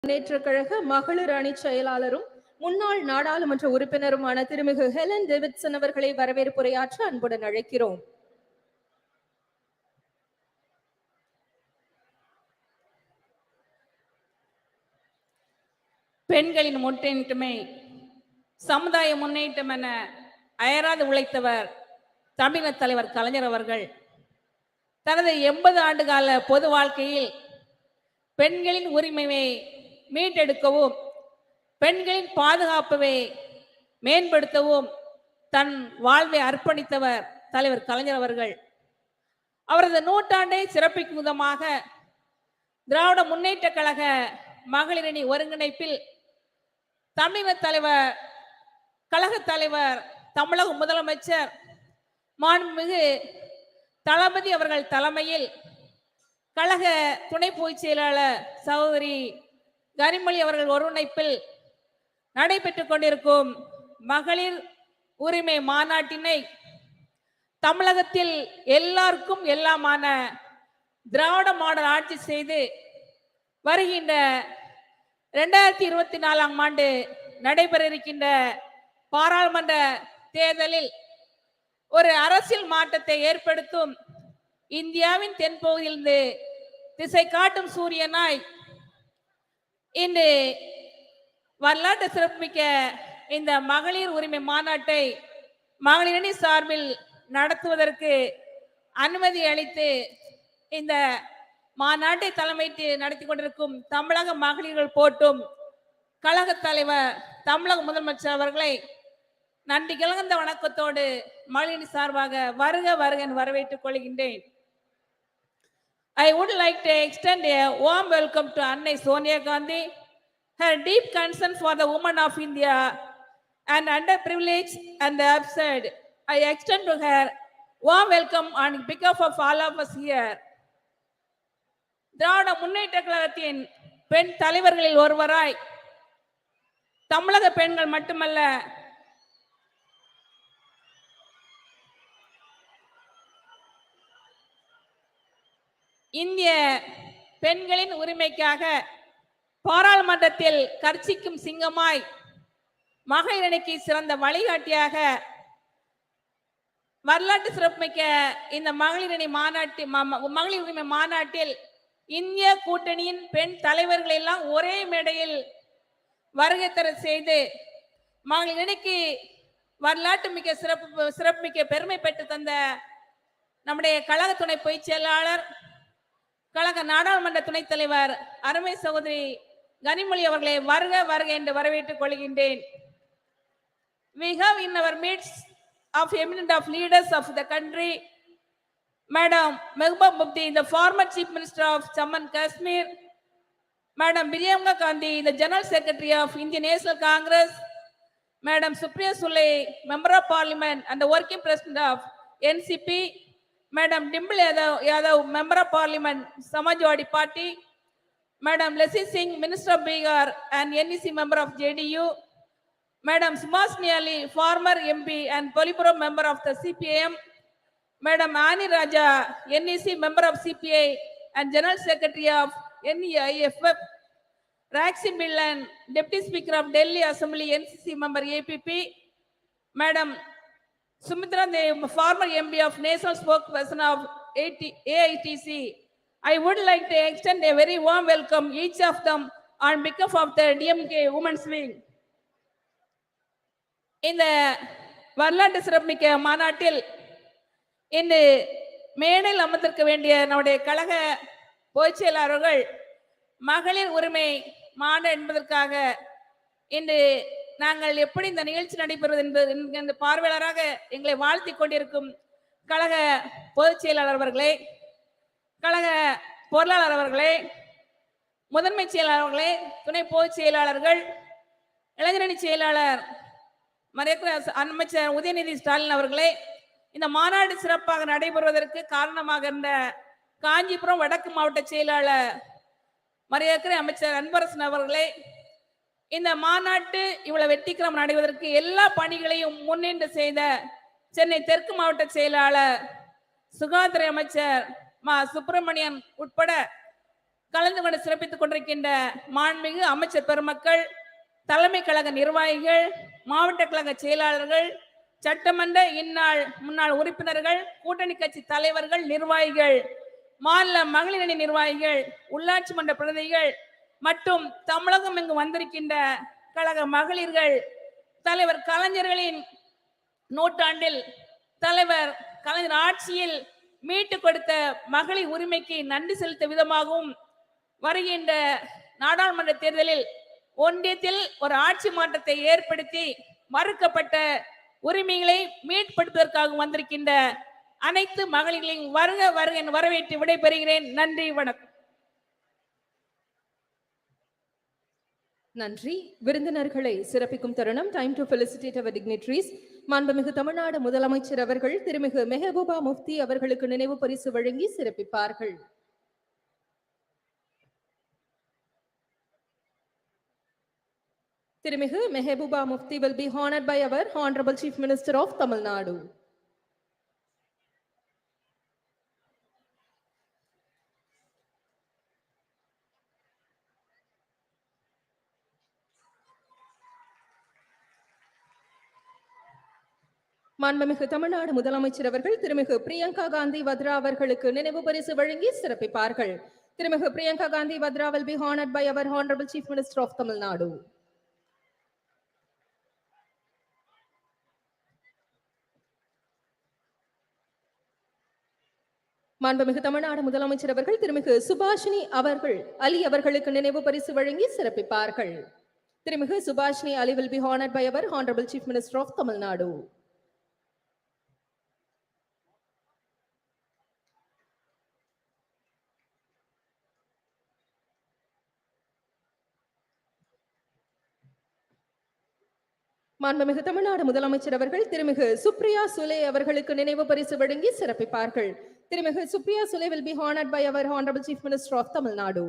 முன்னேற்ற கழக மகளிர் அணி செயலாளரும் முன்னாள் நாடாளுமன்ற உறுப்பினருமான திருமிகு ஹெலன் டேவிட்சன் அவர்களை வரவேற்புரையாற்ற அன்புடன் அழைக்கிறோம். பெண்களின் முன்னேற்றமே சமுதாய முன்னேற்றம் என அயராது உழைத்தவர் தமிழக தலைவர் கலைஞர் அவர்கள் தனது 80 ஆண்டுகால பொது வாழ்க்கையில் பெண்களின் உரிமையை மீட்டெடுக்கவும் பெண்களின் பாதுகாப்பை மேம்படுத்தவும் தன் வாழ்வை அர்ப்பணித்தவர் தலைவர் கலைஞர் அவர்கள். அவரது நூற்றாண்டை சிறப்பிக்கும் விதமாக திராவிட முன்னேற்ற கழக மகளிரணி ஒருங்கிணைப்பில் தமிழக தலைவர் கழக தலைவர் தமிழக முதலமைச்சர் மாண்புமிகு தளபதி அவர்கள் தலைமையில் கழக துணை பொதுச் செயலாளர் சகோதரி கனிமொழி அவர்கள் ஒருங்கிணைப்பில் நடைபெற்றுக் கொண்டிருக்கும் மகளிர் உரிமை மாநாட்டினை தமிழகத்தில் எல்லாருக்கும் எல்லாமான திராவிட மாடல் ஆட்சி செய்து வருகின்ற 2024ஆம் ஆண்டு நடைபெற இருக்கின்ற பாராளுமன்ற தேர்தலில் ஒரு அரசியல் மாற்றத்தை ஏற்படுத்தும் இந்தியாவின் தென்பகுதியிலிருந்து திசை காட்டும் சூரியனாய் இன்று வரலாற்று சிறப்புமிக்க இந்த மகளிர் உரிமை மாநாட்டை மகளிரணி சார்பில் நடத்துவதற்கு அனுமதி அளித்து இந்த மாநாட்டை தலைமைத்து நடத்தி கொண்டிருக்கும் தமிழக மகளிர்கள் போட்டும் கழக தலைவர் தமிழக முதலமைச்சர் அவர்களை நன்றி கலந்த வணக்கத்தோடு மகளிரணி சார்பாக வருக வருக என வரவேற்றுக் கொள்கின்றேன். I would like to extend a warm welcome to Annai Sonia Gandhi. Her deep concern for the women of India and underprivileged and the absurd. I extend to her warm welcome on behalf of all of us here. Dravida Munnetra கழகத்தின் பெண் தலைவர்களில் ஒருவராய் தமிழக பெண்கள் மட்டுமல்ல இந்திய பெண்களின் உரிமைக்காக பாராளுமன்றத்தில் கர்ச்சிக்கும் சிங்கமாய் மகளிரணிக்கு சிறந்த வழிகாட்டியாக வரலாற்று சிறப்புமிக்க இந்த மகளிரணி மகளிர் உரிமை மாநாட்டில் இந்திய கூட்டணியின் பெண் தலைவர்கள் எல்லாம் ஒரே மேடையில் வருகை தர செய்து மகளிரணிக்கு வரலாற்று மிக்க சிறப்புமிக்க பெருமை பெற்று தந்த நம்முடைய கழக துணை பொதுச் செயலாளர் கழக நாடாளுமன்ற துணைத் தலைவர் அருமை சகோதரி கனிமொழி அவர்களை வருக வருக என்று வரவேற்றுக் கொள்கின்றேன். We have in our midst of eminent of leaders of the country, Madam Mehbooba Mufti, the former Chief Minister of Jammu and Kashmir, Madam Priyanka Gandhi, the General Secretary of Indian National Congress, Madam Supriya Sule, Member of Parliament and the Working President of NCP, Madam Dimple Yadav, Member of Parliament, Samajwadi Party, Madam Leslie Singh, Minister of Bihar and NEC Member of JDU, Madam Subhasini Ali, former MP and Politburo Member of the CPIM, Madam Ani Raja, NEC Member of CPI and General Secretary of NEIFF, Raxi Billan, Deputy Speaker of Delhi Assembly, NCC Member APP, Madam Sumitra, the former MP of National Spokesperson of AITC. I would like to extend a very warm welcome each of them on behalf of the DMK Women's Wing. இந்த வரலாற்று சிறப்புமிக்க மாநாட்டில் இன்று மேடையில் அமர்ந்திருக்க வேண்டிய நம்முடைய கழக பொதுச் செயலாளர்கள் மகளிர் உரிமை மாநாடு என்பதற்காக இன்று நாங்கள் எப்படி இந்த நிகழ்ச்சி நடைபெறுவது என்பது பார்வையாளராக எங்களை வாழ்த்தி கொண்டிருக்கும் கழக பொதுச் செயலாளர் அவர்களே, கழக பொருளாளர் அவர்களே, முதன்மை செயலாளர்களே, துணை பொதுச் செயலாளர்கள், இளைஞரணி செயலாளர் அமைச்சர் உதயநிதி ஸ்டாலின் அவர்களே, இந்த மாநாடு சிறப்பாக நடைபெறுவதற்கு காரணமாக இருந்த காஞ்சிபுரம் வடக்கு மாவட்ட செயலாளர் மரியாதை அமைச்சர் அன்பரசன் அவர்களே, இந்த மாநாட்டு இவ்வளவு வெற்றிகரம் நடைவதற்கு எல்லா பணிகளையும் முன்னின்று செய்த சென்னை தெற்கு மாவட்ட செயலாளர் சுகாதார அமைச்சர் மா சுப்பிரமணியன் உட்பட கலந்து கொண்டு சிறப்பித்துக் கொண்டிருக்கின்ற மாண்புமிகு அமைச்சர் பெருமக்கள், தலைமை கழக நிர்வாகிகள், மாவட்ட கழக செயலாளர்கள், சட்டமன்ற முன்னாள் உறுப்பினர்கள், கூட்டணி கட்சி தலைவர்கள், நிர்வாகிகள், மாநில மகளிர் அணி நிர்வாகிகள், உள்ளாட்சி மன்ற பிரதிநிதிகள் மற்றும் தமிழகம் இங்கு வந்திருக்கின்ற கழக மகளிர்கள், தலைவர் கலைஞர்களின் நூற்றாண்டில் தலைவர் கலைஞர் ஆட்சியில் மீட்டு கொடுத்த மகளிர் உரிமைக்கு நன்றி செலுத்த விதமாகவும் வருகின்ற நாடாளுமன்ற தேர்தலில் ஒன்றியத்தில் ஒரு ஆட்சி மாற்றத்தை ஏற்படுத்தி மறுக்கப்பட்ட உரிமைகளை மீட்படுத்துவதற்காக வந்திருக்கின்ற அனைத்து மகளிர்களையும் வருக வருக என்று வரவேற்று விடைபெறுகிறேன். நன்றி, வணக்கம். நன்றி. விருந்தினர்களை சிறப்பிக்கும் தருணம். Time to felicitate our dignitaries. மாண்புமிகு தமிழ்நாடு முதலமைச்சர் அவர்கள் திருமிகு மெஹபூபா முஃப்தி அவர்களுக்கு நினைவு பரிசு வழங்கி சிறப்பிப்பார்கள். திருமிகு Mehbooba Mufti will be honored by our Honorable Chief Minister of Tamil Nadu. மாண்புமிகு தமிழ்நாடு முதலமைச்சர் அவர்கள் திருமிகு பிரியங்கா காந்தி வத்ரா அவர்களுக்கு நினைவு பரிசு வழங்கி சிறப்பிப்பார்கள். திருமிகு Priyanka Gandhi Vadra will be honored by our Honorable Chief Minister of Tamil Nadu. மாண்புமிகு தமிழ்நாடு முதலமைச்சர் அவர்கள் திருமிகு சுபாஷினி அலி அவர்களுக்கு நினைவு பரிசு வழங்கி சிறப்பிப்பார்கள். திருமிகு சுபாஷினி அலி will be honored by our Honorable Chief Minister of Tamil Nadu. மாண்புமிகு தமிழ்நாடு முதலமைச்சர் அவர்கள் திருமிகு சுப்ரியா சுலே அவர்களுக்கு நினைவு பரிசு வழங்கி சிறப்பிப்பார்கள். திருமிகு Supriya Sule will be honored by our Honorable Chief Minister of Tamil Nadu.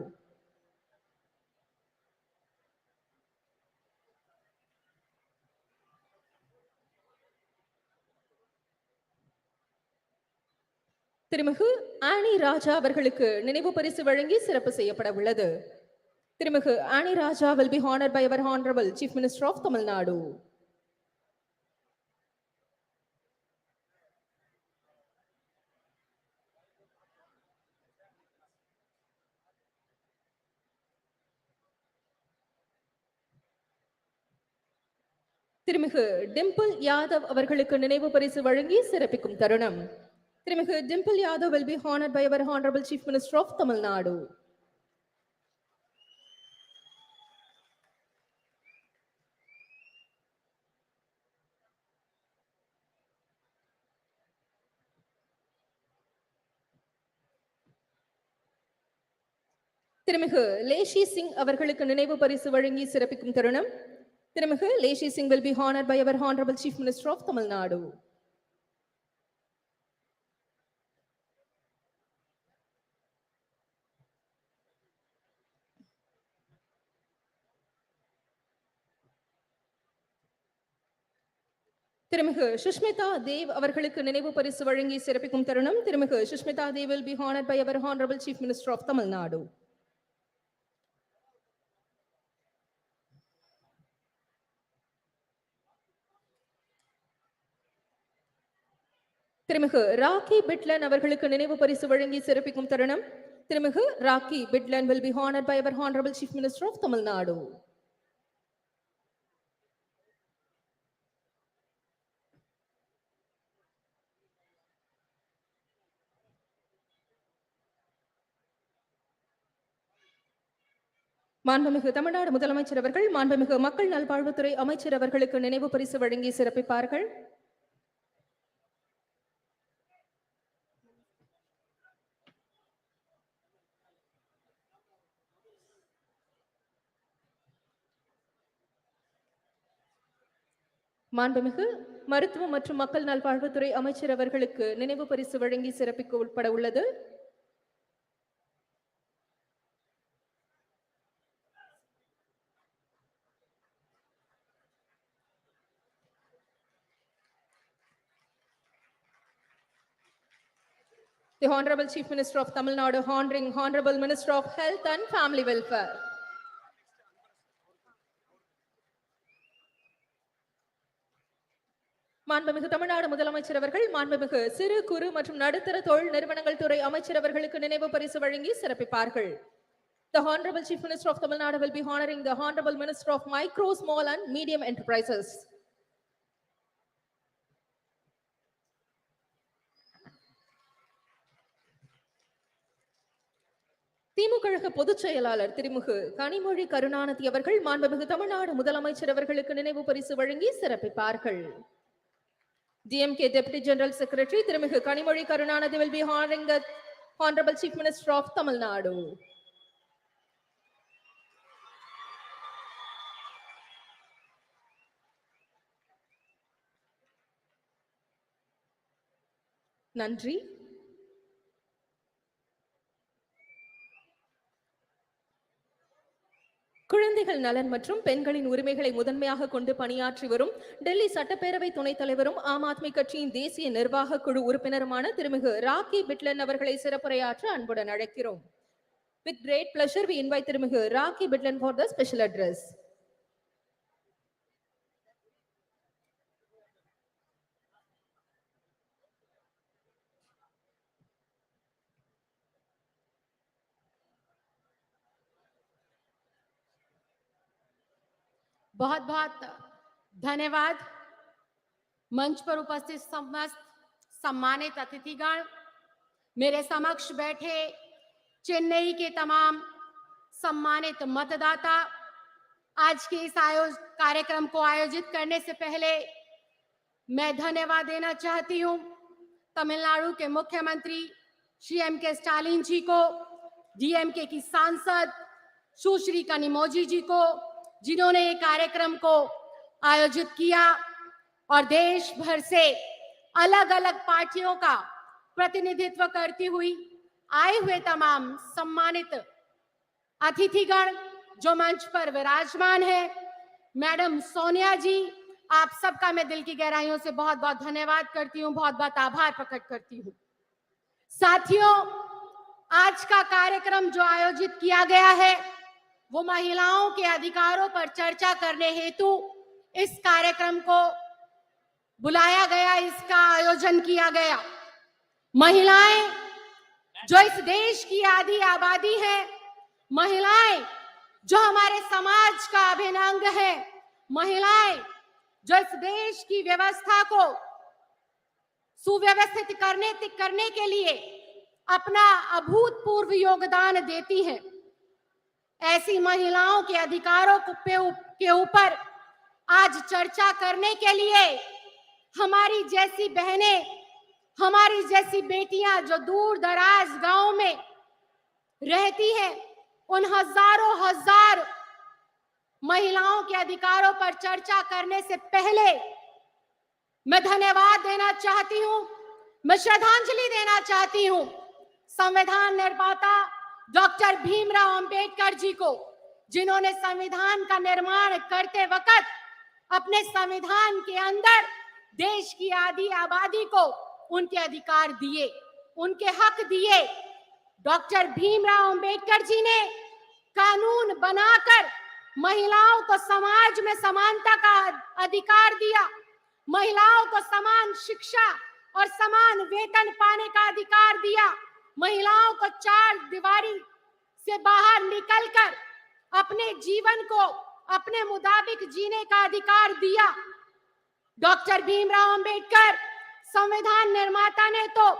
திருமிகு ஆனி ராஜா அவர்களுக்கு நினைவு பரிசு வழங்கி சிறப்பு செய்யப்பட உள்ளது. திருமிகு ஆனி ராஜா will be honored by our Honorable Chief Minister of Tamil Nadu. திருமிகு டிம்பிள் யாதவ் அவர்களுக்கு நினைவு பரிசு வழங்கி சிறப்பிக்கும் தருணம். திருமிகு Dimple Yadav will be honored by our Honorable Chief Minister of Tamil Nadu. திருமிகு லேஷி சிங் அவர்களுக்கு நினைவு பரிசு வழங்கி சிறப்பிக்கும் தருணம். திருமிகு லேஷி Singh will be honored by our Honorable Chief Minister of Tamil Nadu. திருமிகு சுஷ்மிதா தேவ் அவர்களுக்கு நினைவு பரிசு வழங்கி சிறப்பிக்கும் தருணம். திருமிகு Sushmita Dev will be honored by our Honorable Chief Minister of Tamil Nadu. திருமிகு ராக்கி பிட்லன் அவர்களுக்கு நினைவு பரிசு வழங்கி சிறப்பிக்கும் தருணம். திருமிகு rakhi பிட்லன் will be honored by our Honorable Chief Minister of Tamil Nadu. மாண்புமிகு தமிழ்நாடு முதலமைச்சர் அவர்கள் மாண்புமிகு மக்கள் நல்வாழ்வுத்துறை அமைச்சர் அவர்களுக்கு நினைவு பரிசு வழங்கி சிறப்பிப்பார்கள். மாண்புமிகு மருத்துவ மற்றும் மக்கள் நல்வாழ்வுத்துறை அமைச்சர் அவர்களுக்கு நினைவு பரிசு வழங்கி சிறப்பிக்க உட்பட உள்ளது. The Honorable Chief Minister of Tamil Nadu honoring Honorable Minister of Health and Family Welfare. மாண்புமிகு தமிழ்நாடு முதலமைச்சர் அவர்கள் மாண்புமிகு சிறு குறு மற்றும் நடுத்தர தொழில் நிறுவனங்கள் துறை அமைச்சர் அவர்களுக்கு நினைவு பரிசு வழங்கி சிறப்பிப்பார்கள். The Honorable Chief Minister of Tamil Nadu will be honoring the Honorable Minister of Micro, Small and Medium Enterprises. திமுக பொதுச் செயலாளர் திருமிகு கனிமொழி கருணாநிதி அவர்கள் மாண்புமிகு தமிழ்நாடு முதலமைச்சர் அவர்களுக்கு நினைவு பரிசு வழங்கி சிறப்பிப்பார்கள். DMK Deputy General Secretary திருமிகு Kanimozhi Karunanidhi will be honoring the Honorable Chief Minister of Tamil Nadu. நன்றி. குழந்தைகள் நலன் மற்றும் பெண்களின் உரிமைகளை முதன்மையாக கொண்டு பணியாற்றி வரும் டெல்லி சட்டப்பேரவை துணைத் தலைவரும் ஆம் ஆத்மி கட்சியின் தேசிய நிர்வாக குழு உறுப்பினருமான திருமிகு ராக்கி பிட்லன் அவர்களை சிறப்புரையாற்ற அன்புடன் அழைக்கிறோம். With great pleasure we invite திருமிகு rakhi பிட்லன் for the special address. बहुत बहुत धन्यवाद। मंच पर उपस्थित समस्त सम्मानित अतिथिगण, मेरे समक्ष बैठे चेन्नई के तमाम सम्मानित मतदाता, आज के इस कार्यक्रम को आयोजित करने से पहले मैं धन्यवाद देना चाहती हूं तमिलनाडु के मुख्यमंत्री श्री MKStalin जी को, DMK की सांसद सुश्री कनिमोझी जी को, जिन्होंने ये कार्यक्रम को आयोजित किया, और देश भर से अलग अलग पार्टियों का प्रतिनिधित्व करती हुई आए हुए तमाम सम्मानित अतिथिगण जो मंच पर विराजमान है। मैडम सोनिया जी, आप सबका मैं दिल की गहराइयों से बहुत बहुत धन्यवाद करती हूँ, बहुत बहुत आभार प्रकट करती हूँ। साथियों, आज का कार्यक्रम जो आयोजित किया गया है वो महिलाओं के अधिकारों पर चर्चा करने हेतु इस कार्यक्रम को बुलाया गया, इसका आयोजन किया गया। महिलाएं जो इस देश की आधी आबादी है, महिलाएं जो हमारे समाज का अभिन्न अंग है, महिलाएं जो इस देश की व्यवस्था को सुव्यवस्थित करने के लिए अपना अभूतपूर्व योगदान देती हैं। ऐसी महिलाओं के अधिकारों के ऊपर आज चर्चा करने के लिए हमारी जैसी बहनें, हमारी जैसी बेटियां जो दूर दराज गांव में रहती हैं, उन हजारों हजार महिलाओं के अधिकारों पर चर्चा करने से पहले मैं धन्यवाद देना चाहती हूं, मैं श्रद्धांजलि देना चाहती हूं संविधान निर्माता डॉक्टर भीमराव अंबेडकर जी को, जिन्होंने संविधान का निर्माण करते वक्त अपने संविधान के अंदर देश की आधी आबादी को उनके अधिकार दिए, उनके हक दिए। डॉक्टर भीमराव अंबेडकर जी ने कानून बनाकर महिलाओं को समाज में समानता का अधिकार दिया, महिलाओं को समान शिक्षा और समान वेतन पाने का अधिकार दिया, महिलाओं को चार दीवारी से बाहर निकलकर अपने जीवन को अपने मुताबिक जीने का अधिकार दिया। डॉक्टर भीमराव अंबेडकर संविधान निर्माता ने तो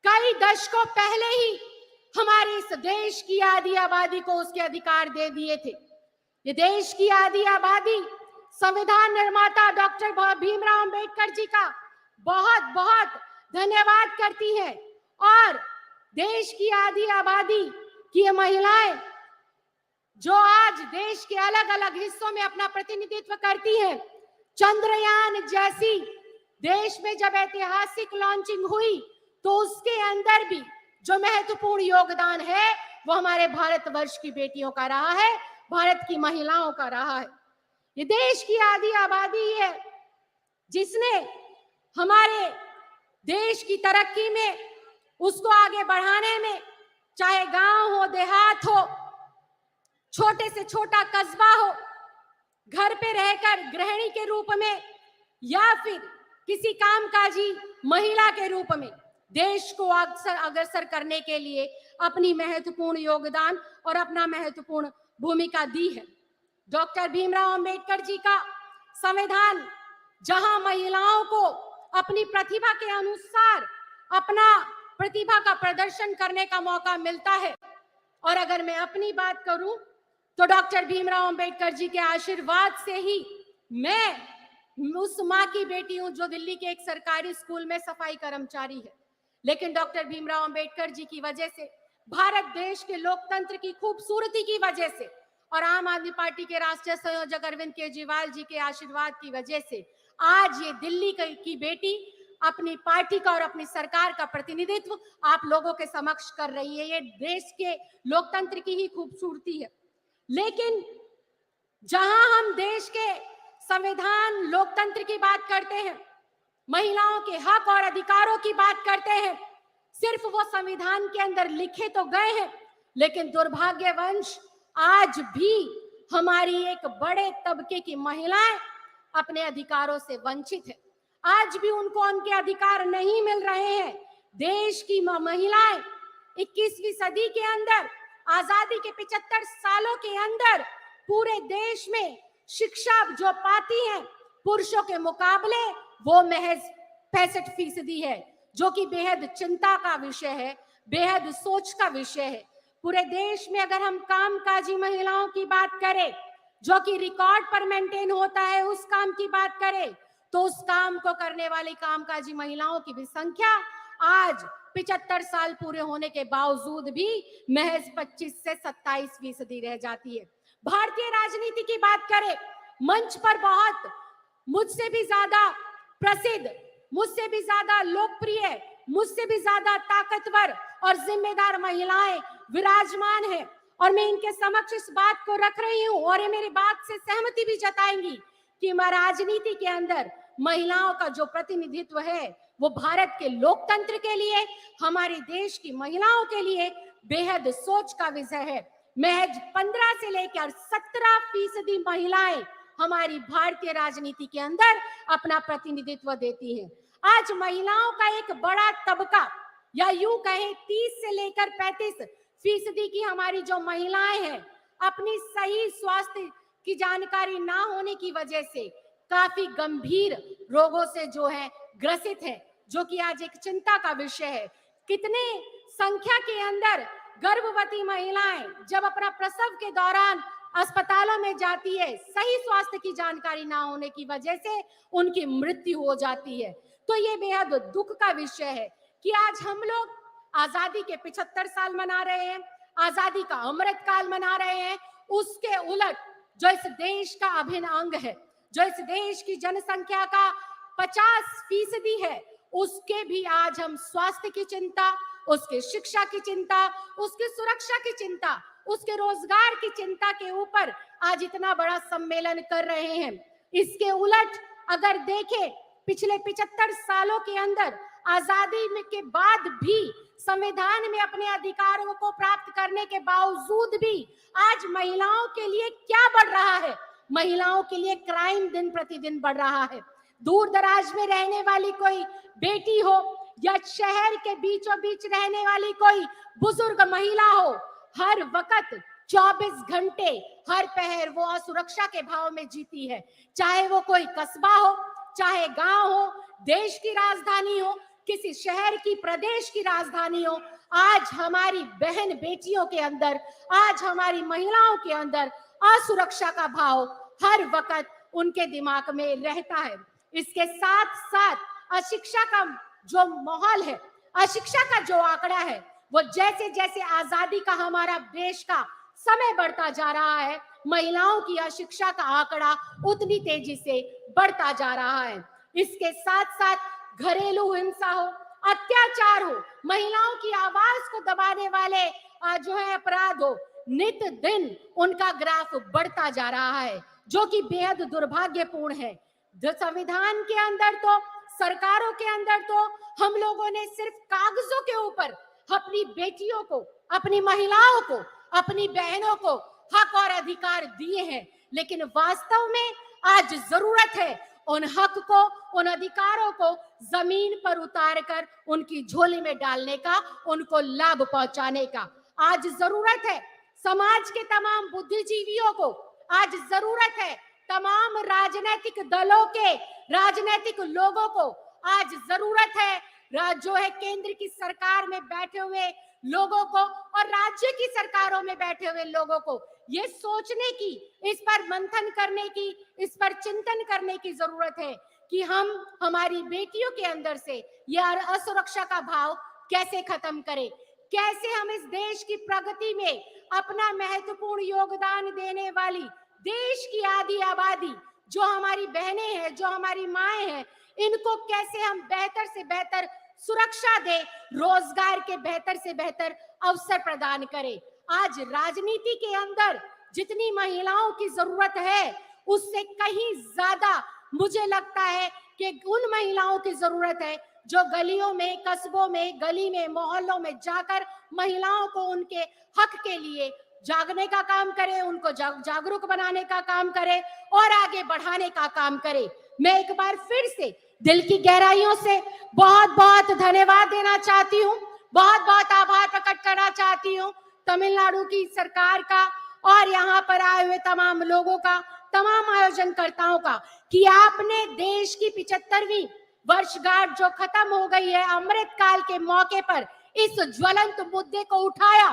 कई दशकों पहले ही हमारे इस देश की आधी आबादी को उसके अधिकार दे दिए थे। ये देश की आधी आबादी संविधान निर्माता डॉक्टर भीमराव अंबेडकर जी का बहुत बहुत धन्यवाद करती है, और देश की आधी आबादी की ये महिलाएं जो आज देश के अलग अलग हिस्सों में अपना प्रतिनिधित्व करती हैं, चंद्रयान जैसी देश में जब ऐतिहासिक लॉन्चिंग हुई तो उसके अंदर भी जो महत्वपूर्ण योगदान है वो हमारे भारतवर्ष की बेटियों का रहा है, भारत की महिलाओं का रहा है। ये देश की आधी आबादी है जिसने हमारे देश की तरक्की में उसको आगे बढ़ाने में, चाहे गांव हो, देहात हो, छोटे से छोटा कस्बा हो, घर पे रहकर गृहिणी के रूप में या फिर किसी कामकाजी महिला के रूप में देश को अग्रसर करने के लिए अपनी महत्वपूर्ण योगदान और अपना महत्वपूर्ण भूमिका दी है। डॉक्टर भीमराव अंबेडकर जी का संविधान जहां महिलाओं को अपनी प्रतिभा के अनुसार अपना प्रतिभा का प्रदर्शन करने का मौका मिलता है, और अगर मैं अपनी बात करूं तो डॉक्टर भीमराव अंबेडकर जी के आशीर्वाद से ही मैं उस माँ की बेटी हूं जो दिल्ली के एक सरकारी स्कूल में सफाई कर्मचारी है। लेकिन डॉक्टर भीमराव अंबेडकर जी की वजह से, भारत देश के लोकतंत्र की खूबसूरती की वजह से और आम आदमी पार्टी के राष्ट्रीय संयोजक अरविंद केजरीवाल जी के आशीर्वाद की वजह से आज ये दिल्ली की बेटी अपनी पार्टी का और अपनी सरकार का प्रतिनिधित्व आप लोगों के समक्ष कर रही है। ये देश के लोकतंत्र की ही खूबसूरती है। लेकिन जहां हम देश के संविधान, लोकतंत्र की बात करते हैं, महिलाओं के हक और अधिकारों की बात करते हैं, सिर्फ वो संविधान के अंदर लिखे तो गए हैं, लेकिन दुर्भाग्यवश आज भी हमारी एक बड़े तबके की महिलाएं अपने अधिकारों से वंचित है। आज भी उनको उनके अधिकार नहीं मिल रहे हैं। देश की महिलाएं 21वीं सदी के अंदर, आजादी के 75 सालों के अंदर पूरे देश में शिक्षा जो पाती हैं पुरुषों के मुकाबले वो महज 65% है, जो कि बेहद चिंता का विषय है, बेहद सोच का विषय है। पूरे देश में अगर हम कामकाजी महिलाओं की बात करें, जो कि रिकॉर्ड पर मेंटेन होता है, उस काम की बात करें तो उस काम को करने वाली कामकाजी महिलाओं की भी संख्या आज 75 साल पूरे होने के बावजूद भी महज 25 से 27% रह जाती है। भारतीय राजनीति की बात करें, मंच पर बहुत मुझसे भी ज्यादा प्रसिद्ध, मुझसे भी ज्यादा लोकप्रिय, मुझसे भी ज्यादा ताकतवर और जिम्मेदार महिलाएं विराजमान हैं, और मैं इनके समक्ष इस बात को रख रही हूं और ये मेरी बात से सहमति भी जताएंगी कि राजनीति के अंदर महिलाओं का जो प्रतिनिधित्व है वो भारत के लोकतंत्र के लिए, हमारे देश की महिलाओं के लिए बेहद सोच का विषय है। महज 15 से लेकर 17% महिलाएं हमारी भारतीय राजनीति के अंदर अपना प्रतिनिधित्व देती हैं। आज महिलाओं का एक बड़ा तबका, या यूं कहें 30 से लेकर 35% की हमारी जो महिलाएं हैं, अपनी सही स्वास्थ्य की जानकारी ना होने की वजह से काफी गंभीर रोगों से जो है ग्रसित है, जो कि आज एक चिंता का विषय है। कितने संख्या के अंदर गर्भवती महिलाएं जब अपना प्रसव के दौरान अस्पतालों में जाती है, सही स्वास्थ्य की जानकारी ना होने की वजह से उनकी मृत्यु हो जाती है। तो ये बेहद दुख का विषय है कि आज हम लोग आजादी के 75 साल मना रहे हैं, आजादी का अमृत काल मना रहे हैं, उसके उलट जो इस देश का अभिन्न अंग है, जो इस देश की जनसंख्या का 50% है, उसके भी आज हम स्वास्थ्य की चिंता, उसके शिक्षा की चिंता, उसकी सुरक्षा की चिंता, उसके रोजगार की चिंता के ऊपर आज इतना बड़ा सम्मेलन कर रहे हैं। इसके उलट अगर देखें, पिछले 75 सालों के अंदर आजादी में के बाद भी संविधान में अपने अधिकारों को प्राप्त करने के बावजूद भी आज महिलाओं के लिए क्या बढ़ रहा है? महिलाओं के लिए क्राइम दिन प्रतिदिन बढ़ रहा है। दूर दराज में रहने वाली कोई बेटी हो या शहर के बीचों बीच रहने वाली कोई बुजुर्ग महिला हो, हर वक्त 24 घंटे हर पहर वो असुरक्षा के भाव में जीती है। चाहे वो कोई कस्बा हो, चाहे गांव हो, देश की राजधानी हो, किसी शहर की, प्रदेश की राजधानी हो, आज हमारी बहन बेटियों के अंदर, आज हमारी महिलाओं के अंदर असुरक्षा का भाव हर वक्त उनके दिमाग में रहता है। इसके साथ साथ अशिक्षा का जो माहौल है, अशिक्षा का जो आंकड़ा है, वो जैसे जैसे आजादी का हमारा देश का समय बढ़ता जा रहा है, महिलाओं की अशिक्षा का आंकड़ा उतनी तेजी से बढ़ता जा रहा है। इसके साथ साथ घरेलू हिंसा हो, अत्याचार हो, महिलाओं की आवाज को दबाने वाले जो है अपराध हो, नित दिन उनका ग्राफ बढ़ता जा रहा है, जो कि बेहद दुर्भाग्यपूर्ण है। जो संविधान के अंदर तो सरकारों के अंदर तो हम लोगों ने सिर्फ कागजों के ऊपर अपनी बेटियों को, अपनी महिलाओं को, अपनी बहनों को हक और अधिकार दिए हैं, लेकिन वास्तव में आज जरूरत है उन हक को, उन अधिकारों को जमीन पर उतार कर उनकी झोली में डालने का, उनको लाभ पहुंचाने का। आज जरूरत है समाज के तमाम बुद्धिजीवियों को, आज जरूरत है तमाम राजनीतिक दलों के, राजनीतिक लोगों को, आज जरूरत है जो है केंद्र की सरकार में बैठे हुए लोगों को और राज्य की सरकारों में बैठे हुए लोगों को ये सोचने की, इस पर मंथन करने की, इस पर चिंतन करने की जरूरत है कि हम हमारी बेटियों के अंदर से यह असुरक्षा का भाव कैसे खत्म करें, कैसे हम इस देश की प्रगति में अपना महत्वपूर्ण योगदान देने वाली देश की आधी आबादी जो हमारी बहनें हैं, जो हमारी माएं हैं, इनको कैसे हम बेहतर से बेहतर सुरक्षा दे, रोजगार के बेहतर से बेहतर अवसर प्रदान करें। आज राजनीति के अंदर जितनी महिलाओं की जरूरत है उससे कहीं ज्यादा मुझे लगता है कि उन महिलाओं की जरूरत है जो गलियों में, कस्बों में, गली में, मोहल्लों में जाकर महिलाओं को उनके हक के लिए जागने का काम करे, उनको जागरूक बनाने का काम करे और आगे बढ़ाने का काम करे। मैं एक बार फिर से दिल की गहराइयों से बहुत बहुत धन्यवाद देना चाहती हूँ, बहुत बहुत आभार प्रकट करना चाहती हूँ तमिलनाडु की सरकार का और यहाँ पर आए हुए तमाम लोगों का, तमाम आयोजनकर्ताओं का कि आपने देश की 75वीं वर्षगांठ जो खत्म हो गई है, अमृत काल के मौके पर इस ज्वलंत मुद्दे को उठाया।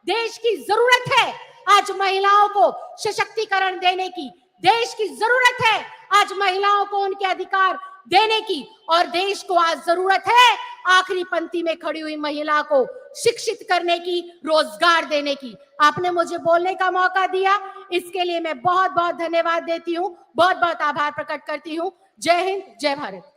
देश की जरूरत है आज महिलाओं को सशक्तिकरण देने की, देश की जरूरत है आज महिलाओं को उनके अधिकार देने की, और देश को आज जरूरत है आखिरी पंक्ति में खड़ी हुई महिला को शिक्षित करने की, रोजगार देने की। आपने मुझे बोलने का मौका दिया, इसके लिए मैं बहुत बहुत धन्यवाद देती हूँ, बहुत बहुत आभार प्रकट करती हूँ। जय हिंद, जय Bharat.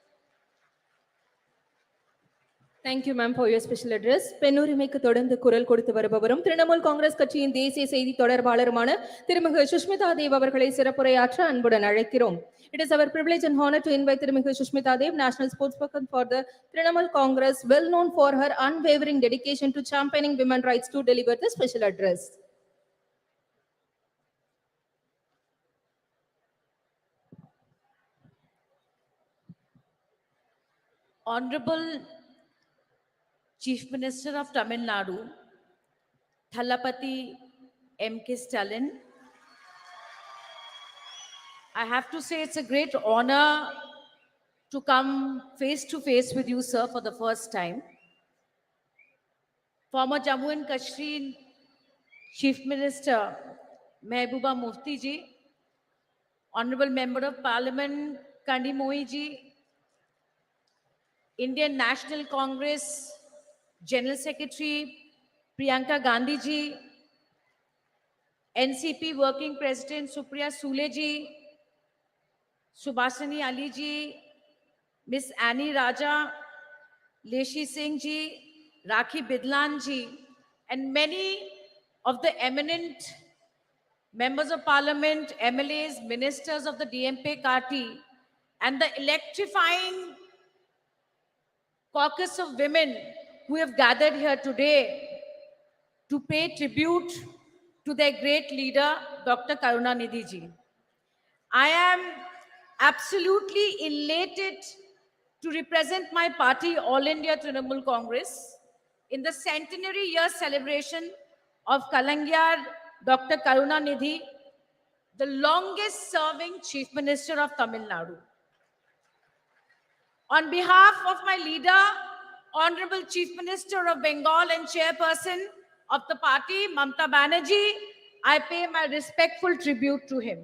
Thank you, ma'am, for your special address. பெண்ணுரிமைக்கு தொடர்ந்து குரல் கொடுத்து வருபவரும் திரிணாமுல் காங்கிரஸ் கட்சியின் தேசிய செய்தி தொடர்பாளருமான திருமிகு சுஷ்மிதா தேவ் அவர்களை சிறப்புரையாற்ற அன்புடன் அழைக்கிறோம். It is our privilege and honor to invite திருமிகு Sushmita Dev, national spokesperson for the Trinamool Congress, well known for her unwavering dedication to championing women rights, to deliver the special address. Honorable Chief Minister of Tamil Nadu, Thalapati MKStalin, I have to say it's a great honor to come face to face with you, sir, for the first time. Former Jammu and Kashmir Chief Minister Mehbooba Mufti ji, Honorable Member of Parliament Kanimozhi ji, Indian National Congress General Secretary Priyanka Gandhi ji, NCP Working President Supriya Sule ji, Subhasini Ali ji, Miss Annie Raja, Leshi Singh ji, Rakhi Bidlan ji, and many of the eminent members of parliament, MLAs, ministers of the DMK party, and the electrifying caucus of women who have gathered here today to pay tribute to their great leader, Dr. Karunanidhi ji. I am absolutely elated to represent my party, All India Trinamool Congress, in the centenary year celebration of Kalangiyar Dr. Karunanidhi, the longest serving Chief Minister of Tamil Nadu. On behalf of my leader, Honorable Chief Minister of Bengal and Chairperson of the party, Mamata Banerjee, I pay my respectful tribute to him.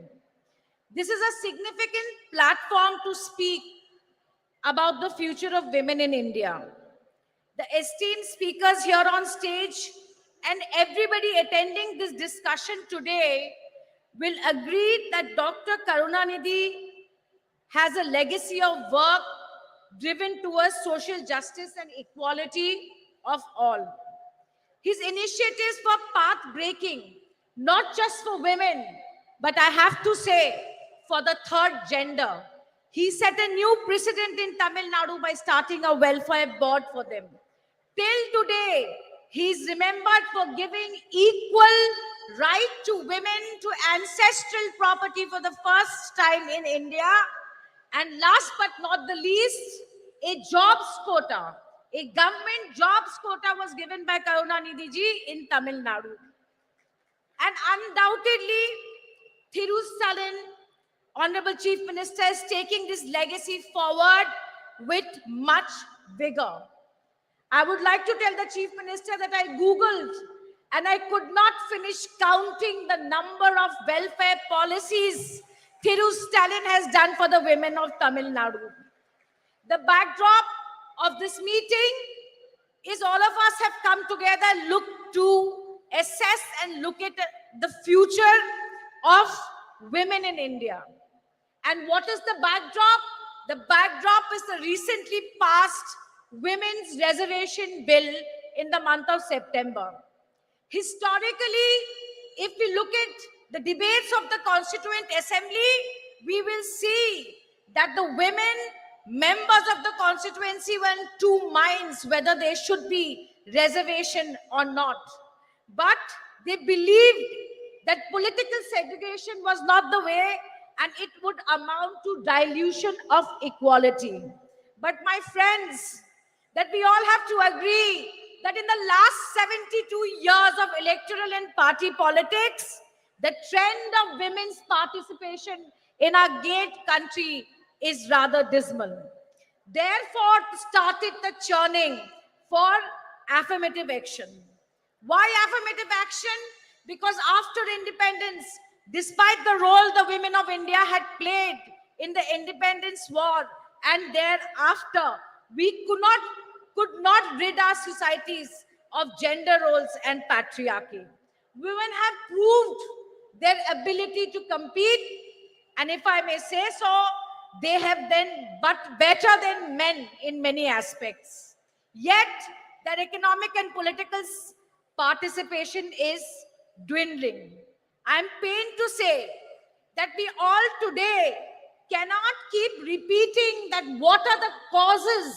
This is a significant platform to speak about the future of women in India. The esteemed speakers here on stage and everybody attending this discussion today will agree that Dr. Karunanidhi has a legacy of work driven towards social justice and equality of all. His initiatives were path-breaking, not just for women, but I have to say, for the third gender. He set a new precedent in Tamil Nadu by starting a welfare board for them. Till today, he is remembered for giving equal right to women to ancestral property for the first time in India. And last but not the least, a jobs quota, a government jobs quota was given by Karunanidhi ji in Tamil Nadu. And undoubtedly, Stalin, Honorable Chief Minister, is taking this legacy forward with much vigor. I would like to tell the Chief Minister that I Googled and I could not finish counting the number of welfare policies Stalin has done for the women of Tamil Nadu. The backdrop of this meeting is all of us have come together, look to assess and look at the future of women in India. And what is the backdrop? The backdrop is the recently passed Women's Reservation Bill in the month of September. Historically, if we look at the debates of the Constituent Assembly, we will see that the women members of the constituency were in two minds whether there should be reservation or not. But they believed that political segregation was not the way and it would amount to dilution of equality. But my friends, that we all have to agree that in the last 72 years of electoral and party politics, the trend of women's participation in our great country is rather dismal. Therefore, started the churning for affirmative action. Why affirmative action? Because after independence, despite the role the women of India had played in the independence war and thereafter, we could not rid our societies of gender roles and patriarchy. Women have proved their ability to compete, and if I may say so, they have been but better than men in many aspects. Yet, their economic and political participation is dwindling. I am pained to say that we all today cannot keep repeating that what are the causes,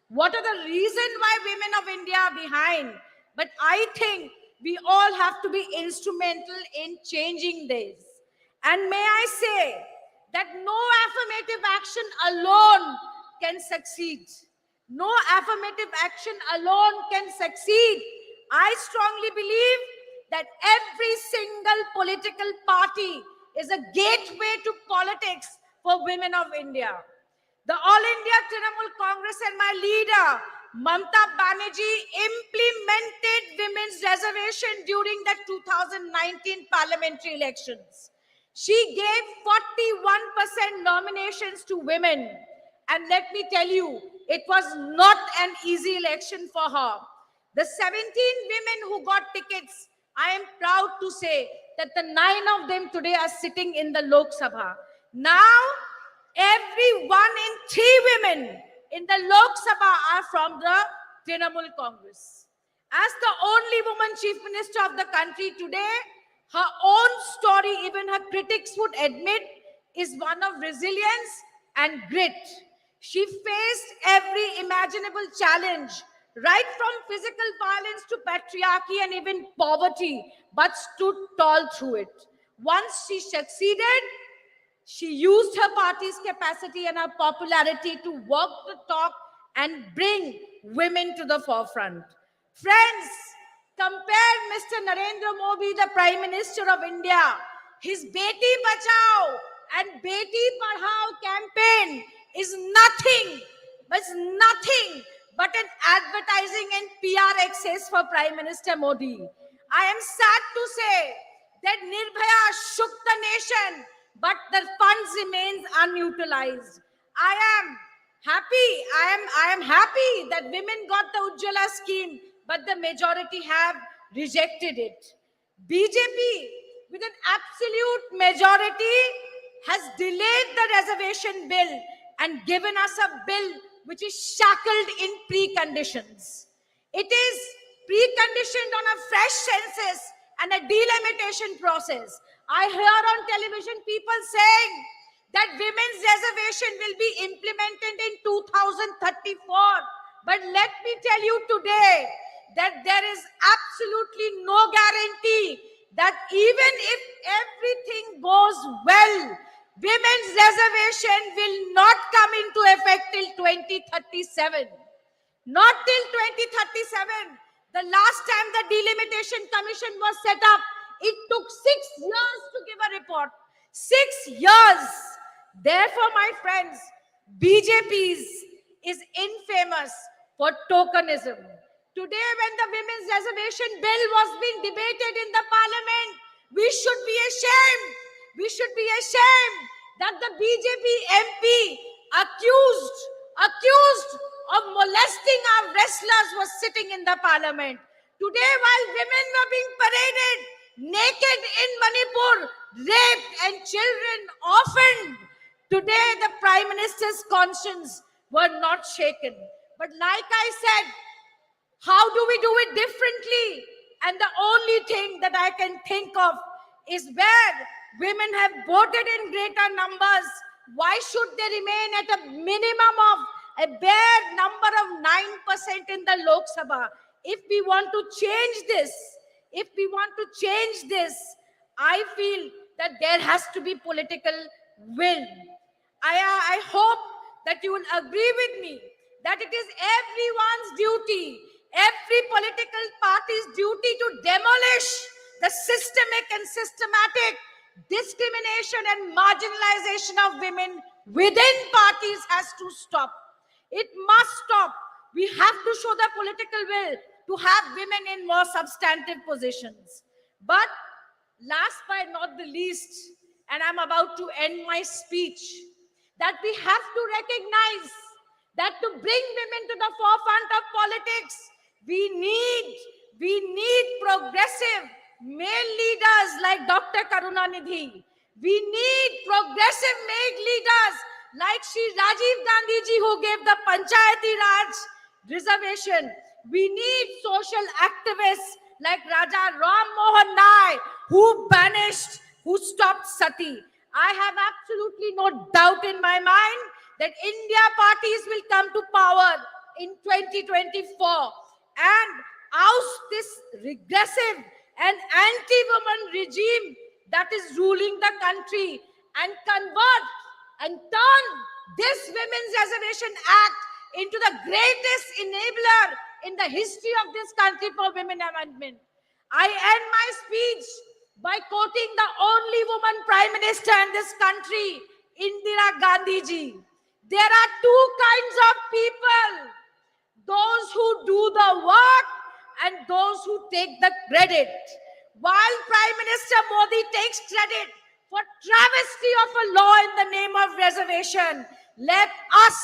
what are the reasons why women of India are behind. But I think we all have to be instrumental in changing this. And may I say that no affirmative action alone can succeed. No affirmative action alone can succeed. I strongly believe that every single political party is a gateway to politics for women of India. The All India Trinamool Congress and my leader, Mamta Banerjee, implemented women's reservation during the 2019 parliamentary elections. She gave 41% nominations to women. And let me tell you, it was not an easy election for her. The 17 women who got tickets, I am proud to say that the 9 of them today are sitting in the Lok Sabha. Now, every 1 in 3 women in the Lok Sabha are from the Trinamool Congress. As the only woman chief minister of the country today, her own story, even her critics would admit, is one of resilience and grit. She faced every imaginable challenge, right from physical violence to patriarchy and even poverty, but stood tall through it. Once she succeeded, she used her party's capacity and her popularity to walk the talk and bring women to the forefront. Friends, compare Mr. Narendra Modi, the Prime Minister of India. His Beti Bachao and Beti Padhao campaign is nothing but an advertising and PR excess for Prime Minister Modi. I am sad to say that Nirbhaya shook the nation, but the funds remains unutilized. I am happy that women got the Ujjwala scheme, but the majority have rejected it. BJP, with an absolute majority, has delayed the reservation bill and given us a bill which is shackled in preconditions. It is preconditioned on a fresh census and a delimitation process. I hear on television people saying that women's reservation will be implemented in 2034. But let me tell you today that there is absolutely no guarantee that even if everything goes well, women's reservation will not come into effect till 2037. Not till 2037. The last time the Delimitation Commission was set up, it took 6 years to give a report. 6 years. Therefore, my friends, BJP is infamous for tokenism. Today, when the women's reservation bill was being debated in the parliament, we should be ashamed. We should be ashamed that the BJP MP accused of molesting our wrestlers was sitting in the parliament. Today, while women were being paraded naked in Manipur, raped and children orphaned, today the Prime Minister's conscience were not shaken. But like I said, how do we do it differently? And the only thing that I can think of is where women have voted in greater numbers, why should they remain at a minimum of a bare number of 9% in the Lok Sabha? If we want to change this, I feel that there has to be political will. I hope that you will agree with me that it is everyone's duty, every political party's duty to demolish the systemic and systematic discrimination and marginalization of women within parties has to stop. It must stop. We have to show the political will to have women in more substantive positions. But last but not the least, and I'm about to end my speech, that we have to recognize that to bring women to the forefront of politics, we need progressive male leaders like Dr. Karunanidhi. We need progressive male leaders like Shri Rajiv Gandhi ji, who gave the Panchayati Raj reservation. We need social activists like Raja Ram Mohan Nai, who stopped sati. I have absolutely no doubt in my mind that India parties will come to power in 2024 and oust this regressive and anti-woman regime that is ruling the country and convert and turn this Women's Reservation Act into the greatest enabler in the history of this country for women amendment. I end my speech by quoting the only woman Prime Minister in this country, Indira Gandhi ji. There are two kinds of people, those who do the work and those who take the credit. While Prime Minister Modi takes credit for travesty of a law in the name of reservation, let us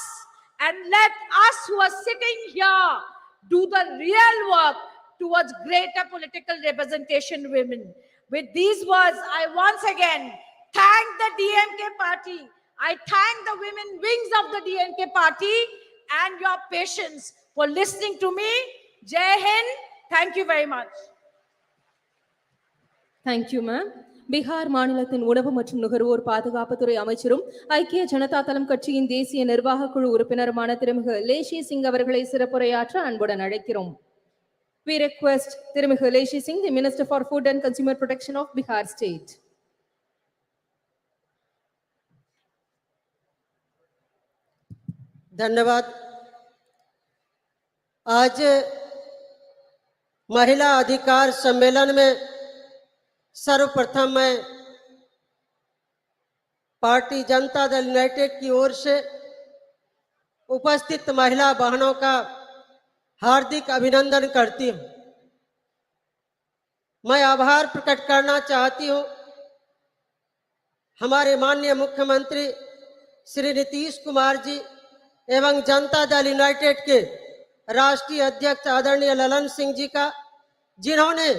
who are sitting here do the real work towards greater political representation women. With these words, I once again thank the DMK party. I thank the women wings of the DMK party and your patience for listening to me. Jai Hind. Thank you very much. Thank you, ma'am. Bihar மாநிலத்தின் உணவு மற்றும் நுகர்வோர் பாதுகாப்புத்துறை அமைச்சரும் ஐக்கிய ஜனதா தளம் கட்சியின் தேசிய நிர்வாக குழு உறுப்பினருமான திருமிகு லேஷி சிங் அவர்களை சிறப்புரையாற்ற அன்புடன் அழைக்கிறோம். We request திருமிகு லேஷி Singh, the Minister for Food and Consumer Protection of Bihar State. धन्यवाद। आज महिला अधिकार सम्मेलन में सर्वप्रथम मैं पार्टी जनता दल यूनाइटेड की ओर से उपस्थित महिला बहनों का हार्दिक अभिनंदन करती हूं। मैं आभार प्रकट करना चाहती हूं हमारे माननीय मुख्यमंत्री श्री नीतीश कुमार जी एवं जनता दल यूनाइटेड के राष्ट्रीय अध्यक्ष आदरणीय ललन सिंह जी का, जिन्होंने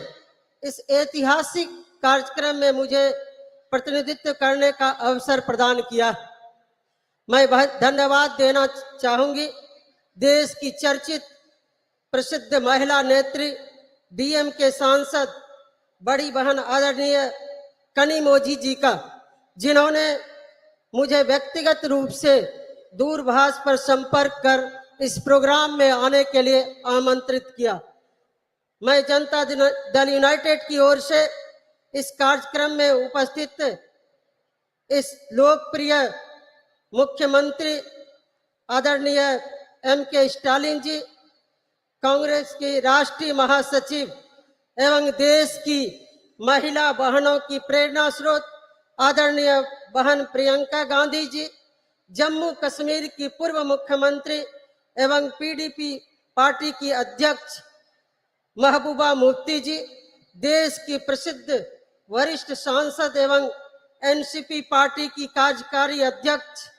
इस ऐतिहासिक कार्यक्रम में मुझे प्रतिनिधित्व करने का अवसर प्रदान किया। मैं धन्यवाद देना चाहूंगी देश की चर्चित प्रसिद्ध महिला नेत्री, डीएमके सांसद बड़ी बहन आदरणीय कनिमोझी जी का, जिन्होंने मुझे व्यक्तिगत रूप से दूरभाष पर संपर्क कर इस प्रोग्राम में आने के लिए आमंत्रित किया। मैं जनता दल यूनाइटेड की ओर से इस कार्यक्रम में उपस्थित इस लोकप्रिय मुख्यमंत्री आदरणीय MK स्टालिन जी, कांग्रेस की राष्ट्रीय महासचिव एवं देश की महिला बहनों की प्रेरणा स्रोत आदरणीय बहन प्रियंका गांधी जी, जम्मू कश्मीर की पूर्व मुख्यमंत्री एवं PDP पार्टी की अध्यक्ष महबूबा मुफ्ती जी, देश की प्रसिद्ध वरिष्ठ सांसद एवं NCP पार्टी की कार्यकारी अध्यक्ष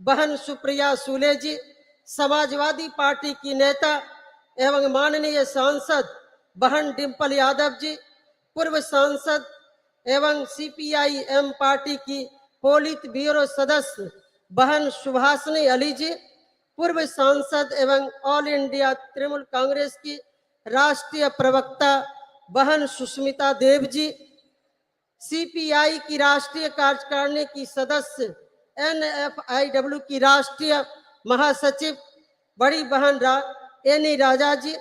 बहन सुप्रिया सूले जी, समाजवादी पार्टी की नेता एवं माननीय सांसद बहन डिम्पल यादव जी, पूर्व सांसद एवं CPIM पार्टी की पोलित ब्यूरो सदस्य बहन सुभाषिनी अली जी, पूर्व सांसद एवं ऑल इंडिया तृणमूल कांग्रेस की राष्ट्रीय प्रवक्ता बहन सुष्मिता देव जी, CPI की राष्ट्रीय कार्यकारिणी की सदस्य NFIW की राष्ट्रीय महासचिव बड़ी बहन एनी राजा जी,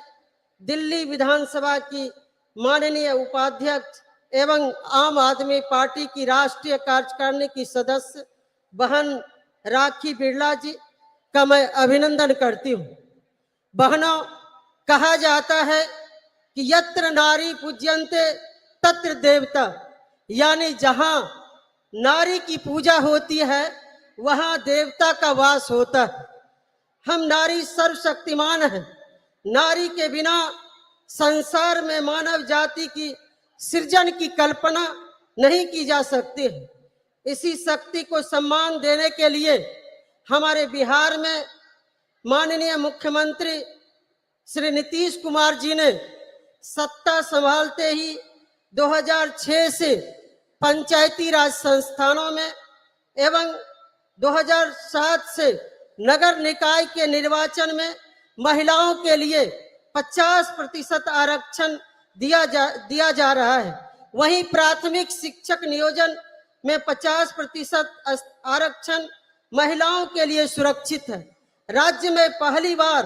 दिल्ली विधानसभा की माननीय उपाध्यक्ष एवं आम आदमी पार्टी की राष्ट्रीय कार्यकारिणी की सदस्य बहन राखी बिरला जी का मैं अभिनंदन करती हूँ। बहनों, कहा जाता है कि यत्र नारी पूज्यन्ते तत्र देवता, यानी जहां नारी की पूजा होती है वहां देवता का वास होता है। हम नारी सर्वशक्तिमान हैं। नारी के बिना संसार में मानव जाति की सृजन की कल्पना नहीं की जा सकती है। इसी शक्ति को सम्मान देने के लिए हमारे बिहार में माननीय मुख्यमंत्री श्री नीतीश कुमार जी ने सत्ता संभालते ही 2006 से पंचायती राज संस्थानों में एवं 2007 से नगर निकाय के निर्वाचन में महिलाओं के लिए 50% आरक्षण दिया जा रहा है। वहीं प्राथमिक शिक्षक नियोजन में 50% आरक्षण महिलाओं के लिए सुरक्षित है। राज्य में पहली बार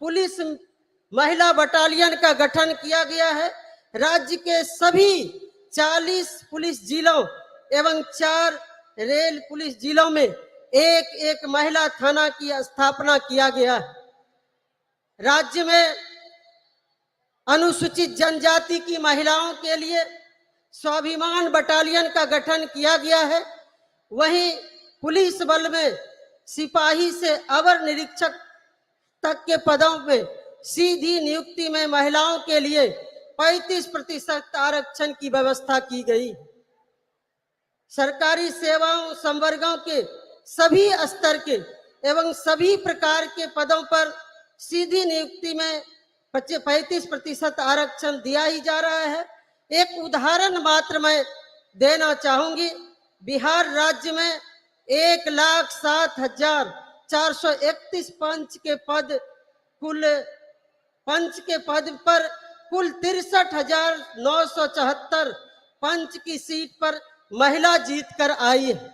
पुलिस महिला बटालियन का गठन किया गया है। राज्य के सभी 40 पुलिस जिलों एवं 4 रेल पुलिस जिलों में एक महिला थाना की स्थापना किया गया है। राज्य में अनुसूचित जनजाति की महिलाओं के लिए स्वाभिमान बटालियन का गठन किया गया है। वहीं पुलिस बल में सिपाही से अवर निरीक्षक तक के पदों में सीधी नियुक्ति में महिलाओं के लिए 35% आरक्षण की व्यवस्था की गई। सरकारी सेवाओं संवर्गों के सभी स्तर के एवं सभी प्रकार के पदों पर सीधी नियुक्ति में 35% आरक्षण दिया ही जा रहा है। एक उदाहरण मात्र मैं देना चाहूंगी। बिहार राज्य में 1,07,431 पंच के पद पर कुल 63,974 पंच की सीट पर महिला जीतकर आई है।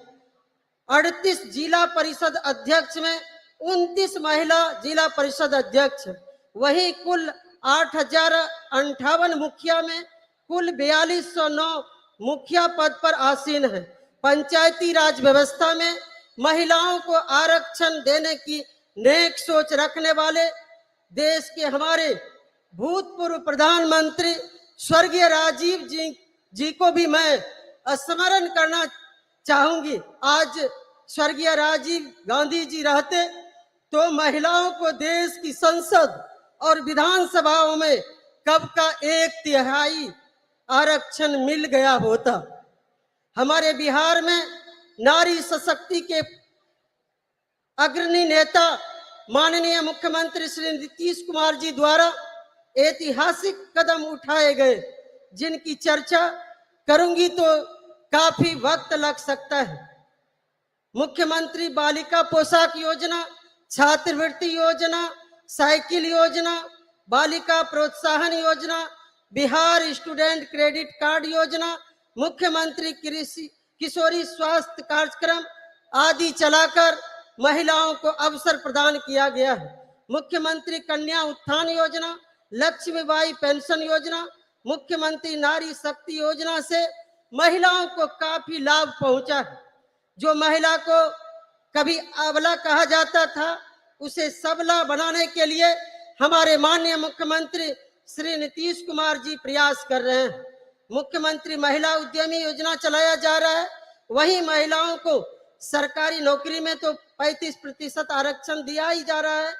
38 जिला परिषद अध्यक्ष में 29 महिला जिला परिषद अध्यक्ष। वहीं कुल 8,058 मुखिया में कुल 4209 मुखिया पद पर आसीन है। पंचायती राज व्यवस्था में महिलाओं को आरक्षण देने की नेक सोच रखने वाले देश के हमारे भूतपूर्व प्रधानमंत्री स्वर्गीय राजीव जी को भी मैं स्मरण करना चाहूंगी। आज स्वर्गीय राजीव गांधी जी रहते तो महिलाओं को देश की संसद और विधानसभाओं में कब का 1/3 आरक्षण मिल गया होता। हमारे बिहार में नारी सशक्ति के अग्रणी नेता माननीय मुख्यमंत्री श्री नीतीश कुमार जी द्वारा ऐतिहासिक कदम उठाए गए, जिनकी चर्चा करूंगी तो काफी वक्त लग सकता है। मुख्यमंत्री बालिका पोशाक योजना, छात्रवृत्ति योजना, साइकिल योजना, बालिका प्रोत्साहन योजना, बिहार स्टूडेंट क्रेडिट कार्ड योजना, मुख्यमंत्री किशोरी स्वास्थ्य कार्यक्रम, आदि चलाकर महिलाओं को अवसर प्रदान किया गया है। मुख्यमंत्री कन्या उत्थान योजना, लक्ष्मीबाई पेंशन योजना, मुख्यमंत्री नारी शक्ति योजना से महिलाओं को काफी लाभ पहुंचा है। जो महिला को कभी अबला कहा जाता था, उसे सबला बनाने के लिए हमारे माननीय मुख्यमंत्री श्री नीतीश कुमार जी प्रयास कर रहे हैं। मुख्यमंत्री महिला उद्यमी योजना चलाया जा रहा है, वहीं महिलाओं को सरकारी नौकरी में तो 35% आरक्षण दिया ही जा रहा है।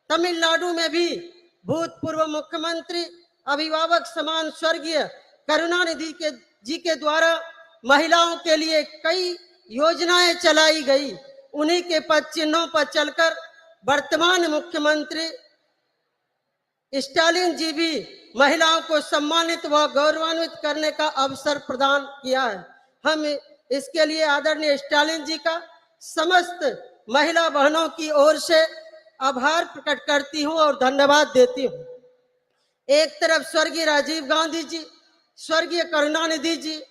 तमिलनाडु में भी भूतपूर्व मुख्यमंत्री अभिभावक समान स्वर्गीय करुणानिधि जी के द्वारा महिलाओं के लिए कई योजनाएं चलाई गई। उन्हीं के पद चिन्हों पर चलकर वर्तमान मुख्यमंत्री स्टालिन जी भी महिलाओं को सम्मानित व गौरवान्वित करने का अवसर प्रदान किया है। हम इसके लिए आदरणीय स्टालिन जी का समस्त महिला बहनों की ओर से आभार प्रकट करती हूं और धन्यवाद देती हूं। एक तरफ स्वर्गीय राजीव गांधी जी, स्वर्गीय करुणानिधि जी,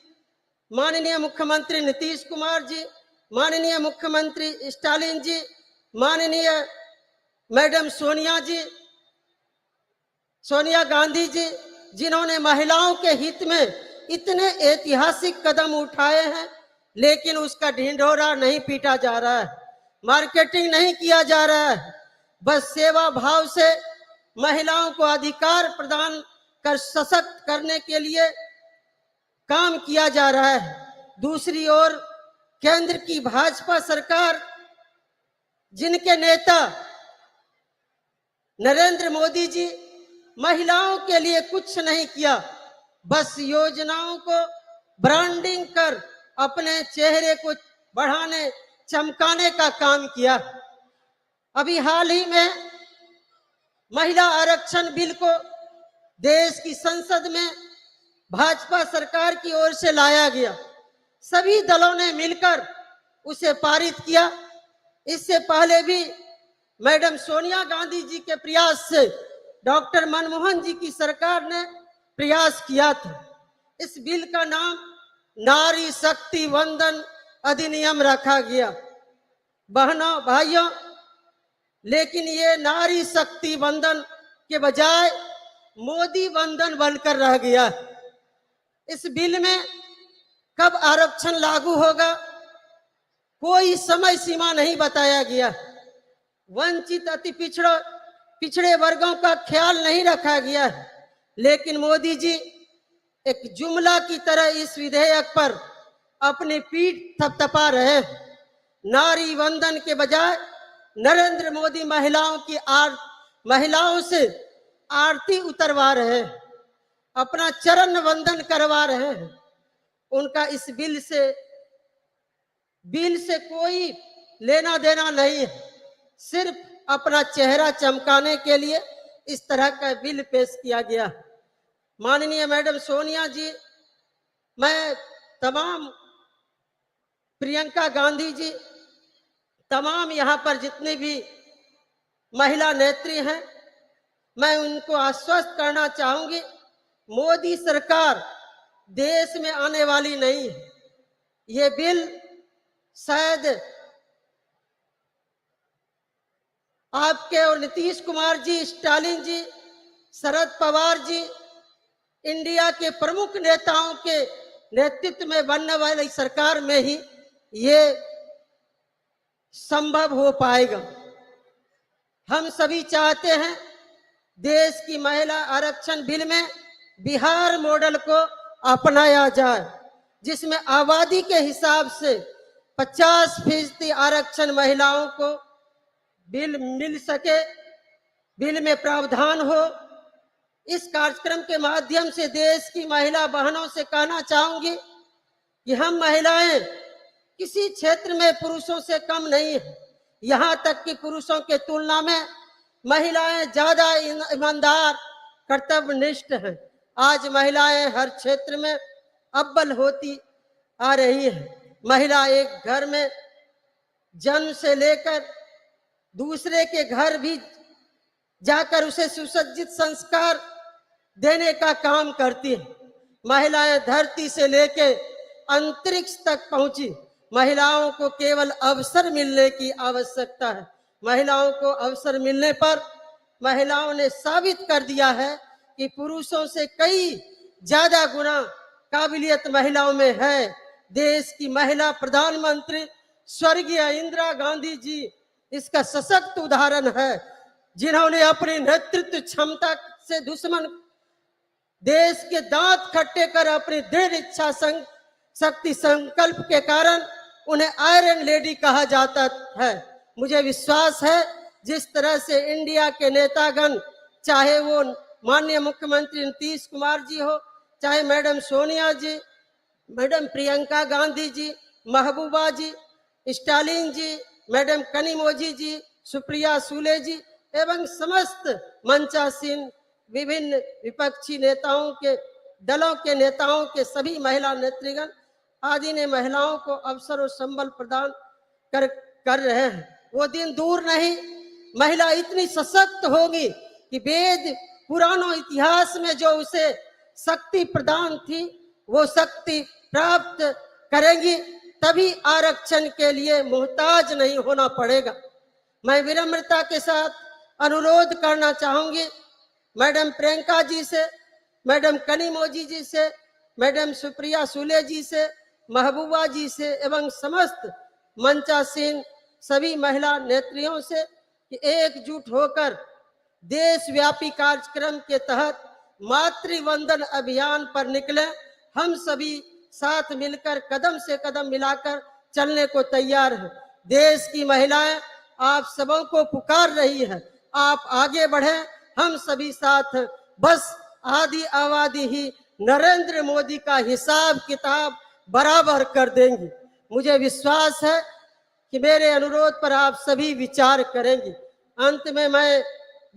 माननीय मुख्यमंत्री नीतीश कुमार जी, माननीय मुख्यमंत्री स्टालिन जी, माननीय मैडम सोनिया गांधी जी, जिन्होंने महिलाओं के हित में इतने ऐतिहासिक कदम उठाए हैं, लेकिन उसका ढिंढोरा नहीं पीटा जा रहा है, मार्केटिंग नहीं किया जा रहा है। बस सेवा भाव से महिलाओं को अधिकार प्रदान कर सशक्त करने के लिए काम किया जा रहा है। दूसरी ओर केंद्र की भाजपा सरकार, जिनके नेता नरेंद्र मोदी जी महिलाओं के लिए कुछ नहीं किया, बस योजनाओं को ब्रांडिंग कर अपने चेहरे को बढ़ाने चमकाने का काम किया। अभी हाल ही में महिला आरक्षण बिल को देश की संसद में भाजपा सरकार की ओर से लाया गया। सभी दलों ने मिलकर उसे पारित किया। इससे पहले भी मैडम सोनिया गांधी जी के प्रयास से डॉक्टर मनमोहन जी की सरकार ने प्रयास किया था। इस बिल का नाम नारी शक्ति वंदन अधिनियम रखा गया। बहनों भाइयों, लेकिन ये नारी शक्ति वंदन के बजाय मोदी वंदन बनकर रह गया। इस बिल में कब आरक्षण लागू होगा, कोई समय सीमा नहीं बताया गया। वंचित अति पिछड़े वर्गों का ख्याल नहीं रखा गया है। लेकिन मोदी जी एक जुमला की तरह इस विधेयक पर अपनी पीठ थपथपा रहे हैं। नारी वंदन के बजाय नरेंद्र मोदी महिलाओं से आरती उतरवा रहे हैं, अपना चरण वंदन करवा रहे हैं। उनका इस बिल से कोई लेना देना नहीं है। सिर्फ अपना चेहरा चमकाने के लिए इस तरह का बिल पेश किया गया। माननीय मैडम सोनिया जी, मैं तमाम प्रियंका गांधी जी, तमाम यहाँ पर जितनी भी महिला नेत्री हैं, मैं उनको आश्वस्त करना चाहूंगी, मोदी सरकार देश में आने वाली नहीं है। ये बिल शायद आपके और नीतीश कुमार जी, स्टालिन जी, शरद पवार जी, इंडिया के प्रमुख नेताओं के नेतृत्व में बनने वाली सरकार में ही ये संभव हो पाएगा। हम सभी चाहते हैं देश की महिला आरक्षण बिल में बिहार मॉडल को अपनाया जाए, जिसमें आबादी के हिसाब से 50% आरक्षण महिलाओं को बिल मिल सके, बिल में प्रावधान हो। इस कार्यक्रम के माध्यम से देश की महिला बहनों से कहना चाहूंगी कि हम महिलाएं किसी क्षेत्र में पुरुषों से कम नहीं है। यहाँ तक कि पुरुषों के तुलना में महिलाएं ज्यादा ईमानदार, कर्तव्यनिष्ठ हैं। आज महिलाएं हर क्षेत्र में अव्वल होती आ रही है। महिला एक घर में जन्म से लेकर दूसरे के घर भी जाकर उसे सुसज्जित संस्कार देने का काम करती है। महिलाएं धरती से लेकर अंतरिक्ष तक पहुंची, महिलाओं को केवल अवसर मिलने की आवश्यकता है। महिलाओं को अवसर मिलने पर महिलाओं ने साबित कर दिया है कि पुरुषों से कई ज्यादा गुना काबिलियत महिलाओं में है। देश की महिला प्रधानमंत्री स्वर्गीय इंदिरा गांधी जी इसका सशक्त उदाहरण है, जिन्होंने अपनी नेतृत्व क्षमता से दुश्मन देश के दांत खट्टे कर अपनी दृढ़ इच्छा शक्ति संकल्प के कारण उन्हें आयरन लेडी कहा जाता है। मुझे विश्वास है जिस तरह से इंडिया के नेतागण, चाहे वो माननीय मुख्यमंत्री नीतीश कुमार जी हो, चाहे मैडम सोनिया जी, मैडम प्रियंका गांधी जी, महबूबा जी, स्टालिन जी, मैडम कनिमोझी जी, सुप्रिया सूले जी एवं समस्त मंचासीन विभिन्न विपक्षी नेताओं के दलों के नेताओं के सभी महिला नेतृगण आदि ने महिलाओं को अवसर और संबल प्रदान कर रहे हैं। वो दिन दूर नहीं, महिला इतनी सशक्त होगी कि वेद पुरानों इतिहास में जो उसे शक्ति प्रदान थी वो शक्ति प्राप्त करेंगी, तभी आरक्षण के लिए मुहताज नहीं होना पड़ेगा। मैं विनम्रता के साथ अनुरोध करना चाहूंगी मैडम प्रियंका जी से, मैडम कनिमोझी जी से, मैडम सुप्रिया सूले जी से, महबूबा जी से एवं समस्त मंचासीन सभी महिला नेत्रियों से कि एकजुट होकर देशव्यापी कार्यक्रम के तहत मातृवंदन अभियान पर निकले। हम सभी साथ मिलकर कदम से कदम मिलाकर चलने को तैयार हैं। देश की महिलाएं आप सबों को पुकार रही है, आप आगे बढ़ें, हम सभी साथ हैं। बस आदि आबादी ही नरेंद्र मोदी का हिसाब किताब बराबर कर देंगी। मुझे विश्वास है कि मेरे अनुरोध पर आप सभी विचार करेंगे। अंत में मैं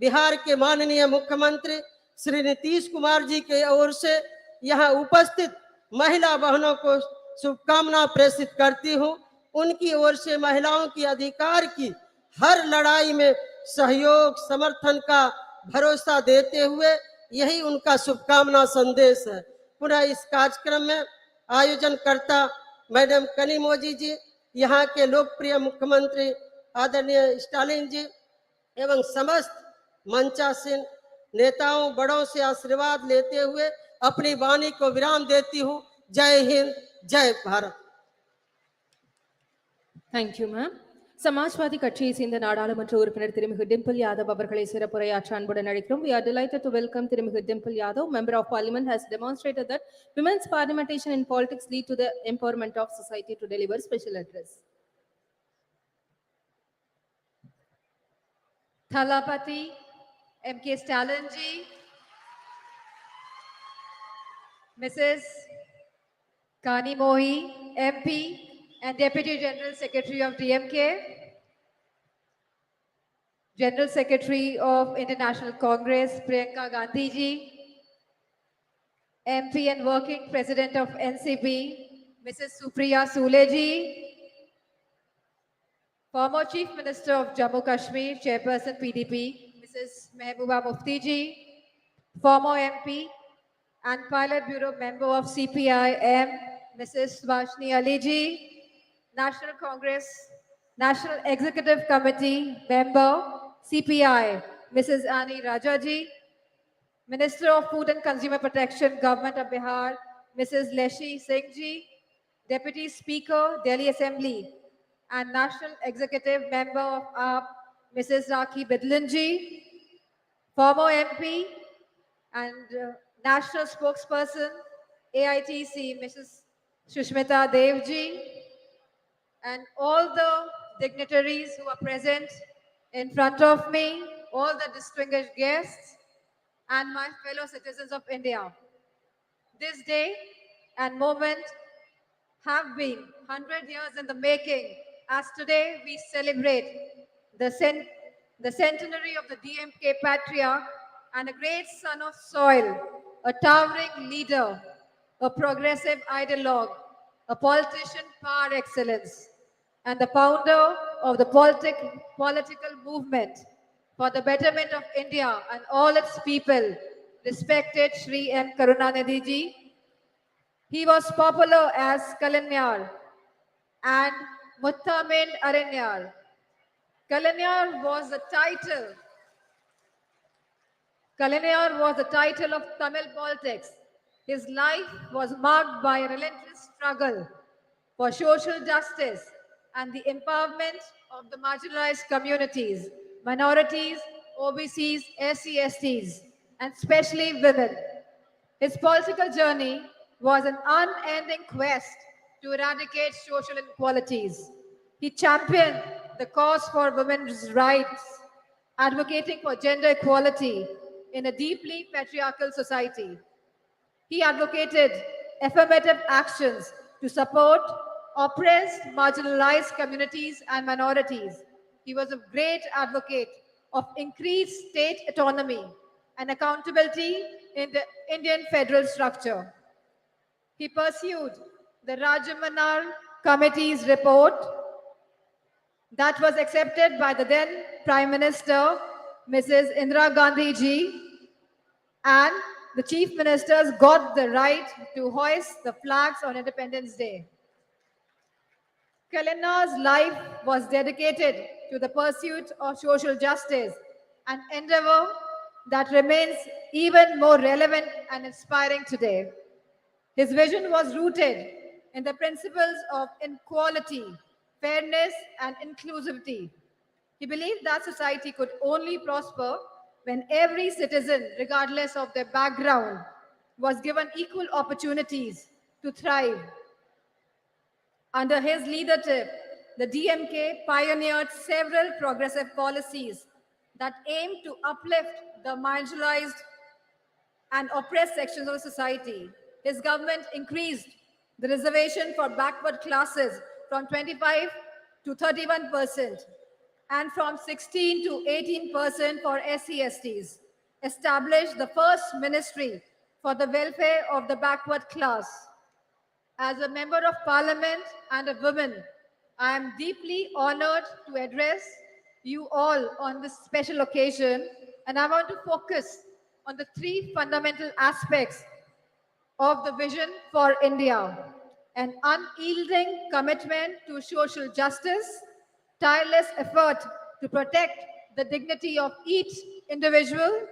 बिहार के माननीय मुख्यमंत्री श्री नीतीश कुमार जी के ओर से यहाँ उपस्थित महिला बहनों को शुभकामना प्रेषित करती हूँ। उनकी ओर से महिलाओं की अधिकार की हर लड़ाई में सहयोग समर्थन का भरोसा देते हुए यही उनका शुभकामना संदेश है। पुनः इस कार्यक्रम में आयोजनकर्ता मैडम कनिमोझी जी, यहाँ के लोकप्रिय मुख्यमंत्री आदरणीय स्टालिन जी एवं समस्त मंचासीन नेताओं बड़ों से आशीर्वाद लेते हुए अपनी वाणी को विराम देती हूँ। जय हिंद, जय Bharat. Thank you, ma'am. Samajwadi கட்சியை சேர்ந்த நாடாளுமன்ற உறுப்பினர் திருமிகு டிம்பிள் யாதவ் அவர்களை சிறப்புரையாற்ற அன்புடன் அழைக்கிறோம். We are delighted to welcome திருமிகு Dimple Yadav. Member of Parliament has demonstrated that women's participation in politics lead to the empowerment of society to deliver special address. Thalapati MKStalin ji, Mrs. Kanimozhi MP and Deputy General Secretary of DMK, General Secretary of International Congress Priyanka Gandhi ji, MP and Working President of NCP Mrs. Supriya Sule ji, former Chief Minister of Jammu Kashmir, Chairperson PDP Mrs. Mehbooba Mufti ji, former MP and Pilot Bureau member of CPI-M Mrs. Subhashini Ali ji, National Congress National Executive Committee member CPI Mrs. Ani Raja ji, Minister of Food and Consumer Protection Government of Bihar Mrs. Leshi Singh ji, Deputy Speaker Delhi Assembly and National Executive Member of AAP Mrs. Rakhi Bidlan ji, former MP and National Spokesperson AITC Mrs. Shushmita Dev ji, and all the dignitaries who are present in front of me, all the distinguished guests and my fellow citizens of India. This day and moment have been 100 years in the making, as today we celebrate the centenary of the DMK patriarch and a great son of soil, a towering leader, a progressive ideologue, a politician par excellence, and the founder of the political movement for the betterment of India and all its people, respected Shri M. Karunanidhi ji. He was popular as Kalanyar, and Mutthamin Arinyar. Kalaignar was the title. Kalaignar was the title of Tamil politics. His life was marked by a relentless struggle for social justice and the empowerment of the marginalized communities, minorities, OBCs, SC/STs, and especially women. His political journey was an unending quest to eradicate social inequalities. He championed the cause for women's rights, advocating for gender equality in a deeply patriarchal society. He advocated affirmative actions to support oppressed, marginalized communities and minorities. He was a great advocate of increased state autonomy and accountability in the Indian federal structure. He pursued the Rajamanar Committee's report that was accepted by the then Prime Minister, Mrs. Indira Gandhi ji, and the chief ministers got the right to hoist the flags on Independence Day. Kalaigna's life was dedicated to the pursuit of social justice, an endeavor that remains even more relevant and inspiring today. His vision was rooted in the principles of equality, fairness, and inclusivity. He believed that society could only prosper when every citizen, regardless of their background, was given equal opportunities to thrive. Under his leadership, the DMK pioneered several progressive policies that aimed to uplift the marginalized and oppressed sections of society. His government increased the reservation for backward classes from 25 to 31% and from 16 to 18% for SC/STs, established the first ministry for the welfare of the backward class. As a member of parliament and a woman, I am deeply honored to address you all on this special occasion, and I want to focus on the three fundamental aspects of the vision for India: an unyielding commitment to social justice, tireless effort to protect the dignity of each individual,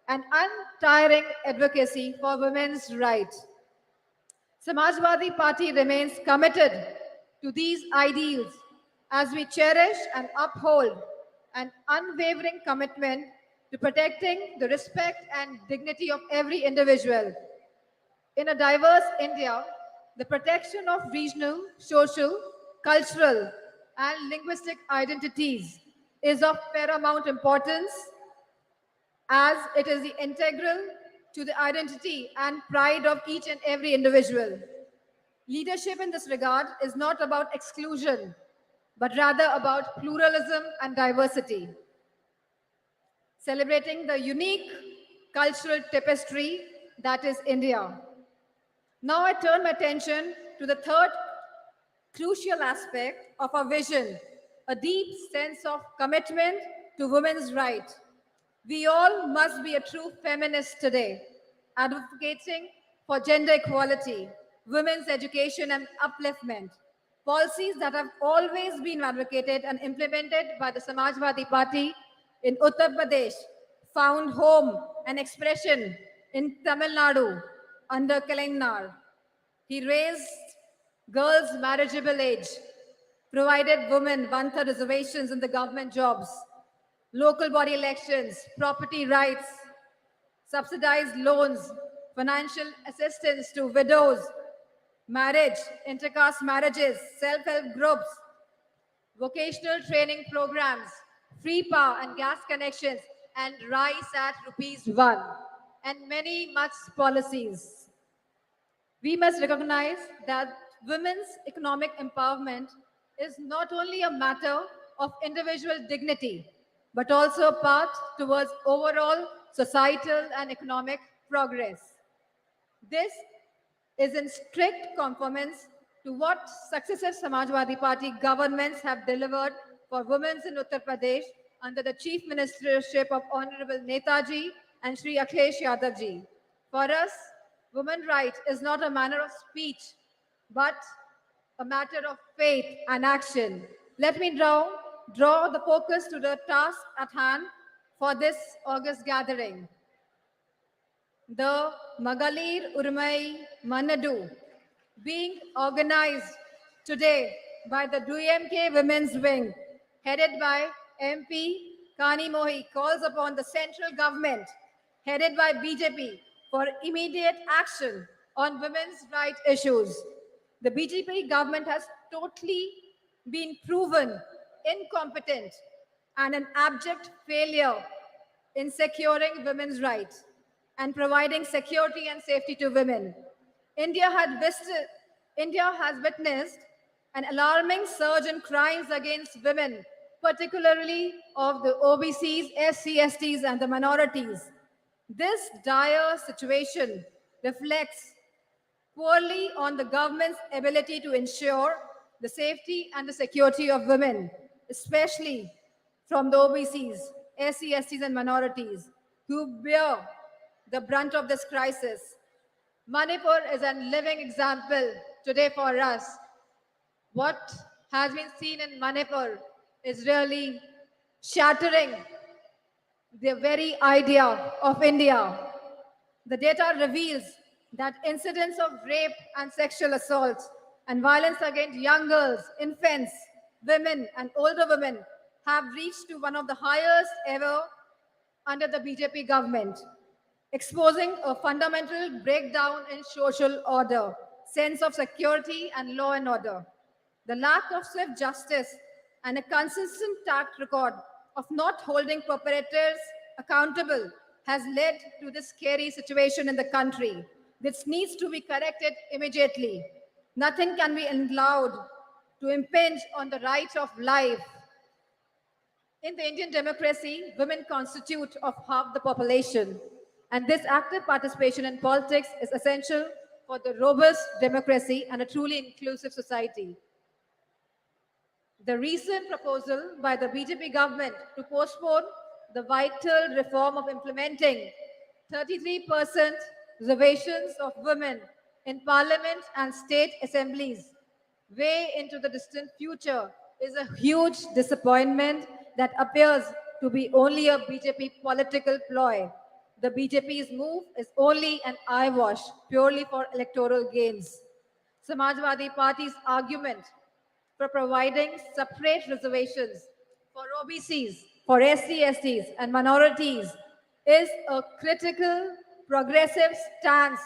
and untiring advocacy for women's rights. Samajwadi Party remains committed to these ideals as we cherish and uphold an unwavering commitment to protecting the respect and dignity of every individual. In a diverse India, the protection of regional, social, cultural, and linguistic identities is of paramount importance as it is the integral to the identity and pride of each and every individual. Leadership in this regard is not about exclusion, but rather about pluralism and diversity. Celebrating the unique cultural tapestry that is India. Now I turn my attention to the third crucial aspect of our vision, a deep sense of commitment to women's rights. We all must be a true feminist today, advocating for gender equality, women's education and upliftment, policies that have always been advocated and implemented by the Samajwadi Party in Uttar Pradesh, found home and expression in Tamil Nadu under Kalaignar. He raised girls' marriageable age, provided women one-third reservations in the government jobs, local body elections, property rights, subsidized loans, financial assistance to widows, marriage, intercaste marriages, self-help groups, vocational training programs, free power and gas connections, and rice at ₹1, and many much policies. We must recognize that women's economic empowerment is not only a matter of individual dignity, but also a path towards overall societal and economic progress. This is in strict conformance to what successive Samajwadi Party governments have delivered for women in Uttar Pradesh under the chief ministership of Honorable Netaji and Shri Akhilesh Yadav ji. For us, women's right is not a manner of speech, but a matter of faith and action. Let me draw the focus to the task at hand for this August gathering. The Magalir Urimai Manadu, being organized today by the DMK Women's Wing, headed by MP Kanimozhi, calls upon the central government, headed by BJP, for immediate action on women's rights issues. The BJP government has totally been proven incompetent and an abject failure in securing women's rights and providing security and safety to women. India has witnessed an alarming surge in crimes against women, particularly of the OBCs, SC/STs, and the minorities. This dire situation reflects poorly on the government's ability to ensure the safety and the security of women, especially from the OBCs, SC/STs, and minorities, who bear the brunt of this crisis. Manipur is a living example today for us. What has been seen in Manipur is really shattering the very idea of India. The data reveals that incidents of rape and sexual assault and violence against young girls, infants, women, and older women have reached to one of the highest ever under the BJP government, exposing a fundamental breakdown in social order, sense of security, and law and order. The lack of swift justice and a consistent track record of not holding perpetrators accountable has led to this scary situation in the country. This needs to be corrected immediately. Nothing can be allowed to impinge on the right of life. In the Indian democracy, women constitute of half the population, and this active participation in politics is essential for the robust democracy and a truly inclusive society. The recent proposal by the BJP government to postpone the vital reform of implementing 33% reservations of women in parliament and state assemblies way into the distant future is a huge disappointment that appears to be only a BJP political ploy. The BJP's move is only an eyewash purely for electoral gains. Samajwadi Party's argument for providing separate reservations for OBCs, for SC/STs, and minorities is a critical, progressive stance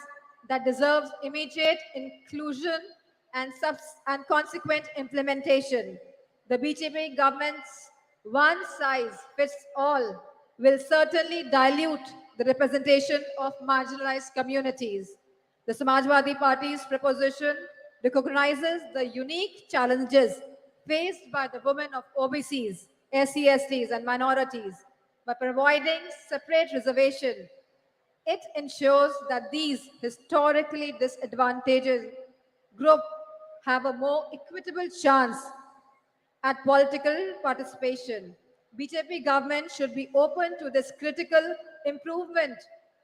that deserves immediate inclusion and consequent implementation. The BJP government's one-size-fits-all will certainly dilute the representation of marginalized communities. The Samajwadi Party's proposition recognizes the unique challenges faced by the women of OBCs, SC/STs, and minorities. By providing separate reservation, it ensures that these historically disadvantaged groups have a more equitable chance at political participation. BJP government should be open to this critical improvement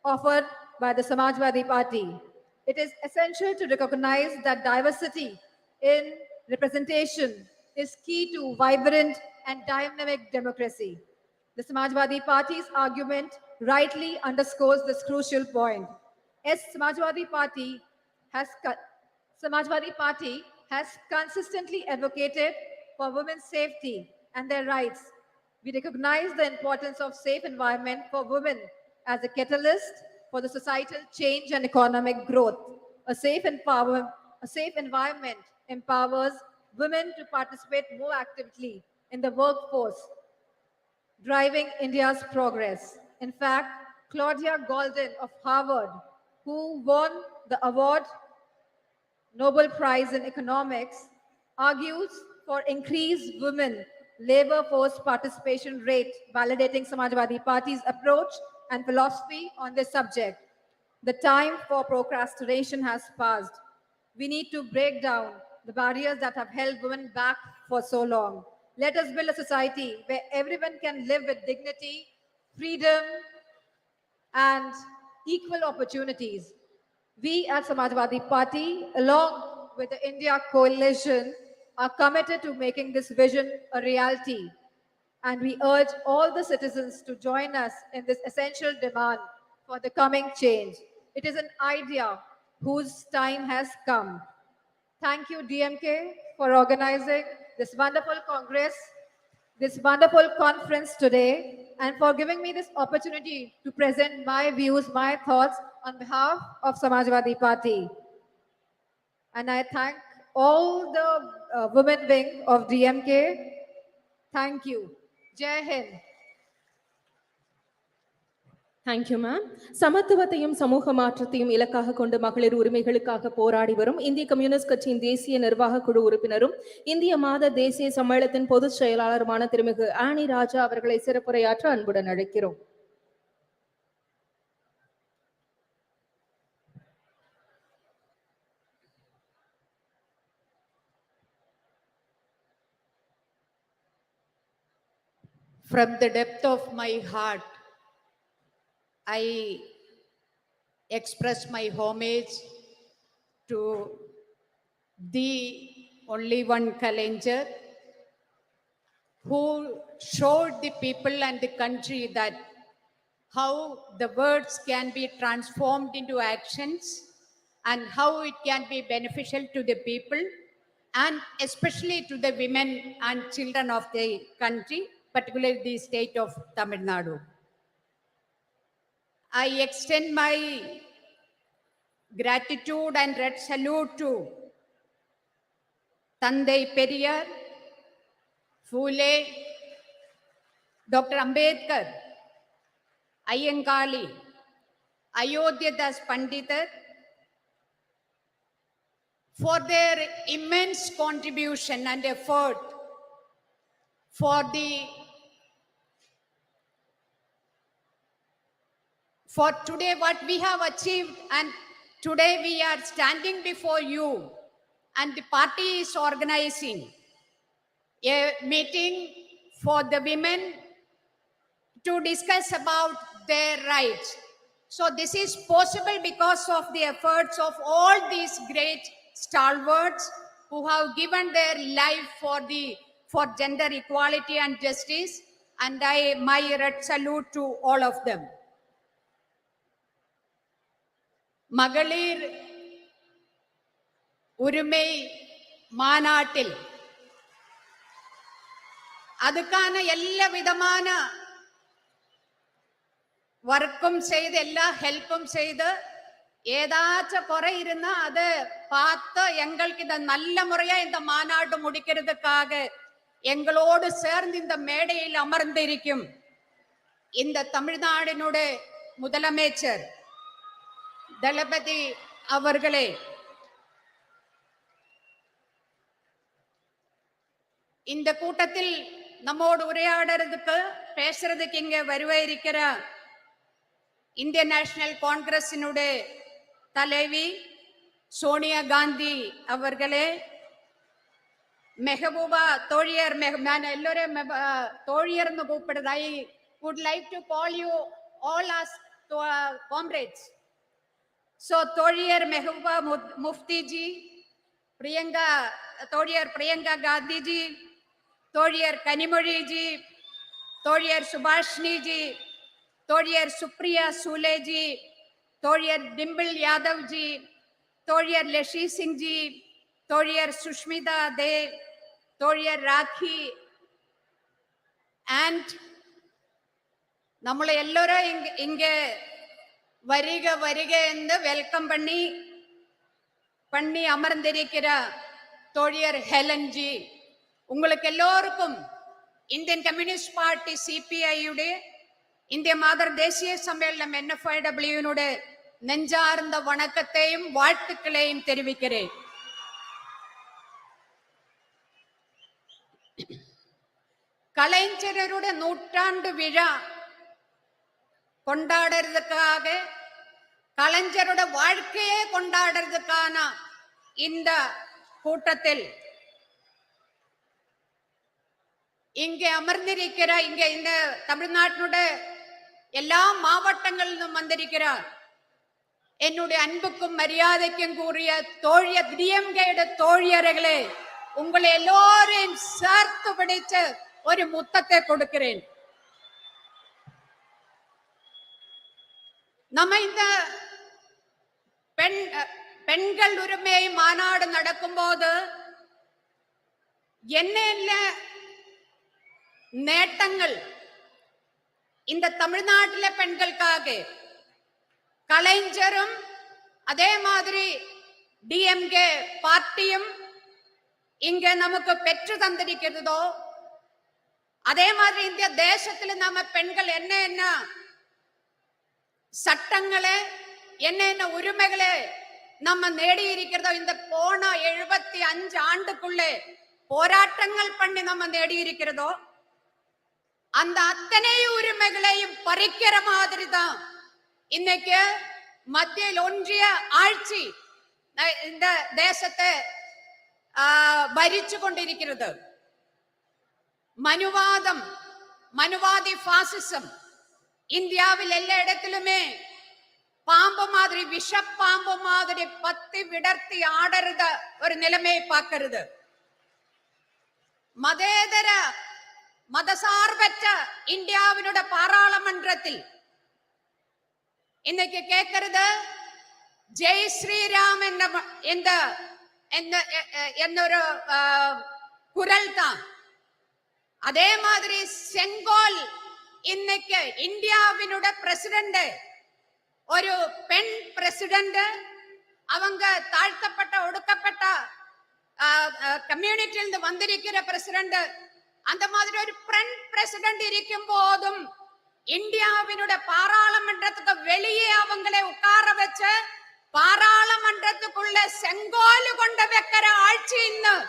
offered by the Samajwadi Party. It is essential to recognize that diversity in representation is key to vibrant and dynamic democracy. The Samajwadi Party's argument rightly underscores this crucial point. As Samajwadi Party has consistently advocated for women's safety and their rights. We recognize the importance of safe environment for women as a catalyst for the societal change and economic growth. A safe environment empowers women to participate more actively in the workforce, driving India's progress. In fact, Claudia Golden of Harvard, who won the award Nobel Prize in Economics, argues for increased women labor force participation rate, validating Samajwadi Party's approach and philosophy on this subject. The time for procrastination has passed. We need to break down the barriers that have held women back for so long. Let us build a society where everyone can live with dignity, freedom, and equal opportunities. We at Samajwadi Party, along with the India coalition, are committed to making this vision a reality. And we urge all the citizens to join us in this essential demand for the coming change. It is an idea whose time has come. Thank you, DMK, for organizing this wonderful Congress, this wonderful conference today, and for giving me this opportunity to present my views, my thoughts on behalf of Samajwadi Party. And I thank all the women wing of DMK. Thank you. Jai Hind. Thank you ma'am. சமத்துவத்தையும் சமூக மாற்றத்தையும் இலக்காக கொண்டு மகளிர் உரிமைகளுக்காக போராடி வரும் இந்திய கம்யூனிஸ்ட் கட்சியின் தேசிய நிர்வாக குழு உறுப்பினரும் இந்திய மாத தேசிய சம்மேளனத்தின் பொதுச் செயலாளருமான திருமிகு ஆனி ராஜா அவர்களை சிறப்புரையாற்ற அன்புடன் அழைக்கிறோம். From the depth of my heart, I express my homage to the only one Kalenjar who showed the people and the country that how the words can be transformed into actions and how it can be beneficial to the people and especially to the women and children of the country, particularly the state of Tamil Nadu. I extend my gratitude and red salute to Tandai Periyar, Phule, Dr. Ambedkar, Ayyankali, Ayodhyadas Panditer for their immense contribution and effort for today what we have achieved, and today we are standing before you and the party is organizing a meeting for the women to discuss about their rights. So this is possible because of the efforts of all these great stalwarts who have given their life for gender equality and justice, and my red salute to all of them. மகளிர் உரிமை மாநாட்டில் அதுக்கான எல்லா விதமான വർക്കും ചെയ്ത് എല്ലാ ഹെൽപ്പും ചെയ്ത് ஏதாச்சும் குறை இருந்தா அதை பார்த்து எங்களுக்கு இந்த நல்ல முறையா இந்த மாநாடு முடிக்கிறதுக்காக எங்களோடு சேர்ந்து இந்த மேடையில் அமர்ந்திருக்கும் இந்த தமிழ்நாடினுடைய முதலமைச்சர் தளபதி அவர்களே, இந்த கூட்டத்தில் நம்மோடு உரையாடுறதுக்கு பேசுறதுக்கு இங்க வருவாயிருக்கிற இந்திய நேஷனல் காங்கிரசினுடைய தலைவி சோனியா காந்தி அவர்களே, மெஹபூபா தோழியர், நான் எல்லோரும் தோழியர் கூப்பிடுறது. I would like to call you all as comrades. So தோழியர் மெஹபூபா முஃப்தி ஜி, பிரியங்கா தோழியர் பிரியங்கா காந்தி ஜி, தோழியர் கனிமொழி ஜி, தோழியர் சுபாஷினி ஜி, தோழியர் சுப்ரியா சூலே ஜி, தோழியர் டிம்பிள் யாதவ் ஜி, தோழியர் லஷி சிங் ஜி, தோழியர் சுஷ்மிதா தே, தோழியர் ராக்கி, and நம்மளை எல்லோரும் இங்க வருக வருக என்று வெல்கம் பண்ணி அமர்ந்திருக்கிற தோழியர் ஹெலன் ஜி, உங்களுக்கு எல்லோருக்கும் இந்தியன் கம்யூனிஸ்ட் பார்ட்டி சிபிஐயுடைய இந்திய மாதர் தேசிய சம்மேளனம் NFIW நெஞ்சார்ந்த வணக்கத்தையும் வாழ்த்துக்களையும் தெரிவிக்கிறேன். கலைஞருடைய நூற்றாண்டு விழா கொண்டாடுறதுக்காக, கலைஞருடைய வாழ்க்கையே கொண்டாடுறதுக்கான இந்த கூட்டத்தில் இங்கே அமர்ந்திருக்கிற இந்த தமிழ்நாட்டினுடைய எல்லா மாவட்டங்களிலும் வந்திருக்கிறார் என்னுடைய அன்புக்கும் மரியாதைக்கும் கூறிய தோழிய டிஎம்கேയുടെ தோழியர்களே, உங்களை எல்லோரையும் சேர்த்து பிடிச்சு ஒரு முத்தத்தை கொடுக்கிறேன். நம்ம இந்த பெண்கள் உரிமை மாநாடு நடக்கும்போது என்ன நேட்டங்கள் இந்த தமிழ்நாட்டில பெண்களுக்காக கலைஞரும் அதே மாதிரி டிஎம்கே பார்ட்டியும் இங்க நமக்கு பெற்று தந்திருக்கிறதோ, அதே மாதிரி இந்த தேசத்துல நம்ம பெண்கள் என்ன சட்டங்களே என்ன உரிமைகளே நம்ம நேடி இருக்கிறதோ, இந்த போன 75 ஆண்டுக்குள்ளே போராட்டங்கள் பண்ணி நம்ம நேடி இருக்கிறதோ, அந்த அத்தனை உரிமைகளையும் பறிக்கிற மாதிரி தான் இன்னைக்கு மத்தியில் ஒன்றிய ஆட்சி இந்த தேசத்தை ഭരിച്ചു கொண்டிருக்கிறது. மனுவாதி பாசிசம் இந்தியாவில் எல்லா இடத்திலுமே பாம்பு மாதிரி விஷப்பாம்பு மாதிரி பத்தி விடர்த்தி ஆடுறத ஒரு நிலைமையை பார்க்கிறது. மதேதர மதசார்பற்ற இந்தியாவினோட பாராளுமன்றத்தில் இன்னைக்கு கேட்கிறது ஜெய் ஸ்ரீராம் എന്നൊരു குரல் தான். அதே மாதிரி செங்கோல் இன்னைக்கு இந்தியாவினோட பிரசிடென்ட் ஒரு பெண் பிரசிடென்ட், அவங்க தாழ்த்தப்பட்ட ஒடுக்கப்பட்ட கம்யூனிட்டியிலிருந்து வந்திருக்கிற பிரசிடென்ட், அந்த மாதிரி ஒரு பெண் பிரசிடென்ட் இருக்கும் போதும் இந்தியாவினோட பாராளுமன்றத்துக்கு வெளியே அவங்களை உட்கார வச்சு பாராளுமன்றத்துக்குள்ள செங்கோல் கொண்டு வைக்கிற ஆட்சி இன்னும்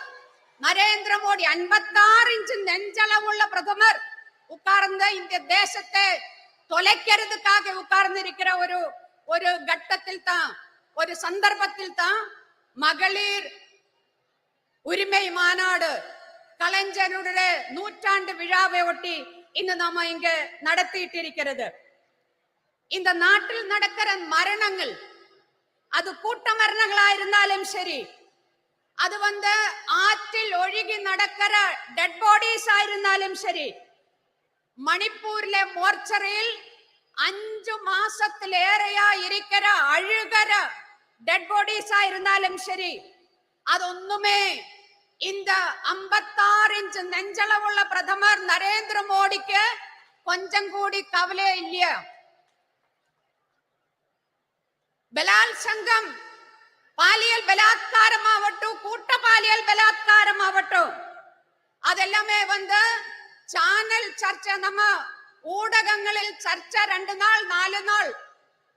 நரேந்திர மோடி 56 இன்ச்சு நெஞ்சளவுள்ள பிரதமர் உட்கார்ந்து இந்த தேசத்தை தொலைக்கிறதுக்காக உட்கார்ந்து இருக்கிற ஒரு கட்டத்தில் தான், ஒரு சந்தர்ப்பத்தில் தான் மகளிர் உரிமை மாநாடு கலைஞருடைய 100ஆண்டு விழாவை ஒட்டி இன்னும் நாம இங்க நடத்திட்டு இருக்கிறது. இந்த நாட்டில் நடக்கிற மரணங்கள், அது கூட்ட மரணங்களா இருந்தாலும் சரி, அது ஆற்றில் ஒழுகி நடக்கிற டெட் பாடிஸ் ஆயிருந்தாலும் சரி, மணிப்பூர்ல மோர்ச்சரியில் 5 மாசத்திலேறையா இருக்கிற அழுகிற டெட் பாடிஸ் ஆயிருந்தாலும் சரி, അതൊന്നുമേ இந்த 56 இன்ச் நெஞ்சளவுள்ள பிரதமர் நரேந்திர மோடிக்கு கொஞ்சம் கூடி கவலை இல்லையா? ബലാത്സംഗം, പാലിയൽ ബലാത്കാരമാവട്ടെ, കൂട്ട പാലിയൽ ബലാത്കാരമാവട്ടെ, അതെല്ലാമേ ചാനൽ ചർച്ച, നമ്മ ஊடகங்களில் சர்ச்சை 2 நாள் 4 நாள்,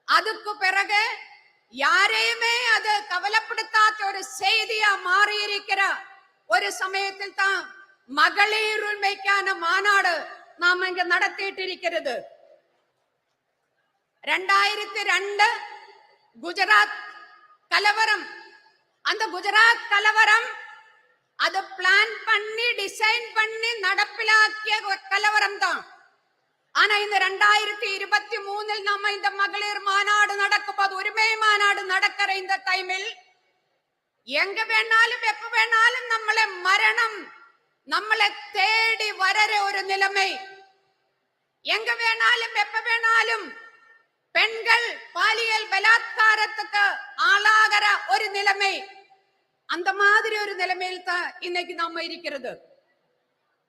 அதுக்கு பிறகு யாரையுமே அது கவலைப்படுத்தாத ஒரு செய்தியா மாறி இருக்கிற ஒரு சமயத்தில் தான் மகளிர் உரிமைக்கான மாநாடு நாம இங்க நடத்திட்டு இருக்கிறது. 2002 குஜராத் கலவரம், அந்த குஜராத் கலவரம் அது பிளான் பண்ணி டிசைன் பண்ணி நடப்பிலாக்கிய கலவரம் தான். ஆனா இந்த 2023 நம்ம இந்த மகளிர் மாநாடு நடக்கும்போது, உரிமை மாநாடு நடக்கிற இந்த டைமில் எங்க வேணாலும் எப்ப வேணாலும் மரணம் நம்மளை தேடி வர ஒரு நிலைமை, எங்க வேணாலும் எப்ப வேணாலும் பெண்கள் பாலியல் பலாத்காரத்துக்கு ஆளாகிற ஒரு நிலைமை, அந்த மாதிரி ஒரு நிலைமையில் தான் இன்னைக்கு நாம இருக்கிறது.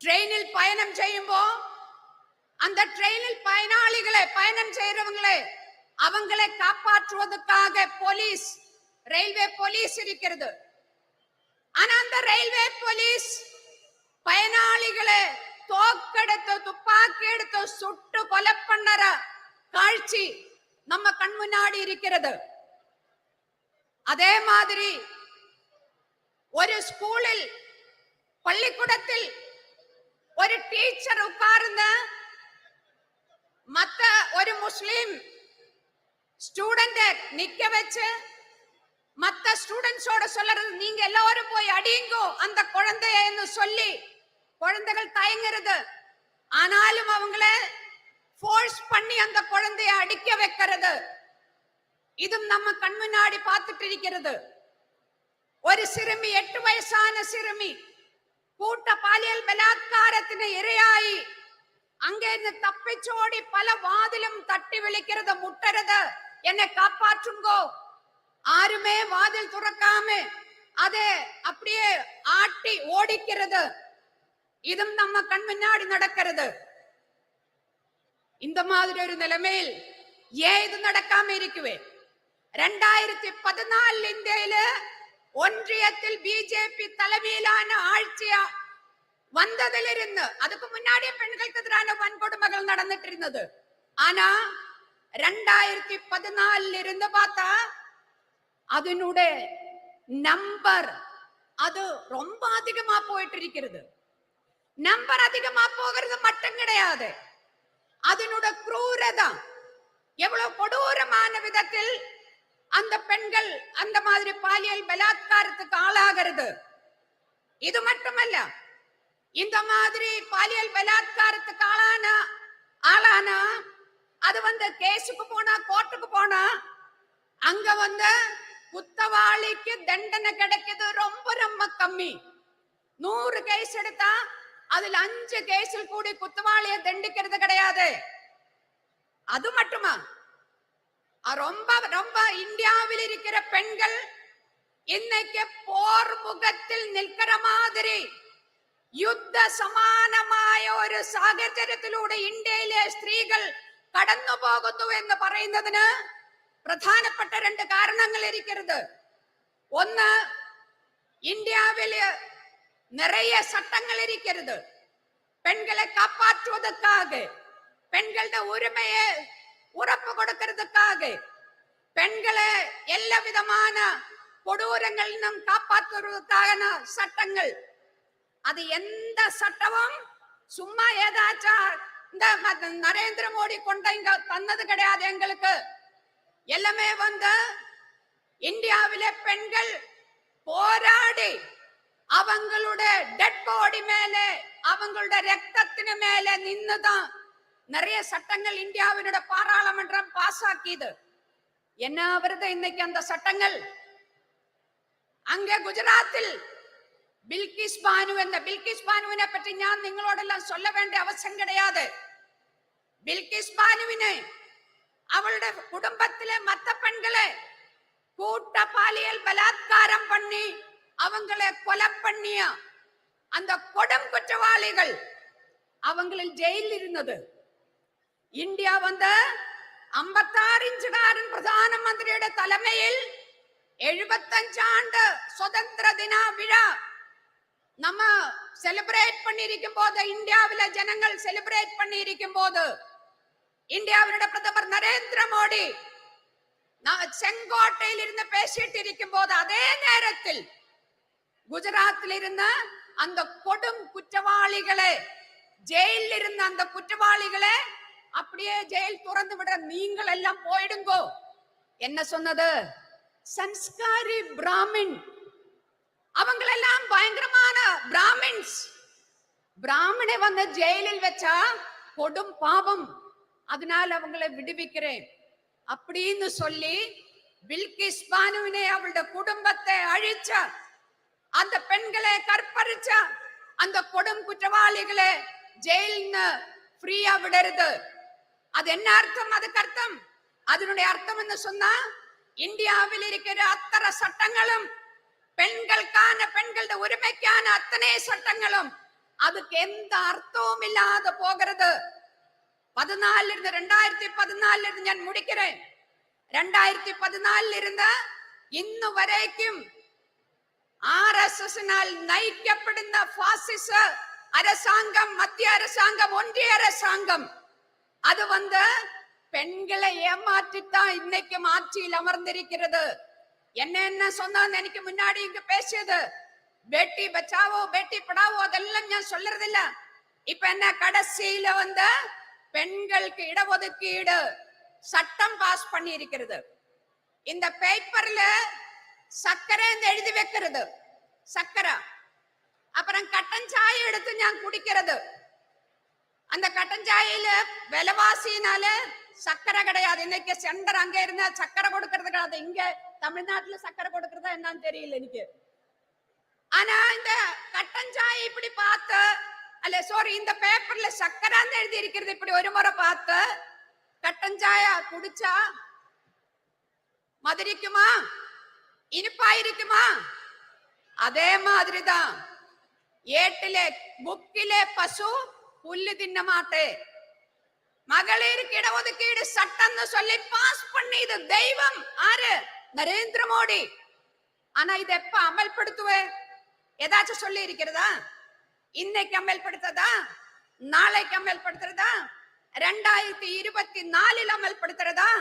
ட்ரெயினில் பயணம் செய்யும்போ அந்த ட்ரெயினில் பயனாளிகளை, பயணம் செய்யறவங்களே, அவங்களை காப்பாற்றுவதற்காக போலீஸ், ரயில்வே போலீஸ் இருக்கிறது. ஆனா அந்த ரயில்வே போலீஸ் பயனாளிகளை தோக்கெடுத்து துப்பாக்கி எடுத்து சுட்டு கொலை பண்ணற காட்சி நம்ம கண் முன்னாடி இருக்கிறது. அதே மாதிரி ஒரு ஸ்கூலில், பள்ளிக்கூடத்தில் ஒரு டீச்சர் உட்கார்ந்த மத்த ஒரு முஸ்லிம் ஸ்டூடெண்ட் நிக்க வச்சு மத்த ஸ்டூடெண்ட்ஸோட சொல்றது, நீங்க எல்லாரும் போய் அடிங்கோ அந்த குழந்தைன்னு சொல்லி குழந்தைகள் தயங்குறது. ஆனாலும் அவங்கள ஃபோர்ஸ் பண்ணி அந்த குழந்தைய அடிக்க வைக்கிறது. இதும் நம்ம கண் முன்னாடி பார்த்துட்டு இருக்கிறது. ஒரு சிறுமி 8 வயசான சிறுமி கூட்ட பாலியல் பலாத்காரത്തിന് ഇരയായി அங்கிருந்து தப்பிச்சோடி பல வாதிலும் தட்டி விളിக்கிறது, முட்டறது, என்னை காப்பாற்றுங்கோ. ஆருமே வாதில் துறக்காம அதை அப்படியே ஆட்டி ஓடிக்கிறது. இதும் நம்ம கண் முன்னாடி நடக்கிறது. இந்த மாதிரி ஒரு நிலைமையில் ஏன் இது நடக்காம இருக்குவே? 2014 ഇന്ത്യയില് ஒன்றியத்தில் பிஜேபி தலைமையிலான ஆட்சியா வந்ததிலிருந்து அதுக்கு முன்னாடியே பெண்களுக்கு எதிரான வன்கொடுமைகள் நடந்துட்டு இருந்தது. ஆனா 2014 இருந்து பார்த்தா அதனுடைய நம்பர் அது ரொம்ப அதிகமா போயிட்டு இருக்கிறது. நம்பர் அதிகமா போகிறது மட்டும் கிடையாது, அதனுடைய குரூரதா எவ்வளவு கொடூரமான விதத்தில் அந்த பெண்கள் அந்த மாதிரி பாலியல் பலாத்காரத்துக்கு ஆளாகிறது. இது மட்டுமல்ல, இந்த மாதிரி பாலியல் பலாத்காரத்துக்கு ஆளானா அது கேஸுக்கு போனா, கோர்ட்டுக்கு போனா அங்க குத்தவாளிக்கு தண்டனை கிடைக்கிறது ரொம்ப ரொம்ப கம்மி. 100 கேஸ் எடுத்தா அதுல 5 கேஸில் கூடி குத்தவாளியை தண்டிக்கிறது கிடையாது. அது மட்டுமா, ரொம்ப ரொம்ப இந்தியாவில் இருக்கிற பெண்கள் இன்னைக்கு போர் முகத்தில் நிற்கிற மாதிரி യുദ്ധ സമാനമായ ഒരു സാഹചര്യത്തിലൂടെ ഇന്ത്യയിലെ സ്ത്രീകൾ കടന്നു പോകുന്നു എന്ന് പറയുന്നതിന് പ്രധാനപ്പെട്ട 2 കാരണങ്ങൾ ഇരിക്കുന്നത്. ഒന്ന്, ഇന്ത്യയില് നിറയെ ചട്ടങ്ങൾ ഇരിക്കരുത്. പെൺകളെ കാപ്പാற்றுവதற்காக, பெண்களுடைய உரிமையை உறப்பு கொடுக்கிறதுக்காக, பெண்களை எல்லா விதமான கொடூரங்களிலும் காப்பாற்றுவதற்கான சட்டங்கள். அது எந்த சட்டமும் சும்மா ஏதாச்சும் இந்த நரேந்திர மோடி கொண்டு இங்க தந்தது கிடையாது. எங்களுக்கு எல்லாமே இந்தியாவிலே பெண்கள் போராடி அவங்களுடைய டெட் பாடி மேலே, அவங்களுடைய ரத்தத்தின் மேலே நின்னுதான் நிறைய சட்டங்கள் இந்தியாவினுடைய பாராளுமன்றம் பாஸ் ஆக்கியது. என்ன வருது இன்னைக்கு அந்த சட்டங்கள்? அங்கே குஜராத்தில் பில்கிஸ் பானு, என்ற பில்கிஸ் பானுவினை பற்றி நான் നിങ്ങളോടെല്ലാം சொல்ல வேண்டிய அவசியம் கிடையாது. பில்கிஸ் பானுவினை அவளுடைய குடும்பத்திலே மற்ற பெண்களை கூட்ட பாலியல் பலாத்காரம் பண்ணி அவங்களை கொலை பண்ணிய அந்த கொடும் குற்றவாளிகள் அவங்களில் ஜெயிலில் இருந்தது. இந்தியா 56 ഇഞ്ചുകാരൻ പ്രധാനമന്ത്രിയുടെ തലമയിൽ 75 ஆண்டு சுதந்திர தின விழா நம்ம செலிப்ரேட் பண்ணியிருக்கும் போது, இந்தியாவில ஜனங்கள் செலிப்ரேட் பண்ணியிருக்கும் போது, இந்தியாவினுடைய பிரதமர் நரேந்திர மோடி செங்கோட்டையில் இருந்து பேசிட்டு இருக்கும் போது, அதே நேரத்தில் குஜராத்தில் இருந்த அந்த கொடும் குற்றவாளிகளை, ஜெயிலில் இருந்த அந்த குற்றவாளிகளை அப்படியே ஜெயில் துறந்து விட, நீங்கள் எல்லாம் போயிடுங்கோ என்ன சொன்னது? சன்ஸ்காரி பிராமின், அவங்களெல்லாம் பயங்கரமான பிராமின்ஸ். பிராமணை ஜெயிலில் வச்சா கொடும் பாவம், அதனால அவங்களை விடுவிக்கிறேன் அப்படின்னு சொல்லி பில்கிஸ் பானுவினை, அவளுடைய குடும்பத்தை அழிச்ச, அந்த பெண்களை கற்பழிச்ச அந்த கொடும் குற்றவாளிகளை ஜெயில்னு ஃப்ரீயா விடுறது. அது என்ன அர்த்தம்? அதுக்கு அர்த்தம், அதனுடைய அர்த்தம் என்ன சொன்னா, இந்தியாவில் இருக்கிற அத்தனை சட்டங்களும் பெண்களுக்கான, பெண்களுடைய உரிமைக்கான அத்தனை சட்டங்களும் அதுக்கு எந்த அர்த்தமும் இல்லாத போகிறது. 2014 இருந்து ഞാൻ முடிக்கிறேன். 2014 இருந்த ഇന്ന് വരേക്കും RSSனால் നയിക്കപ്പെടുന്ന ഫാസിസ அரசாங்கம், மத்திய அரசாங்கம், ஒன்றிய அரசாங்கம் அது பெண்களை ஏமாற்றித்தான் இன்னைக்கு ஆட்சியில் அமர்ந்திருக்கிறது. என்ன சொன்னான்னு எனக்கு முன்னாடி இங்க பேசியது, பேட்டி பச்சாவோ பேட்டி படாவோ அதெல்லாம் நான் சொல்றது இல்ல. இப்ப என்ன, கடைசியில பெண்களுக்கு இடஒதுக்கீடு சட்டம் பாஸ் பண்ணி இருக்கிறது. இந்த பேப்பர்ல சக்கரை எழுதி வைக்கிறது, சக்கரை, அப்புறம் கட்டன் சாயை எடுத்து நான் குடிக்கிறது. அந்த கட்டன் சாயில விலைவாசினால சக்கரை கிடையாது. இன்னைக்கு சென்டர் அங்க இருந்தா சக்கரை கொடுக்கறது கிடையாது. இங்க தமிழ்நாட்டுல சக்கரை கொடுக்கறதா என்னன்னு தெரியல எனக்கு. ஆனா இந்த கட்டஞ்சாய் இப்படி பார்த்து, அல்ல சாரி, இந்த பேப்பர்ல சக்கரான்னு எழுதி இருக்கிறது இப்படி ஒரு முறை பார்த்து கட்டஞ்சாயா குடிச்சா மதுரிக்குமா, இனிப்பா இருக்குமா? அதே மாதிரிதான் ஏட்டிலே புக்கிலே பசு புல்லு தின்ன மாட்டே. மகளிருக்கு இடஒதுக்கீடு சட்டம்னு சொல்லி பாஸ் பண்ணி இது தெய்வம் ஆறு நரேந்திர மோடி. ஆனா இது எப்ப அமல்படுத்துவே? ஏதாச்சும் சொல்லி இருக்கிறதா? இன்னைக்கு அமல்படுத்ததா? நாளைக்கு அமல்படுத்துறதா? 2024 அமல்படுத்துறதா?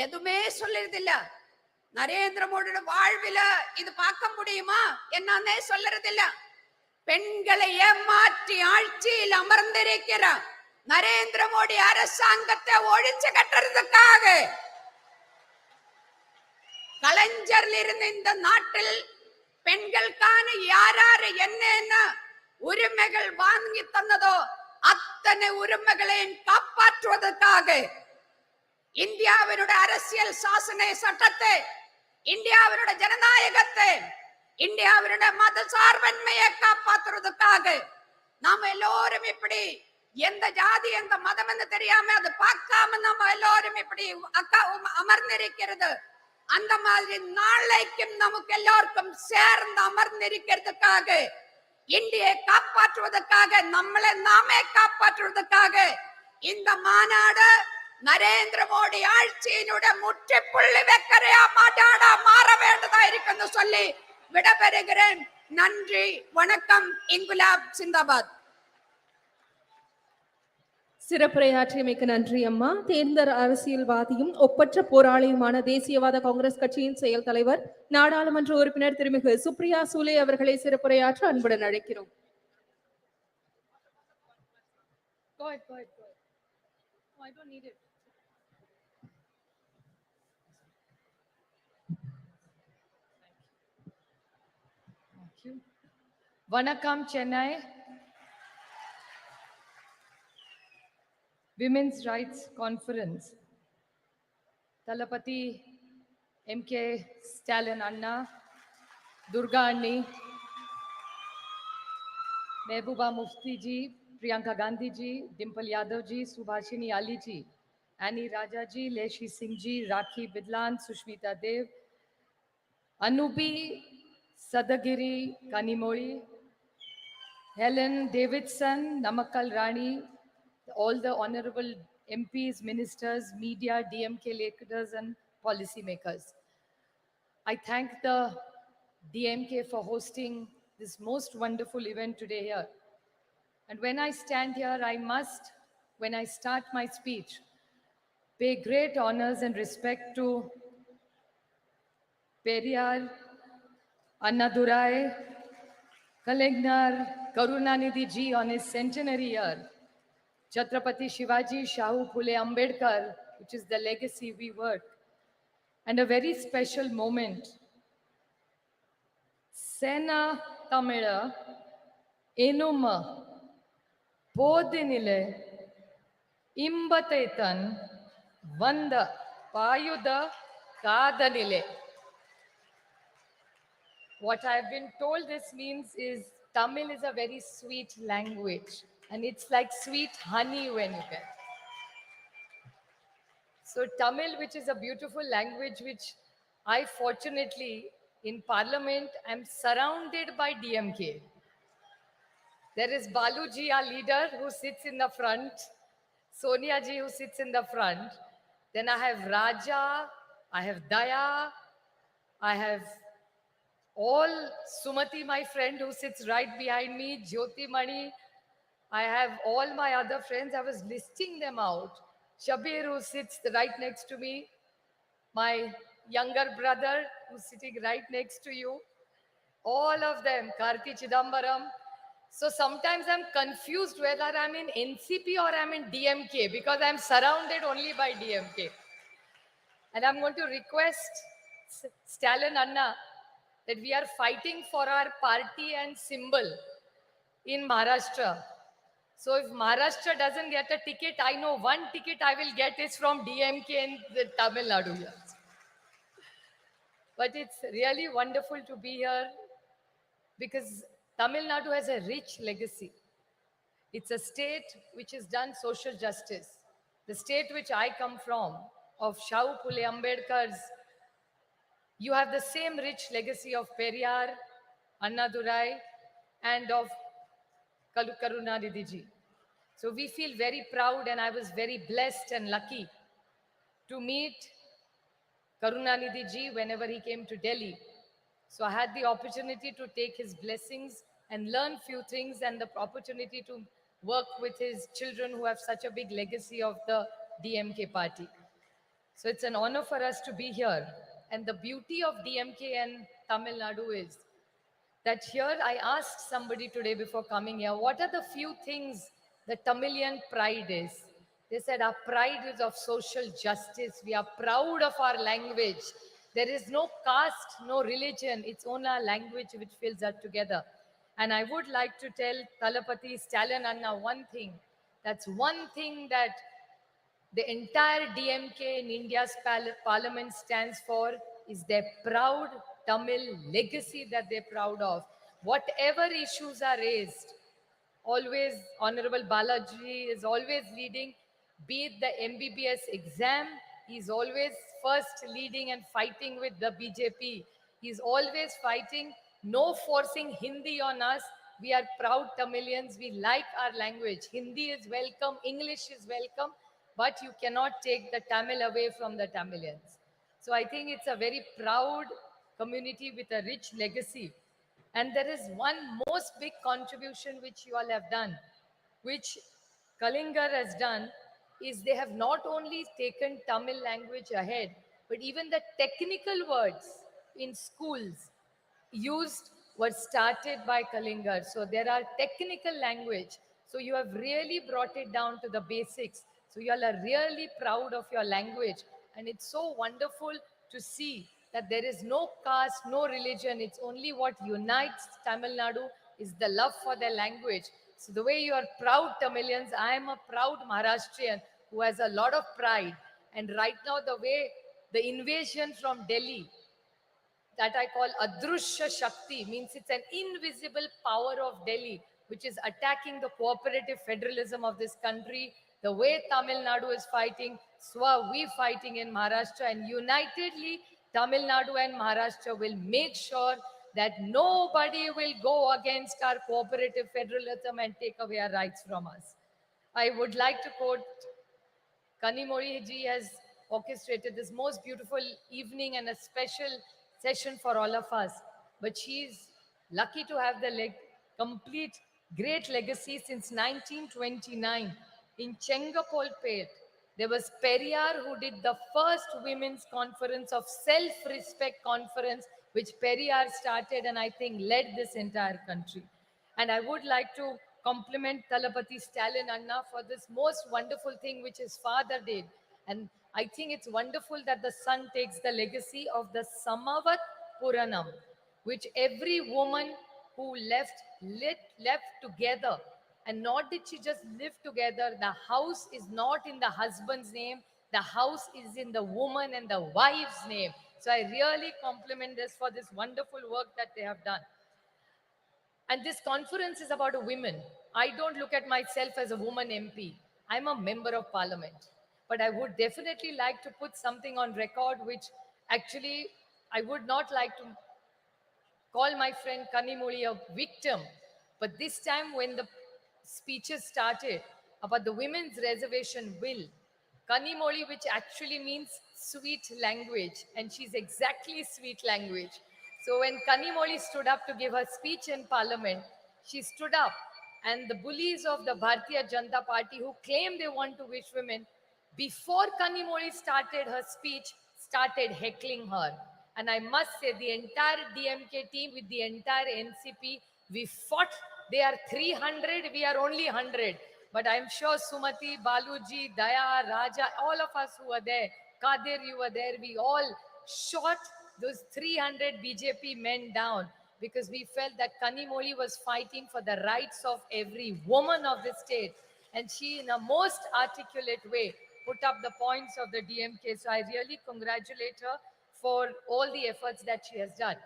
எதுவுமே சொல்றது இல்ல. நரேந்திர மோடியோட வாழ்வில இது பார்க்க முடியுமா என்னன்னே சொல்றது இல்ல. பெண்களை ஏமாற்றி ஆட்சியில் அமர்ந்திருக்கிற நரேந்திர மோடி அரசாங்கத்தை ஒழிச்சு கட்டுறதுக்காக கலைஞரில் இருந்து இந்த நாட்டில் பெண்களுக்கான யாராரு என்ன உரிமைகள் வாங்கி தந்ததோ அத்தனை உரிமைகளையும் காப்பாற்றுவதற்காக இந்தியாவினுடைய அரசியல் சாசன சட்டத்தை, இந்தியாவினுடைய ஜனநாயகத்தை, இந்தியாவினுடைய மத சார்பன்மையை காப்பாற்றுவதற்காக நாம எல்லோரும் இப்படி எந்த ஜாதி எந்த மதம் என்று தெரியாம அது பார்க்காம நம்ம எல்லோரும் இப்படி அமர்ந்திருக்கிறது. அந்த மாதிரி நாளைக்கும் நமக்கு எல்லோருக்கும் சேர்ந்து அமர்ந்திருக்கிறதுக்காக, இந்தியை காப்பாற்றுவதற்காக, நம்மளை நாமே காப்பாற்றுவதற்காக இந்த மாநாடு நரேந்திர மோடி ஆட்சியினுடைய முற்றுப்புள்ளி வைக்கிறையா மாநாடா மாற வேண்டதா இருக்குன்னு சொல்லி விடைபெறுகிறேன். நன்றி, வணக்கம். இன்குலாப் சிந்தாபாத். சிறப்புரையாற்றியமைக்கு நன்றி அம்மா. தேர்ந்த அரசியல்வாதியும் ஒப்பற்ற போராளியுமான தேசியவாத காங்கிரஸ் கட்சியின் செயல் தலைவர், நாடாளுமன்ற உறுப்பினர் திருமிகு சுப்ரியா சூலே அவர்களை சிறப்புரையாற்ற அன்புடன் அழைக்கிறோம். Vanakkam, Chennai. Women's Rights Conference. Talapati MKStalin Anna, Durga Anni, Mehbooba Mufti ji, Priyanka Gandhi ji, Dimple Yadav ji, Subhashini Ali ji, Annie Raja ji, Leshi Singh ji, Rakhi Bidlan, Sushmita Dev, Anubi Sadagiri Kanimozhi, Helen Davidson, Namakkal Rani, all the honorable MPs, ministers, media, DMK leaders and policymakers. I thank the DMK for hosting this most wonderful event today here. And when I stand here, I must, when I start my speech, pay great honors and respect to Periyar, Annadurai, Kalingnar, Karunanidhi ji on his centenary year, Chhatrapati Shivaji, Shahu Phule Ambedkar, which is the legacy we work, and a very special moment. Sena Tamila Enuma Podinile Imbatetan Vanda Payuda Kadanile. What I've been told this means is Tamil is a very sweet language. And it's like sweet honey when you get. So Tamil, which is a beautiful language, which I fortunately in Parliament am surrounded by DMK. There is Baluji, our leader, who sits in the front, Sonia ji, who sits in the front. Then I have Raja, I have Daya, I have all Sumati, my friend, who sits right behind me, Jyoti Mani. I have all my other friends. I was listing them out. Shabir, who sits right next to me. My younger brother, who's sitting right next to you. All of them. Karti Chidambaram. So sometimes I'm confused whether I'm in NCP or I'm in DMK because I'm surrounded only by DMK. And I'm going to request Stalin Anna that we are fighting for our party and symbol in Maharashtra. So if Maharashtra doesn't get a ticket, I know one ticket I will get is from DMK in the Tamil Nadu here. But it's really wonderful to be here because Tamil Nadu has a rich legacy. It's a state which has done social justice. The state which I come from, of Shau Pule Ambedkar's, you have the same rich legacy of Periyar, Annadurai, and of Karunanidhi ji. So we feel very proud, and I was very blessed and lucky to meet Karunanidhi ji whenever he came to Delhi. So I had the opportunity to take his blessings and learn few things, and the opportunity to work with his children who have such a big legacy of the DMK party. So it's an honor for us to be here. And the beauty of DMK and Tamil Nadu is that here I asked somebody today before coming here, what are the few things the Tamilian pride is? They said our pride is of social justice. We are proud of our language. There is no caste, no religion. It's only our language which fills us together. And I would like to tell MKStalin Anna one thing. That's one thing that the entire DMK in India's parliament stands for is their proud Tamil legacy that they're proud of. Whatever issues are raised, always Honorable Balaji is always leading, be it the MBBS exam, he's always first leading and fighting with the BJP. He's always fighting, no forcing Hindi on us. We are proud Tamilians, we like our language. Hindi is welcome, English is welcome, but you cannot take the Tamil away from the Tamilians. So I think it's a very proud community with a rich legacy. And there is one most big contribution which you all have done, which Kalingar has done, is they have not only taken Tamil language ahead, but even the technical words in schools used were started by Kalingar. So there are technical language. So you have really brought it down to the basics. So you all are really proud of your language. And it's so wonderful to see that there is no caste, no religion. It's only what unites Tamil Nadu is the love for their language. So the way you are proud Tamilians, I am a proud Maharashtrian who has a lot of pride. And right now, the way the invasion from Delhi, that I call Adrushya Shakti, means it's an invisible power of Delhi, which is attacking the cooperative federalism of this country. The way Tamil Nadu is fighting, so are we fighting in Maharashtra, and unitedly, Tamil Nadu and Maharashtra will make sure that nobody will go against our cooperative federalism and take away our rights from us. I would like to quote Kanimozhi ji has orchestrated this most beautiful evening and a special session for all of us. But she's lucky to have the complete great legacy since 1929 in Chengapolpet. There was Periyar who did the first women's conference of self-respect conference, which Periyar started and I think led this entire country. And I would like to compliment MKStalin Anna for this most wonderful thing which his father did. And I think it's wonderful that the son takes the legacy of the Samavat Puranam, which every woman who left together. And not did she just live together, the house is not in the husband's name, the house is in the woman and the wife's name. So I really compliment this for this wonderful work that they have done. And this conference is about a women. I don't look at myself as a woman MP. I'm a member of parliament. But I would definitely like to put something on record, which actually I would not like to call my friend Kanimozhi a victim. But this time when the speeches started about the women's reservation bill, Kanimozhi, which actually means sweet language, and she's exactly sweet language. So when Kanimozhi stood up to give her speech in parliament, she stood up and the bullies of the Bharatiya Janata Party who claim they want to wish women, before Kanimozhi started her speech, started heckling her. And I must say the entire DMK team with the entire NCP, we fought. They are 300, we are only 100. But I'm sure Sumati, Baluji, Daya, Raja, all of us who were there, Kadir, you were there, we all shot those 300 BJP men down. because we felt that Kanimozhi was fighting for the rights of every woman of the state. And she, in a most articulate way, put up the points of the DMK. So I really congratulate her for all the efforts that she has done.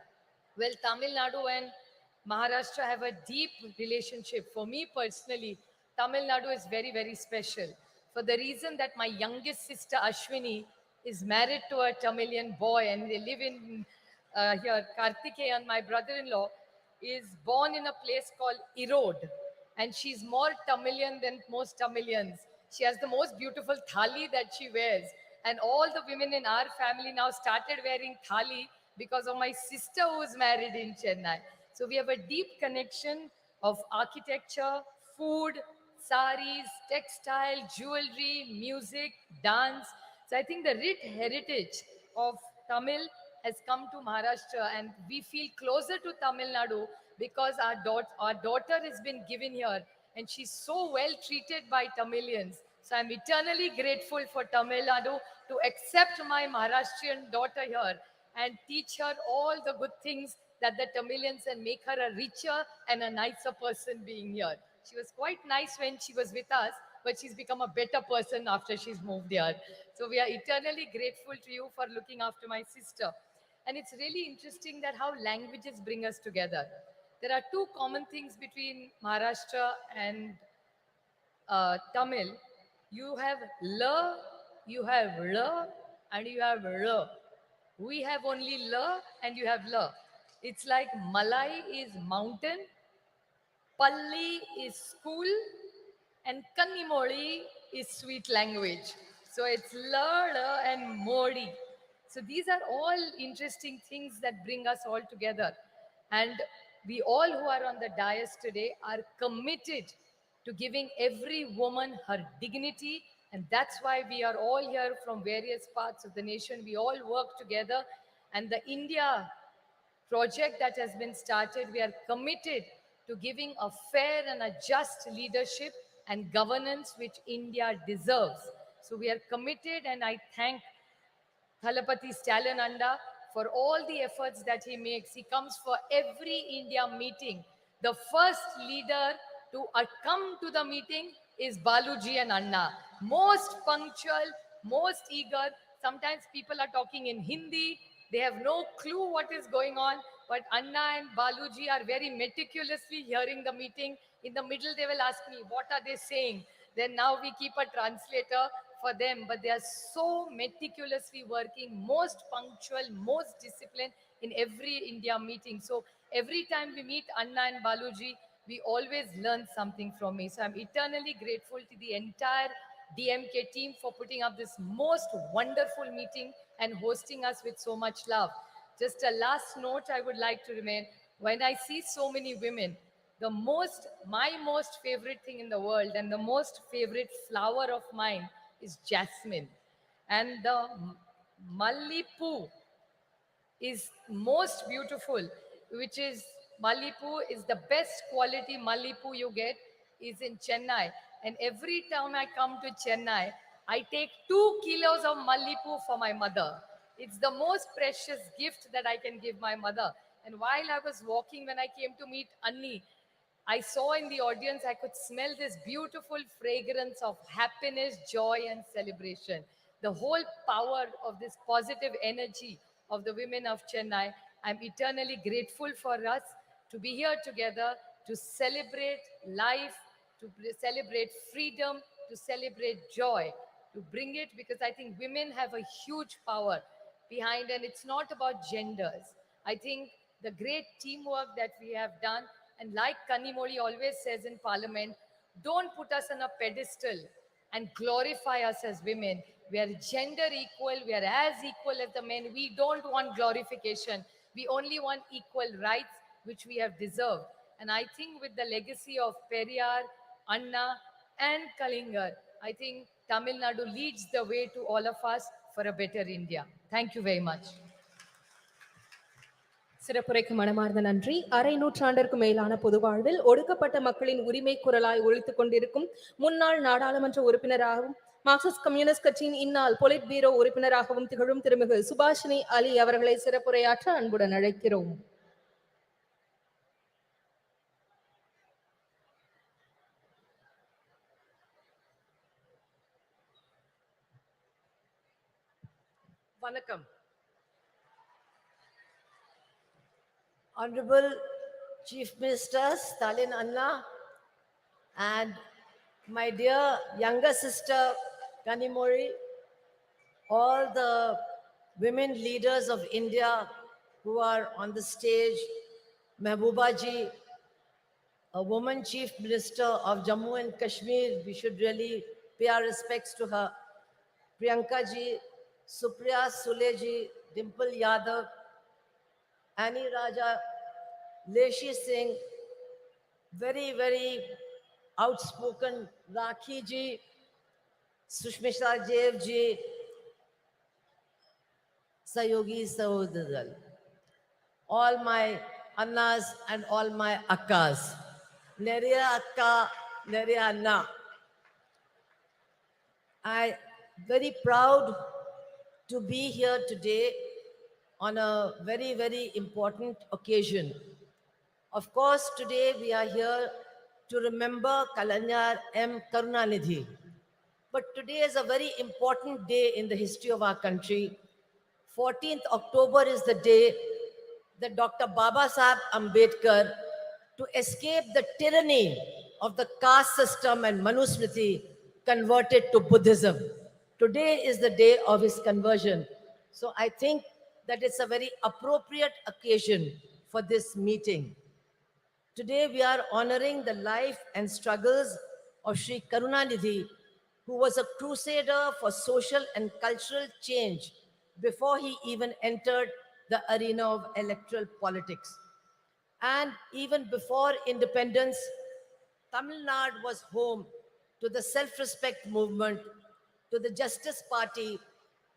Well, Tamil Nadu and Maharashtra have a deep relationship. For me personally, Tamil Nadu is very, very special for the reason that my youngest sister Ashwini is married to a Tamilian boy and they live in here. Kartikeyan, my brother-in-law, is born in a place called Erode, and she's more Tamilian than most Tamilians. She has the most beautiful thali that she wears, and all the women in our family now started wearing thali because of my sister who is married in Chennai. So we have a deep connection of architecture, food, saris, textile, jewelry, music, dance. So I think the rich heritage of Tamil has come to Maharashtra, and we feel closer to Tamil Nadu because our daughter has been given here and she's so well treated by Tamilians. So I'm eternally grateful for Tamil Nadu to accept my Maharashtrian daughter here and teach her all the good things that the Tamilians and make her a richer and a nicer person being here. She was quite nice when she was with us, but she's become a better person after she's moved here. So we are eternally grateful to you for looking after my sister. And it's really interesting that how languages bring us together. There are two common things between Maharashtra and Tamil. You have la, you have la, and you have la. We have only la and you have la. It's like Malai is mountain, Palli is school, and Kanimozhi is sweet language. So it's la, la, and modi. So these are all interesting things that bring us all together. And we all who are on the dais today are committed to giving every woman her dignity. And that's why we are all here from various parts of the nation. We all work together. And the India project that has been started, we are committed to giving a fair and a just leadership and governance which India deserves. So we are committed, and I thank Thalapati Stalin Anda for all the efforts that he makes. He comes for every India meeting. The first leader to come to the meeting is Baluji and Anna. Most punctual, most eager. Sometimes people are talking in Hindi. They have no clue what is going on. But Anna and Baluji are very meticulously hearing the meeting. In the middle, they will ask me, what are they saying? Then now we keep a translator for them, but they are so meticulously working, most punctual, most disciplined in every India meeting. So every time we meet Anna and Baluji, we always learn something from me. So I'm eternally grateful to the entire DMK team for putting up this most wonderful meeting and hosting us with so much love. Just a last note I would like to remain. When I see so many women, my most favorite thing in the world and the most favorite flower of mine is jasmine. And the Mallipu is most beautiful, which is Mallipu is the best quality Mallipu you get is in Chennai. And every time I come to Chennai, I take 2 kilos of Mallipu for my mother. It's the most precious gift that I can give my mother. And while I was walking, when I came to meet Anni, I saw in the audience, I could smell this beautiful fragrance of happiness, joy, and celebration. The whole power of this positive energy of the women of Chennai. I'm eternally grateful for us to be here together to celebrate life, to celebrate freedom, to celebrate joy, to bring it, because I think women have a huge power behind, and it's not about genders. I think the great teamwork that we have done, and like Kanimozhi always says in Parliament, don't put us on a pedestal and glorify us as women. We are gender equal. We are as equal as the men. We don't want glorification. We only want equal rights, which we have deserved. And I think with the legacy of Periyar, Anna, and Kalingar, I think Tamil Nadu leads the way to all of us for a better India. Thank you very much. சிறப்புரைக்கு மனமார்ந்த நன்றி. அரை நூற்றாண்டிற்கு மேலான பொது வாழ்வில் ஒடுக்கப்பட்ட மக்களின் உரிமை குரலாய் ஒலித்துக் கொண்டிருக்கும் முன்னாள் நாடாளுமன்ற உறுப்பினராகவும் மார்க்சிஸ்ட் கம்யூனிஸ்ட் கட்சியின் இந்நாள் பொலிட் பீரோ உறுப்பினராகவும் திகழும் திருமிகு சுபாஷினி அலி அவர்களை சிறப்புரையாற்ற அன்புடன் அழைக்கிறோம். Vanakkam. Honorable Chief Minister Stalin Anna and my dear younger sister Kanimozhi, all the women leaders of India who are on the stage, Mehbooba ji, a woman chief minister of Jammu and Kashmir, we should really pay our respects to her. Priyanka ji, Supriya Sule ji, Dimple Yadav, Annie Raja, Leshi Singh, very, very outspoken Rakhi ji, Sushmita Dev ji, Sayogi Sahodadal, all my Annas and all my Akkas, Neriya Akka, Neriya Anna. I very proud to be here today on a very, very important occasion. Of course, today we are here to remember Kalanyar M. Karunanidhi. But today is a very important day in the history of our country. 14th October is the day that Dr. Baba Sahib Ambedkar, to escape the tyranny of the caste system and Manusmriti, converted to Buddhism. Today is the day of his conversion. So I think that it's a very appropriate occasion for this meeting. Today we are honoring the life and struggles of Sri Karunanidhi, who was a crusader for social and cultural change before he even entered the arena of electoral politics. And even before independence, Tamil Nadu was home to the self-respect movement, to the Justice Party,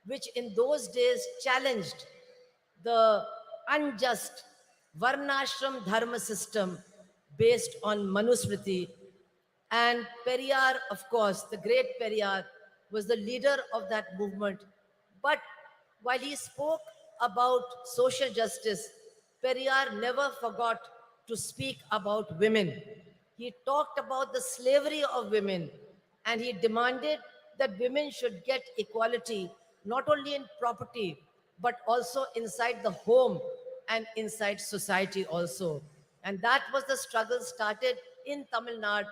which in those days challenged the unjust Varnashram Dharma system based on Manusmriti. And Periyar, of course, the great Periyar, was the leader of that movement. But while he spoke about social justice, Periyar never forgot to speak about women. He talked about the slavery of women, and he demanded that women should get equality, not only in property, but also inside the home and inside society also. And that was the struggle started in Tamil Nadu.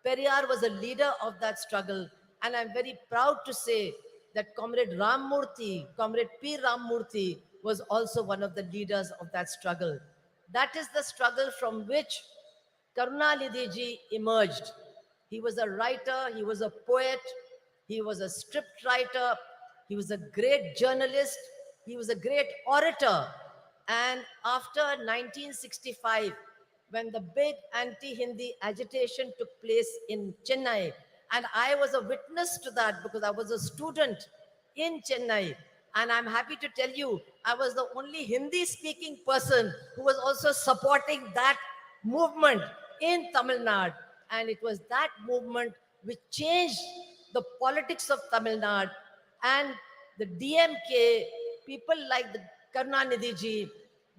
Periyar was a leader of that struggle, and I'm very proud to say that Comrade Rammurthy, Comrade P. Rammurthy, was also one of the leaders of that struggle. That is the struggle from which Karunanidhi ji emerged. He was a writer, he was a poet, he was a script writer, he was a great journalist, he was a great orator. And after 1965, when the big anti-Hindi agitation took place in Chennai, and I was a witness to that because I was a student in Chennai, and I'm happy to tell you, I was the only Hindi-speaking person who was also supporting that movement in Tamil Nadu. And it was that movement which changed the politics of Tamil Nadu. And the DMK, people like the Karunanidhi ji,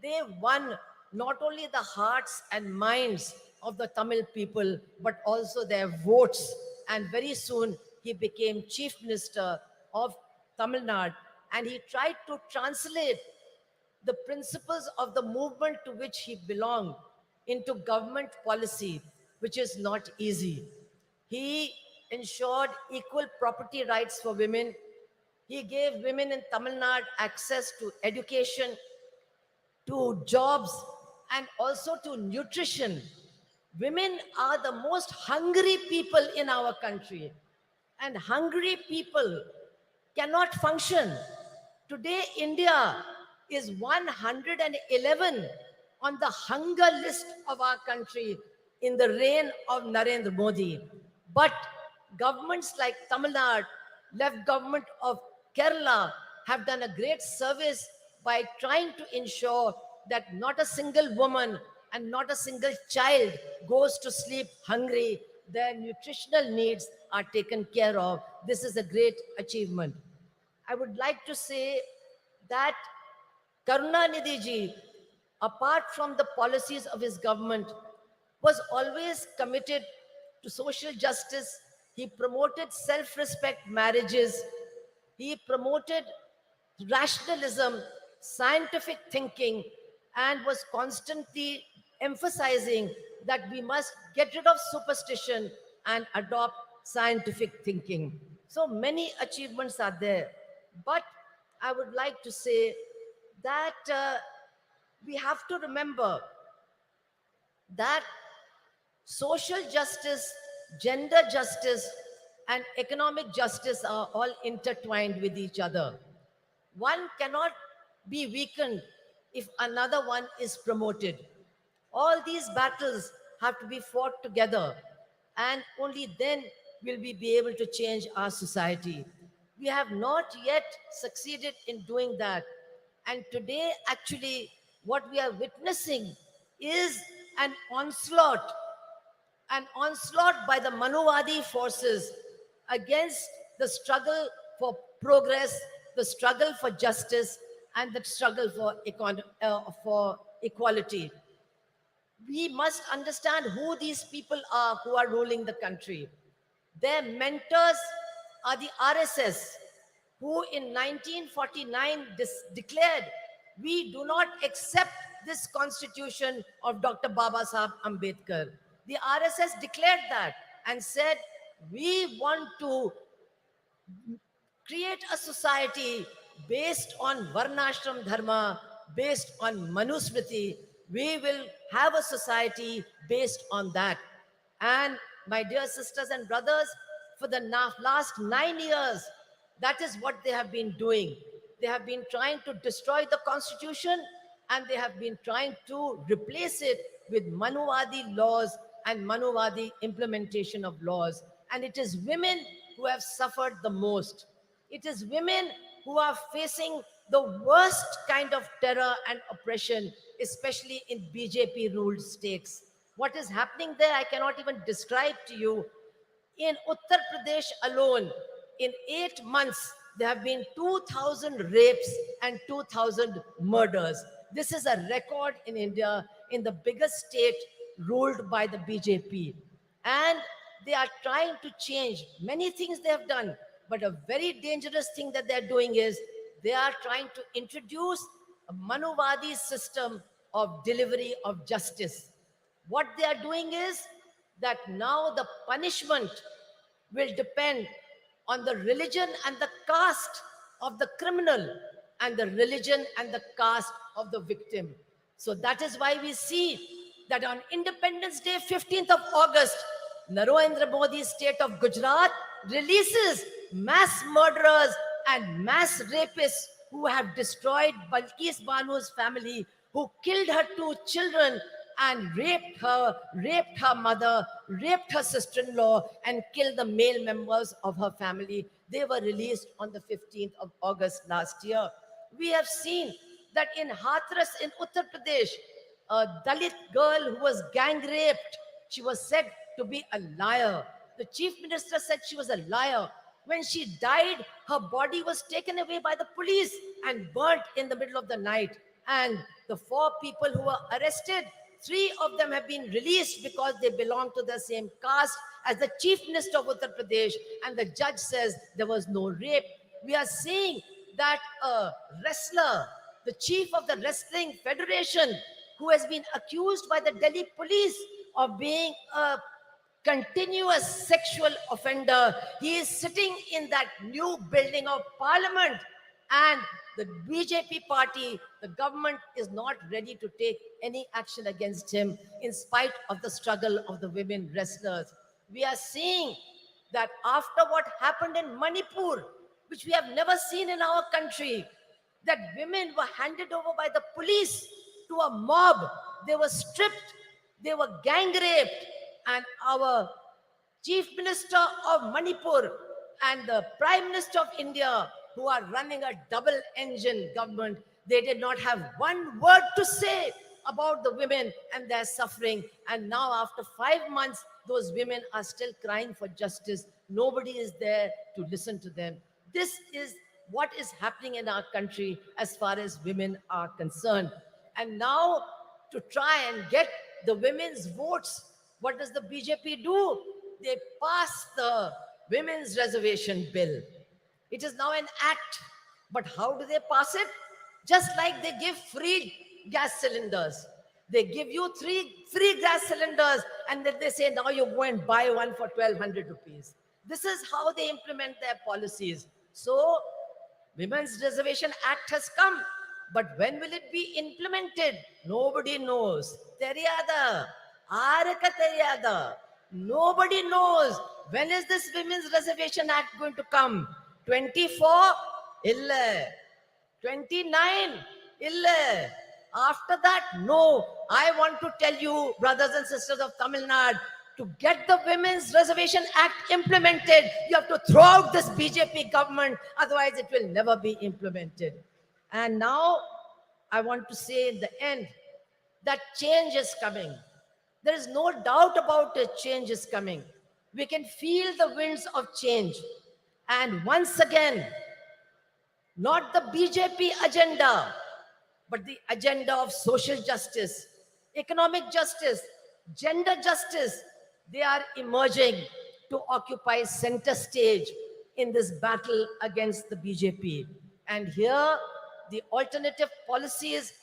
they won not only the hearts and minds of the Tamil people, but also their votes. And very soon he became Chief Minister of Tamil Nadu. And he tried to translate the principles of the movement to which he belonged into government policy, which is not easy. He ensured equal property rights for women. He gave women in Tamil Nadu access to education, to jobs, and also to nutrition. Women are the most hungry people in our country, and hungry people cannot function. Today, India is 111 on the hunger list of our country in the reign of Narendra Modi. But governments like Tamil Nadu, left government of Kerala have done a great service by trying to ensure that not a single woman and not a single child goes to sleep hungry. Their nutritional needs are taken care of. This is a great achievement. I would like to say that Karunanidhi ji, apart from the policies of his government, was always committed to social justice. He promoted self-respect marriages. He promoted rationalism, scientific thinking, and was constantly emphasizing that we must get rid of superstition and adopt scientific thinking. So many achievements are there. But I would like to say that we have to remember that social justice, gender justice, and economic justice are all intertwined with each other. One cannot be weakened if another one is promoted. All these battles have to be fought together, and only then will we be able to change our society. We have not yet succeeded in doing that. And today, actually, what we are witnessing is an onslaught by the Manuvadi forces against the struggle for progress, the struggle for justice, and the struggle for equality. We must understand who these people are who are ruling the country. Their mentors are the RSS, who in 1949 declared, we do not accept this constitution of Dr. Baba Sahib Ambedkar. The RSS declared that and said, we want to create a society based on Varnashram Dharma, based on Manusmriti. We will have a society based on that. And my dear sisters and brothers, for the last 9 years, that is what they have been doing. They have been trying to destroy the constitution, and they have been trying to replace it with Manuvadi laws and Manuvadi implementation of laws. And it is women who have suffered the most. It is women who are facing the worst kind of terror and oppression, especially in BJP-ruled states. What is happening there, I cannot even describe to you. In Uttar Pradesh alone, in 8 months, there have been 2,000 rapes and 2,000 murders. This is a record in India, in the biggest state ruled by the BJP. And they are trying to change many things they have done. But a very dangerous thing that they're doing is they are trying to introduce a Manuvadi system of delivery of justice. What they are doing is that now the punishment will depend on the religion and the caste of the criminal and the religion and the caste of the victim. So that is why we see that on Independence Day, 15th of August, Narendra Modi's state of Gujarat releases mass murderers and mass rapists who have destroyed Balkis Banu's family, who killed her 2 children and raped her mother, raped her sister-in-law, and killed the male members of her family. They were released on the 15th of August last year. We have seen that in Hathras in Uttar Pradesh, a Dalit girl who was gang raped, she was said to be a liar. The chief minister said she was a liar. When she died, her body was taken away by the police and burnt in the middle of the night. And the 4 people who were arrested, 3 of them have been released because they belong to the same caste as the chief minister of Uttar Pradesh, and the judge says there was no rape. We are seeing that a wrestler, the chief of the wrestling federation, who has been accused by the Delhi police of being a continuous sexual offender, he is sitting in that new building of parliament, and the BJP party, the government, is not ready to take any action against him in spite of the struggle of the women wrestlers. We are seeing that after what happened in Manipur, which we have never seen in our country, that women were handed over by the police to a mob. They were stripped, they were gang raped, and our chief minister of Manipur and the prime minister of India, who are running a double engine government, they did not have one word to say about the women and their suffering. And now after 5 months, those women are still crying for justice. Nobody is there to listen to them. This is what is happening in our country as far as women are concerned. And now, to try and get the women's votes, what does the BJP do? They pass the Women's Reservation Bill. It is now an act. But how do they pass it? Just like they give free gas cylinders. They give you 3 free gas cylinders and then they say, now you go and buy one for 1,200 rupees. This is how they implement their policies. So, Women's Reservation Act has come, but when will it be implemented? Nobody knows. Theriyada, aarukku theriyada. Nobody knows. When is this Women's Reservation Act going to come? 24? Illa. 29? Illa. After that, no. I want to tell you, brothers and sisters of Tamil Nadu, to get the Women's Reservation Act implemented, you have to throw out this BJP government, otherwise it will never be implemented. And now, I want to say in the end, that change is coming. There is no doubt about it, change is coming. We can feel the winds of change. And once again, not the BJP agenda, but the agenda of social justice, economic justice, gender justice, they are emerging to occupy center stage in this battle against the BJP. And here, the alternative policies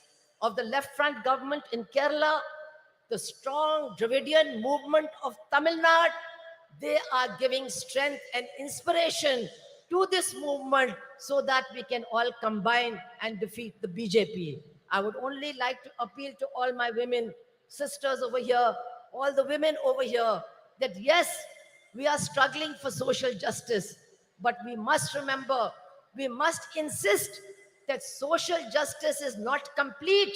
of the left front government in Kerala, the strong Dravidian movement of Tamil Nadu, they are giving strength and inspiration to this movement so that we can all combine and defeat the BJP. I would only like to appeal to all my women sisters over here, all the women over here, that yes, we are struggling for social justice, but we must remember, we must insist that social justice is not complete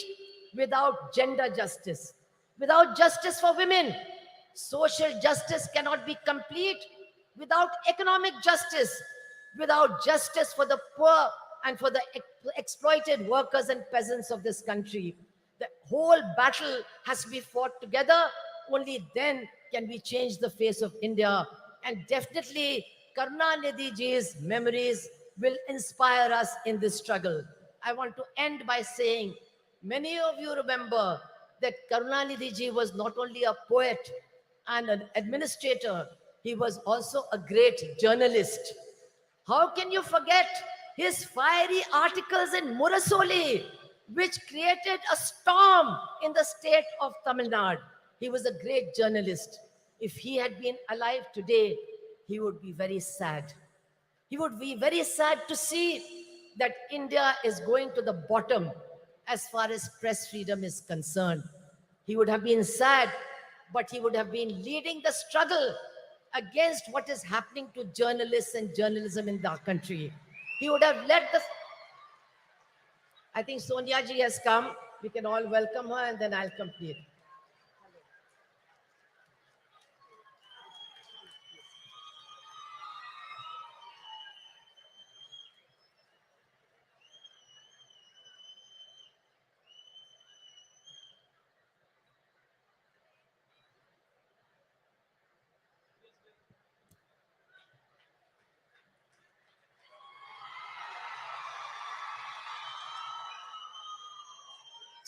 without gender justice, without justice for women. Social justice cannot be complete without economic justice, without justice for the poor and for the exploited workers and peasants of this country. The whole battle has to be fought together. Only then can we change the face of India. And definitely, Karunanidhi ji's memories will inspire us in this struggle. I want to end by saying, many of you remember that Karunanidhi ji was not only a poet and an administrator, he was also a great journalist. How can you forget his fiery articles in Murasoli, which created a storm in the state of Tamil Nadu? He was a great journalist. If he had been alive today, he would be very sad. He would be very sad to see that India is going to the bottom as far as press freedom is concerned. He would have been sad, but he would have been leading the struggle against what is happening to journalists and journalism in our country. He would have led the... I think Sonia ji has come. We can all welcome her and then I'll complete.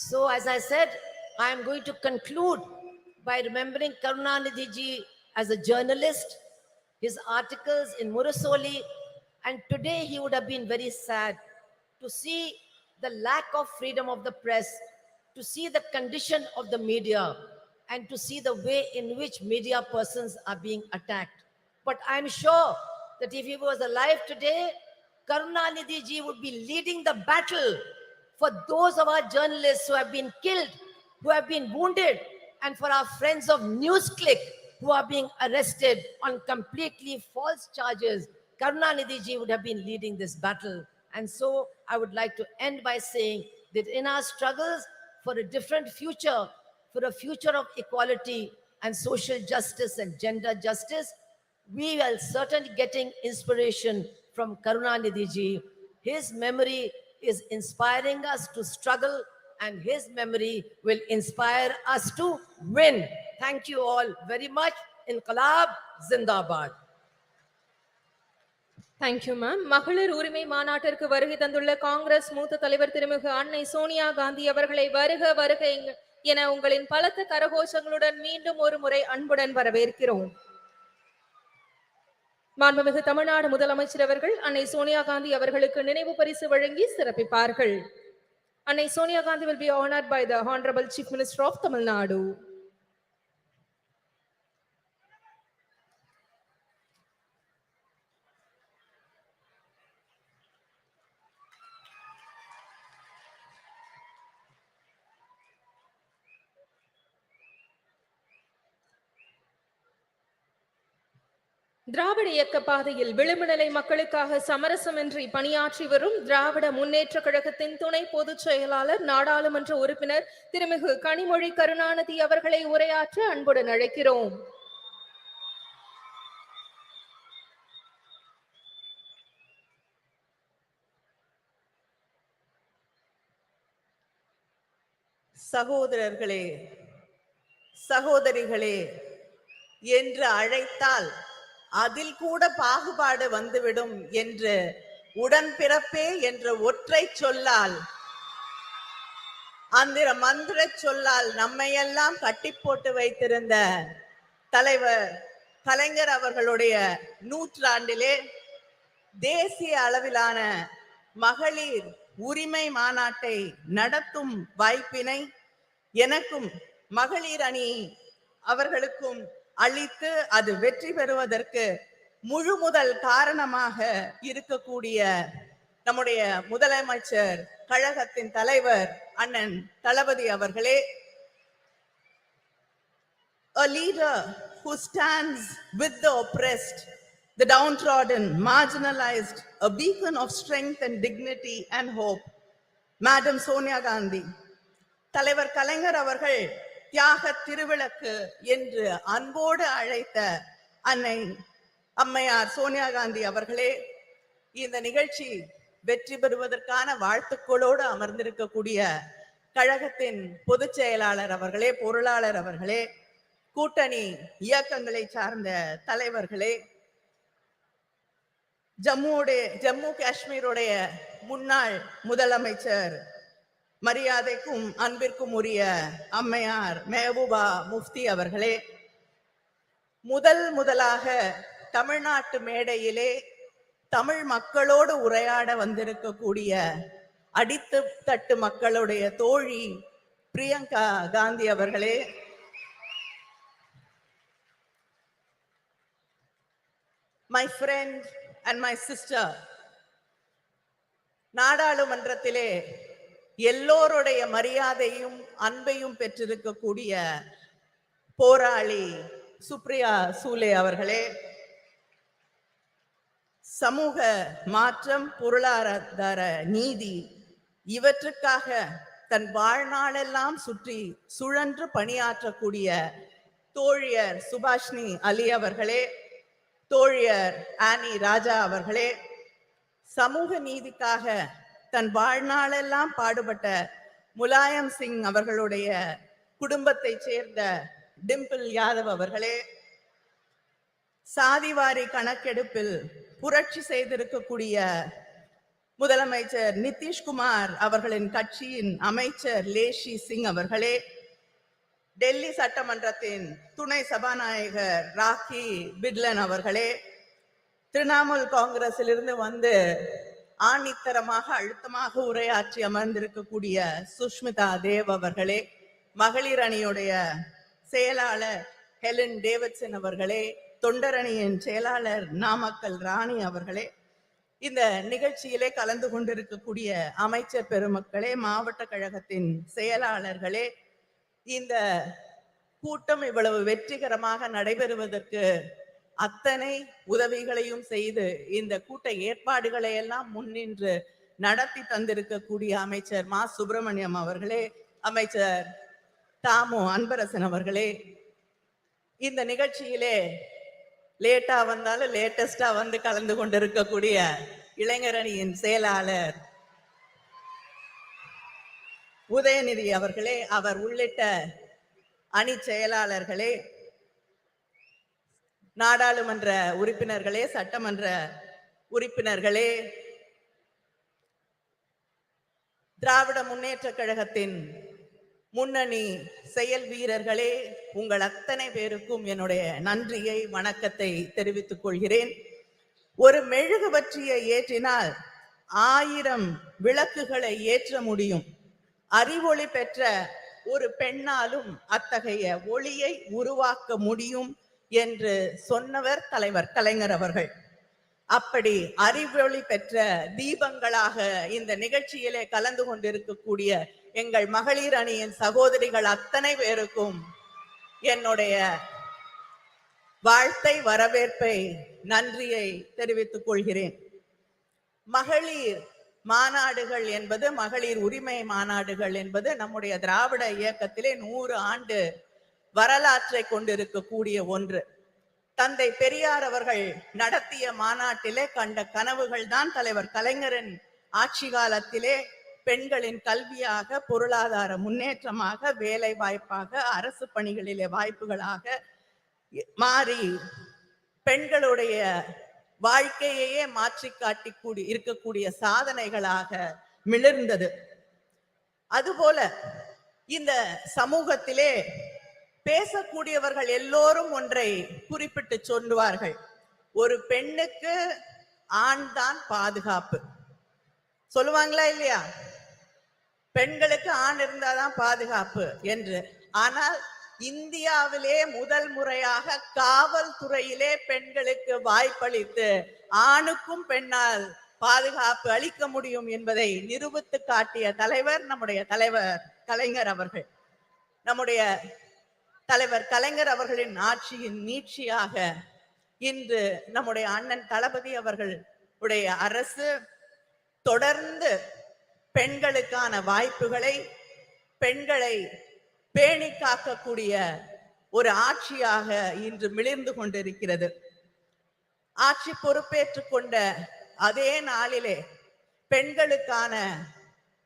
So, as I said, I am going to conclude by remembering Karunanidhi ji as a journalist, his articles in Murasoli, and today he would have been very sad to see the lack of freedom of the press, to see the condition of the media, and to see the way in which media persons are being attacked. But I'm sure that if he was alive today, Karunanidhi ji would be leading the battle for those of our journalists who have been killed, who have been wounded, and for our friends of NewsClick who are being arrested on completely false charges. Karunanidhi ji would have been leading this battle. And so I would like to end by saying that in our struggles for a different future, for a future of equality and social justice and gender justice, we are certainly getting inspiration from Karunanidhi ji. His memory is inspiring us to struggle, and his memory will inspire us to win. Thank you all very much. Inqilab Zindabad. Thank you ma'am. மகளிர் உரிமை மாநாட்டிற்கு வருகை தந்துள்ள காங்கிரஸ் மூத்த தலைவர் திருமிகு அன்னை சோனியா காந்தி அவர்களை வருக வருக என உங்களின் பலத்த கரகோஷங்களுடன் மீண்டும் ஒரு முறை அன்புடன் வரவேற்கிறோம். மாண்புமிகு தமிழ்நாடு முதலமைச்சர் அவர்கள் அன்னை சோனியா காந்தி அவர்களுக்கு நினைவு பரிசு வழங்கி சிறப்பிப்பார்கள். அன்னை Sonia Gandhi will be honored by the Honorable Chief Minister of Tamil Nadu. திராவிட இயக்க பாதையில் விளிம்பு நிலை மக்களுக்காக சமரசமின்றி பணியாற்றி வரும் திராவிட முன்னேற்ற கழகத்தின் துணை பொதுச் செயலாளர் நாடாளுமன்ற உறுப்பினர் திருமிகு கனிமொழி கருணாநிதி அவர்களை உரையாற்ற அன்புடன் அழைக்கிறோம். சகோதரர்களே, சகோதரிகளே என்று அழைத்தால் அதில் கூட பாகுபாடு வந்துவிடும் என்று உடன்பிறப்பே என்ற ஒற்றை சொல்லால், அந்த மந்திர சொல்லால் நம்மையெல்லாம் கட்டி போட்டு வைத்திருந்த தலைவர் கலைஞர் அவர்களுடைய நூற்றாண்டிலே தேசிய அளவிலான மகளிர் உரிமை மாநாட்டை நடத்தும் வாய்ப்பினை எனக்கும் மகளிர் அணி அவர்களுக்கும் அளித்து அது வெற்றி பெறுவதற்கு முழு முதல் காரணமாக இருக்கக்கூடிய நம்முடைய முதலமைச்சர் கழகத்தின் தலைவர் அண்ணன் தளபதி அவர்களே, a leader who stands with the oppressed, the downtrodden, marginalized, a beacon of strength and dignity and hope, Madam Sonia Gandhi. தலைவர் கலைஞர் அவர்கள் தியாக திருவிளக்கு என்று அன்போடு அழைத்த அன்னை அம்மையார் சோனியா காந்தி அவர்களே, இந்த நிகழ்ச்சி வெற்றி பெறுவதற்கான வாழ்த்துக்களோடு அமர்ந்திருக்கக்கூடிய கழகத்தின் பொதுச் செயலாளர் அவர்களே, பொருளாளர் அவர்களே, கூட்டணி இயக்கங்களை சார்ந்த தலைவர்களே, ஜம்மு காஷ்மீருடைய முன்னாள் முதலமைச்சர் மரியாதைக்கும் அன்பிற்கும் உரிய அம்மையார் மெஹபூபா முஃப்தி அவர்களே, முதலாக தமிழ்நாட்டு மேடையிலே தமிழ் மக்களோடு உரையாட வந்திருக்கக்கூடிய அடித்து தட்டு மக்களுடைய தோழி பிரியங்கா காந்தி அவர்களே, my friend and my sister, நாடாளுமன்றத்திலே எல்லோருடைய மரியாதையும் அன்பையும் பெற்றிருக்கக்கூடிய போராளி சுப்ரியா சூலே அவர்களே, சமூக மாற்றம், பொருளாதார நீதி இவற்றுக்காக தன் வாழ்நாளெல்லாம் சுழன்று பணியாற்றக்கூடிய தோழியர் சுபாஷினி அலி அவர்களே, தோழியர் ஆனி ராஜா அவர்களே, சமூக நீதிக்காக தன் வாழ்நாளெல்லாம் பாடுபட்ட முலாயம் சிங் அவர்களுடைய குடும்பத்தை சேர்ந்த டிம்பிள் யாதவ் அவர்களே, சாதிவாரி கணக்கெடுப்பில் புரட்சி செய்திருக்கக்கூடிய முதலமைச்சர் நிதிஷ்குமார் அவர்களின் கட்சியின் அமைச்சர் லேஷி சிங் அவர்களே, டெல்லி சட்டமன்றத்தின் துணை சபாநாயகர் ராக்கி பிட்லன் அவர்களே, திரிணாமுல் காங்கிரஸில் இருந்து வந்து ஆணித்தரமாக அழுத்தமாக உரையாற்றி அமர்ந்திருக்கக்கூடிய சுஷ்மிதா தேவ் அவர்களே, மகளிர் அணியுடைய செயலாளர் ஹெலன் டேவிட்சன் அவர்களே, தொண்டரணியின் செயலாளர் நாமக்கல் ராணி அவர்களே, இந்த நிகழ்ச்சியிலே கலந்து கொண்டிருக்கக்கூடிய அமைச்சர் பெருமக்களே, மாவட்ட கழகத்தின் செயலாளர்களே, இந்த கூட்டம் இவ்வளவு வெற்றிகரமாக நடைபெறுவதற்கு அத்தனை உதவிகளையும் செய்து இந்த கூட்ட ஏற்பாடுகளை எல்லாம் முன்னின்று நடத்தி தந்திருக்கக்கூடிய அமைச்சர் மா சுப்பிரமணியம் அவர்களே, அமைச்சர் தாமு அன்பரசன் அவர்களே, இந்த நிகழ்ச்சியிலே லேட்டா வந்தாலும் லேட்டஸ்டா வந்து கலந்து கொண்டிருக்கக்கூடிய இளைஞரணியின் செயலாளர் உதயநிதி அவர்களே, அவர் உள்ளிட்ட அணி செயலாளர்களே, நாடாளுமன்ற உறுப்பினர்களே, சட்டமன்ற உறுப்பினர்களே, திராவிட முன்னேற்ற கழகத்தின் முன்னணி செயல் வீரர்களே, உங்கள் அத்தனை பேருக்கும் என்னுடைய நன்றியை வணக்கத்தை தெரிவித்துக் கொள்கிறேன். ஒரு மெழுகுவர்த்தியை ஏற்றினால் 1000 விளக்குகளை ஏற்ற முடியும். அறிவொளி பெற்ற ஒரு பெண்ணாலும் அத்தகைய ஒளியை உருவாக்க முடியும் என்று சொன்னவர் தலைவர் கலைஞர் அவர்கள். அப்படி அறிவொளி பெற்ற தீபங்களாக இந்த நிகழ்ச்சியிலே கலந்து கொண்டிருக்கக்கூடிய எங்கள் மகளிர் அணியின் சகோதரிகள் அத்தனை பேருக்கும் என்னுடைய வாழ்த்தை, வரவேற்பை, நன்றியை தெரிவித்துக் கொள்கிறேன். மகளிர் மாநாடுகள் என்பது, மகளிர் உரிமை மாநாடுகள் என்பது நம்முடைய திராவிட இயக்கத்திலே 100 ஆண்டு வரலாற்றை கொண்டிருக்கக்கூடிய ஒன்று. தந்தை பெரியார் அவர்கள் நடத்திய மாநாட்டிலே கண்ட கனவுகள் தான் தலைவர் கலைஞரின் ஆட்சி காலத்திலே பெண்களின் கல்வியாக, பொருளாதார முன்னேற்றமாக, வேலை வாய்ப்பாக, அரசு பணிகளிலே வாய்ப்புகளாக மாறி பெண்களுடைய வாழ்க்கையையே மாற்றி காட்டி இருக்கக்கூடிய சாதனைகளாக மிளிர்ந்தது. அதுபோல இந்த சமூகத்திலே பேசக்கூடியவர்கள் எல்லோரும் ஒன்றை குறிப்பிட்டு சொல்லுவார்கள், ஒரு பெண்ணுக்கு ஆண் தான் பாதுகாப்பு. சொல்லுவாங்களா இல்லையா? பெண்களுக்கு ஆண் இருந்தாதான் பாதுகாப்பு என்று. ஆனால் இந்தியாவிலே முதல் முறையாக காவல்துறையிலே பெண்களுக்கு வாய்ப்பளித்து ஆணுக்கும் பெண்ணால் பாதுகாப்பு அளிக்க முடியும் என்பதை நிரூபித்து காட்டிய தலைவர் நம்முடைய தலைவர் கலைஞர் அவர்கள். நம்முடைய தலைவர் கலைஞர் அவர்களின் ஆட்சியின் நீட்சியாக இன்று நம்முடைய அண்ணன் தளபதி அவர்களுடைய அரசு தொடர்ந்து பெண்களுக்கான வாய்ப்புகளை, பெண்களை பேணி காக்கக்கூடிய ஒரு ஆட்சியாக இன்று மிளிர்ந்து கொண்டிருக்கிறது. ஆட்சி பொறுப்பேற்றுக் கொண்ட அதே நாளிலே பெண்களுக்கான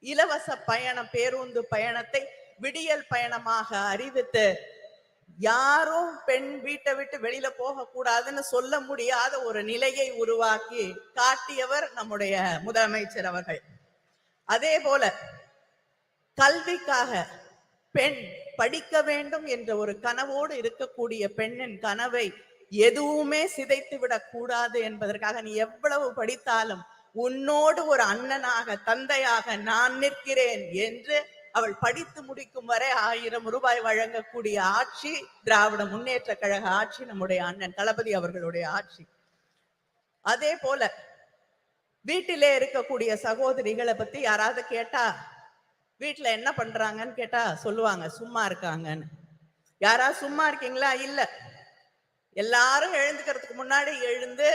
இலவச பயணம், பேருந்து பயணத்தை விடியல் பயணமாக அறிவித்து யாரும் பெண் வீட்டை விட்டு வெளியில போக கூடாதுன்னு சொல்ல முடியாத ஒரு நிலையை உருவாக்கி காட்டியவர் நம்முடைய முதலமைச்சர் அவர்கள். அதே போல கல்விக்காக பெண் படிக்க வேண்டும் என்ற ஒரு கனவோடு இருக்கக்கூடிய பெண்ணின் கனவை எதுவுமே சிதைத்து விடக் கூடாது என்பதற்காக நீ எவ்வளவு படித்தாலும் உன்னோடு ஒரு அண்ணனாக, தந்தையாக நான் நிற்கிறேன் என்று அவள் படித்து முடிக்கும் வரை 1000 ரூபாய் வழங்கக்கூடிய ஆட்சி திராவிட முன்னேற்ற கழக ஆட்சி, நம்முடைய அண்ணன் தளபதி அவர்களுடைய ஆட்சி. அதே போல வீட்டிலே இருக்கக்கூடிய சகோதரிகளை பத்தி யாராவது கேட்டா, வீட்டுல என்ன பண்றாங்கன்னு கேட்டா சொல்லுவாங்க சும்மா இருக்காங்கன்னு. யாராவது சும்மா இருக்கீங்களா? இல்ல. எல்லாரும் எழுந்துக்கிறதுக்கு முன்னாடி எழுந்து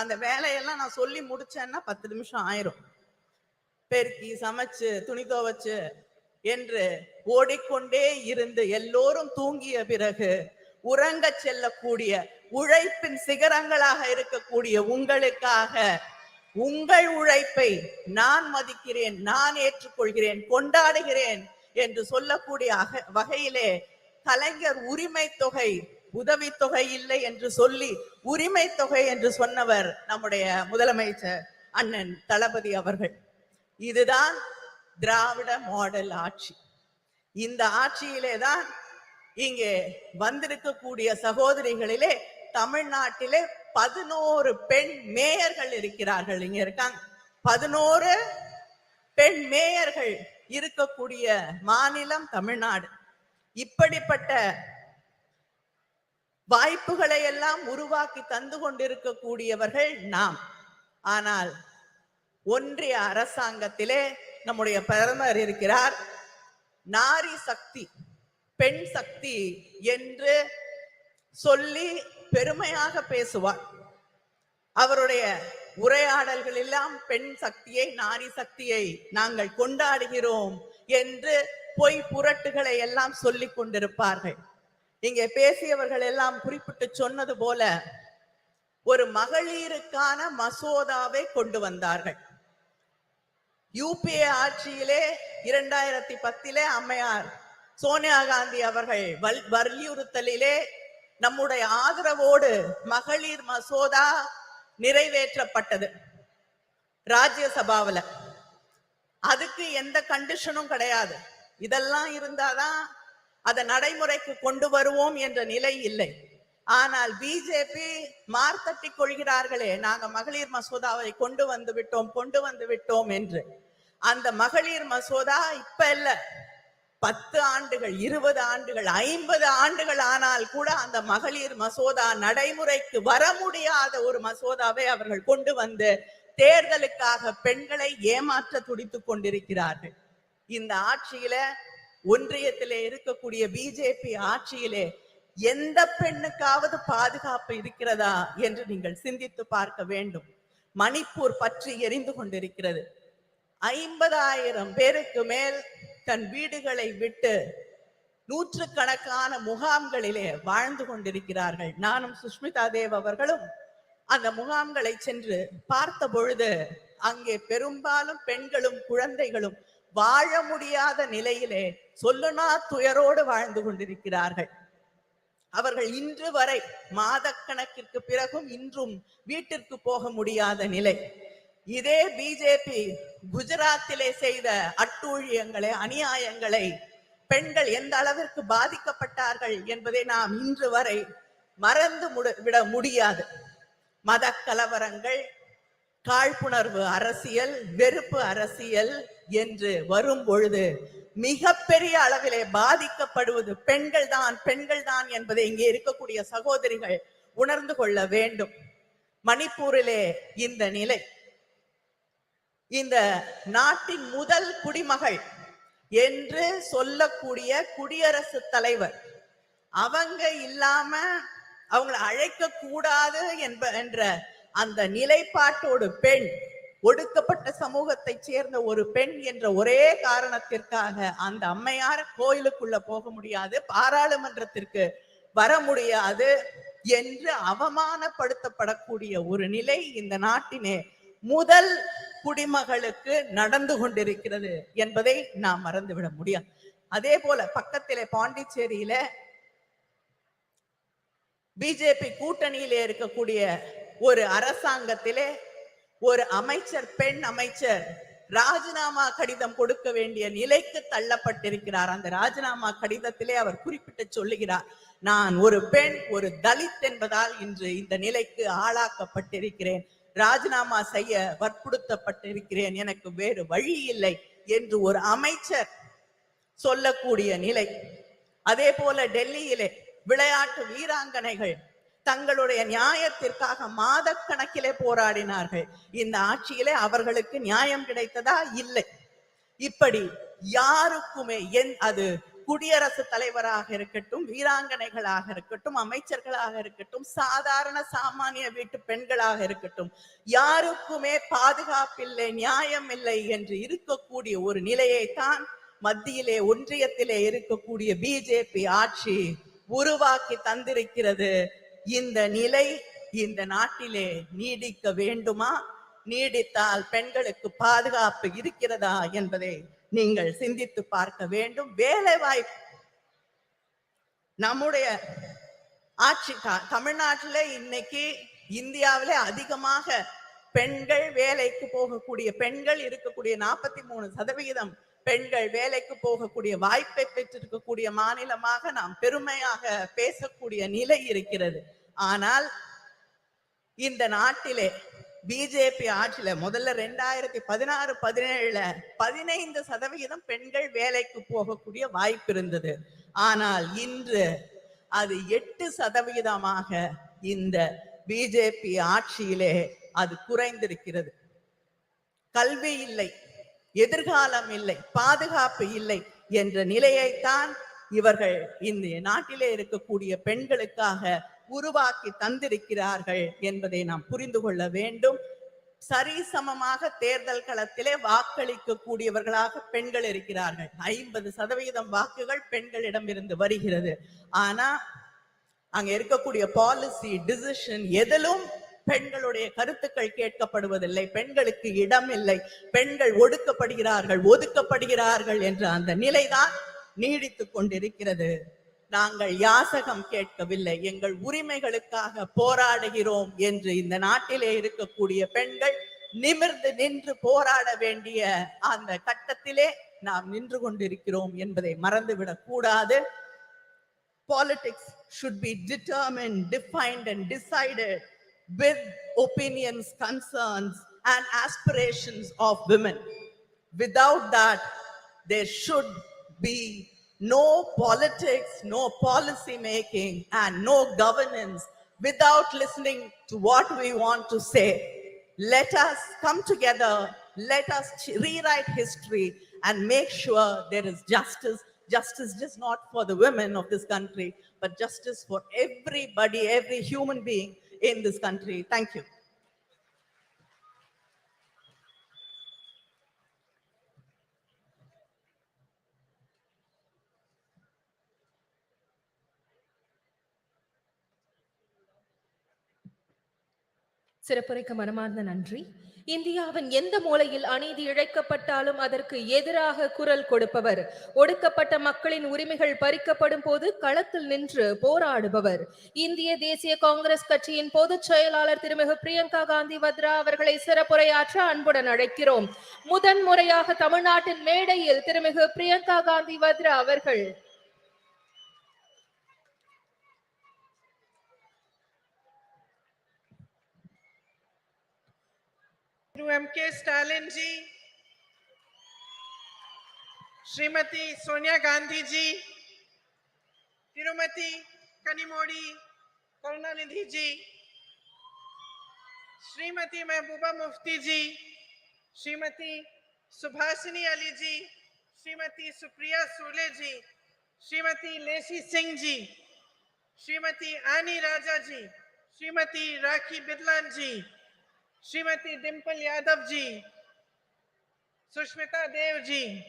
அந்த வேலையெல்லாம் நான் சொல்லி முடிச்சேன்னா 10 நிமிஷம் ஆயிரும். பெருக்கி, சமைச்சு, துணி துவைச்சு என்று ஓடிக்கொண்டே இருந்து எல்லோரும் தூங்கிய பிறகு உறங்க செல்லக்கூடிய உழைப்பின் சிகரங்களாக இருக்கக்கூடிய உங்களுக்காக உங்கள் உழைப்பை நான் மதிக்கிறேன், நான் ஏற்றுக்கொள்கிறேன், கொண்டாடுகிறேன் என்று சொல்லக்கூடிய வகையிலே கலைஞர் உரிமை தொகை, உதவித்தொகை இல்லை என்று சொல்லி உரிமை தொகை என்று சொன்னவர் நம்முடைய முதலமைச்சர் அண்ணன் தளபதி அவர்கள். இதுதான் திராவிட மாடல் ஆட்சி. இந்த ஆட்சியிலே தான் இங்கே வந்திருக்கக்கூடிய சகோதரிகளிலே தமிழ்நாட்டிலே 11 பெண் மேயர்கள் இருக்கிறார்கள். இங்க இருக்காங்க 11 பெண் மேயர்கள் இருக்கக்கூடிய மாநிலம் தமிழ்நாடு. இப்படிப்பட்ட வாய்ப்புகளை எல்லாம் உருவாக்கி தந்து கொண்டிருக்கக்கூடியவர்கள் நாம். ஆனால் ஒன்றிய அரசாங்கத்திலே நம்முடைய பிரதமர் இருக்கிறார். நாரி சக்தி, பெண் சக்தி என்று சொல்லி பெருமையாக பேசுவார். அவருடைய உரையாடல்கள் எல்லாம் பெண் சக்தியை, நாரி சக்தியை நாங்கள் கொண்டாடுகிறோம் என்று பொய் புரட்டுகளை எல்லாம் சொல்லிக் கொண்டிருப்பார்கள். இங்கே பேசியவர்கள் எல்லாம் குறிப்பிட்டு சொன்னது போல ஒரு மகளிருக்கான மசோதாவை கொண்டு வந்தார்கள். யூபிஏ ஆட்சியிலே 2010 அம்மையார் சோனியா காந்தி அவர்கள் வலியுறுத்தலிலே நம்முடைய ஆதரவோடு மகளிர் மசோதா நிறைவேற்றப்பட்டது ராஜ்யசபாவில். அதுக்கு எந்த கண்டிஷனும் கிடையாது. இதெல்லாம் இருந்தாதான் அதை நடைமுறைக்கு கொண்டு வருவோம் என்ற நிலை இல்லை. ஆனால் பிஜேபி மார்த்தட்டி கொள்கிறார்களே, நாங்க மகளிர் மசோதாவை கொண்டு வந்து விட்டோம் என்று. அந்த மகளிர் மசோதா இப்ப இல்ல, 10 ஆண்டுகள், 20 ஆண்டுகள், 50 ஆண்டுகள் ஆனால் கூட அந்த மகளிர் மசோதா நடைமுறைக்கு வர முடியாத ஒரு மசோதாவை அவர்கள் கொண்டு வந்து தேர்தலுக்காக பெண்களை ஏமாற்ற துடித்துக் கொண்டிருக்கிறார்கள். இந்த ஆட்சியில, ஒன்றியத்திலே இருக்கக்கூடிய பிஜேபி ஆட்சியிலே எந்த பெண்ணுக்காவது பாதுகாப்பு இருக்கிறதா என்று நீங்கள் சிந்தித்து பார்க்க வேண்டும். மணிப்பூர் பற்றி எரிந்து கொண்டிருக்கிறது. 50,000 பேருக்கு மேல் தன் வீடுகளை விட்டு நூற்றுக்கணக்கான முகாம்களிலே வாழ்ந்து கொண்டிருக்கிறார்கள். நானும் சுஷ்மிதா தேவ் அவர்களும் அந்த முகாம்களை சென்று பார்த்த பொழுது அங்கே பெரும்பாலும் பெண்களும் குழந்தைகளும் வாழ முடியாத நிலையிலே சொல்லுனா துயரோடு வாழ்ந்து கொண்டிருக்கிறார்கள். அவர்கள் இன்று வரை மாதக்கணக்கிற்கு பிறகும் இன்றும் வீட்டிற்கு போக முடியாத நிலை. இதே பிஜேபி குஜராத்திலே செய்த அட்டூழியங்களை, அநியாயங்களை, பெண்கள் எந்த அளவிற்கு பாதிக்கப்பட்டார்கள் என்பதை நாம் இன்று வரை மறந்து விட முடியாது. மத கலவரங்கள், காழ்ப்புணர்வு அரசியல், வெறுப்பு அரசியல் என்று வரும் பொழுது மிகப்பெரிய அளவிலே பாதிக்கப்படுவது பெண்கள் தான் என்பதை இங்கே இருக்கக்கூடிய சகோதரிகள் உணர்ந்து கொள்ள வேண்டும். மணிப்பூரிலே இந்த நிலை. இந்த நாட்டின் முதல் குடிமகள் என்று சொல்லக்கூடிய குடியரசுத் தலைவர், அவங்க இல்லாம அவங்களை அழைக்க கூடாது என்ற அந்த நிலைப்பாட்டோடு பெண், ஒடுக்கப்பட்ட சமூகத்தை சேர்ந்த ஒரு பெண் என்ற ஒரே காரணத்திற்காக அந்த அம்மையார் கோயிலுக்குள்ள போக முடியாது, பாராளுமன்றத்திற்கு வர முடியாது என்று அவமானப்படுத்தப்படக்கூடிய ஒரு நிலை இந்த நாட்டினே முதல் குடிமகளுக்கு நடந்து கொண்டிருக்கிறது என்பதை நாம் மறந்துவிட முடியாது. அதே போல பக்கத்திலே பாண்டிச்சேரியில பிஜேபி கூட்டணியிலே இருக்கக்கூடிய ஒரு அரசாங்கத்திலே ஒரு அமைச்சர், பெண் அமைச்சர் ராஜினாமா கடிதம் கொடுக்க வேண்டிய நிலைக்கு தள்ளப்பட்டிருக்கிறார். அந்த ராஜினாமா கடிதத்திலே அவர் குறிப்பிட்டு சொல்லுகிறார், நான் ஒரு பெண், ஒரு தலித் என்பதால் இன்று இந்த நிலைக்கு ஆளாக்கப்பட்டிருக்கிறேன், ராஜினாமா செய்ய வற்புறுத்தப்பட்டிருக்கிறேன், எனக்கு வேறு வழி இல்லை என்று ஒரு அமைச்சர் சொல்லக்கூடிய நிலை. அதே போல டெல்லியிலே விளையாட்டு வீராங்கனைகள் தங்களுடைய நியாயத்திற்காக மாதக்கணக்கிலே போராடினார்கள். இந்த ஆட்சியிலே அவர்களுக்கு நியாயம் கிடைத்ததா? இல்லை. இப்படி யாருக்குமே, அது குடியரசுத் தலைவராக இருக்கட்டும், வீராங்கனைகளாக இருக்கட்டும், அமைச்சர்களாக இருக்கட்டும், சாதாரண சாமானிய வீட்டு பெண்களாக இருக்கட்டும், யாருக்குமே பாதுகாப்பில்லை, நியாயம் இல்லை என்று இருக்கக்கூடிய ஒரு நிலையைத்தான் மத்தியிலே, ஒன்றியத்திலே இருக்கக்கூடிய பிஜேபி ஆட்சி உருவாக்கி தந்திருக்கிறது. இந்த நிலை இந்த நாட்டிலே நீடிக்க வேண்டுமா? நீடித்தால் பெண்களுக்கு பாதுகாப்பு இருக்கிறதா என்பதை நீங்கள் சிந்தித்து பார்க்க வேண்டும். வேலை வாய்ப்பு, நம்முடைய ஆட்சி தமிழ்நாட்டிலே இன்னைக்கு இந்தியாவிலே அதிகமாக பெண்கள் வேலைக்கு போகக்கூடிய, பெண்கள் இருக்கக்கூடிய 43% பெண்கள் வேலைக்கு போகக்கூடிய வாய்ப்பை பெற்றிருக்கக்கூடிய மாநிலமாக நாம் பெருமையாக பேசக்கூடிய நிலை இருக்கிறது. ஆனால் இந்த நாட்டிலே பிஜேபி ஆட்சியில முதல்ல 2016-17 15% பெண்கள் வேலைக்கு போகக்கூடிய வாய்ப்பு இருந்தது. ஆனால் இன்று அது 8% இந்த பிஜேபி ஆட்சியிலே அது குறைந்திருக்கிறது. கல்வி இல்லை, எதிர்காலம் இல்லை, பாதுகாப்பு இல்லை என்ற நிலையைத்தான் இவர்கள் இந்த நாட்டிலே இருக்கக்கூடிய பெண்களுக்காக உருவாக்கி தந்திருக்கிறார்கள் என்பதை நாம் புரிந்து கொள்ள வேண்டும். சரிசமமாக தேர்தல் களத்திலே வாக்களிக்க கூடியவர்களாக பெண்கள் இருக்கிறார்கள். 50% வாக்குகள் பெண்களிடம் இருந்து வருகிறது. ஆனா அங்க இருக்கக்கூடிய பாலிசி டிசிஷன் எதிலும் பெண்களுடைய கருத்துக்கள் கேட்கப்படுவதில்லை. பெண்களுக்கு இடம் இல்லை, பெண்கள் ஒதுக்கப்படுகிறார்கள் என்ற அந்த நிலைதான் நீடித்துக் கொண்டிருக்கிறது. நாங்கள் யாசகம் கேட்கவில்லை, எங்கள் உரிமைகளுக்காக போராடுகிறோம் என்று இந்த நாட்டிலே இருக்கக்கூடிய பெண்கள் நிமிர்ந்து நின்று போராட வேண்டிய அந்த கட்டத்திலே நாம் நின்று கொண்டிருக்கிறோம் என்பதை மறந்துவிடக் கூடாது. Politics should be determined, defined, and decided with opinions, concerns, and aspirations of women. Without that, there should be no politics, no policy making, and no governance without listening to what we want to say. Let us come together, let us rewrite history and make sure there is justice. Justice just not for the women of this country, but justice for everybody, every human being in this country. Thank you. சிறப்புரைக்கு மனமார்ந்த நன்றி. இந்தியாவின் எந்த மூலையில் அநீதி இழைக்கப்பட்டாலும் அதற்கு எதிராக குரல் கொடுப்பவர், ஒடுக்கப்பட்ட மக்களின் உரிமைகள் பறிக்கப்படும் போது களத்தில் நின்று போராடுபவர். இந்திய தேசிய காங்கிரஸ் கட்சியின் பொதுச் செயலாளர் திருமிகு பிரியங்கா காந்தி வத்ரா அவர்களை சிறப்புரையாற்ற அன்புடன் அழைக்கிறோம். முதன்முறையாக தமிழ்நாட்டின் மேடையில் திருமிகு பிரியங்கா காந்தி வத்ரா அவர்கள். through MKStalin ji, Srimati Sonia Gandhi ji, Tirumati Kanimozhi Karunanidhi ji, Srimati Mehbooba Mufti ji, Srimati Subhasini Ali ji, Srimati Supriya Sule ji, Srimati Lesi Singh ji, Srimati Ani Raja ji, Srimati Rakhi Bidlan ji, Srimati Dimple Yadav ji, Sushmita Dev ji.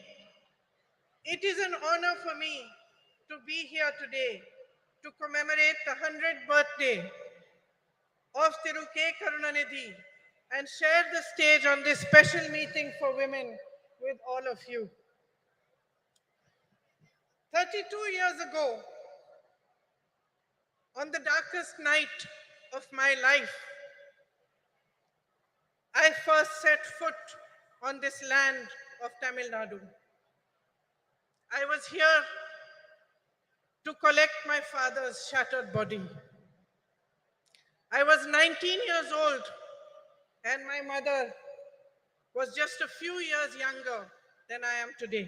It is an honor for me to be here today to commemorate the 100th birthday of Thiru K. Karunanidhi and share the stage on this special meeting for women with all of you. 32 years ago, on the darkest night of my life, I first set foot on this land of Tamil Nadu. I was here to collect my father's shattered body. I was 19 years old and my mother was just a few years younger than I am today.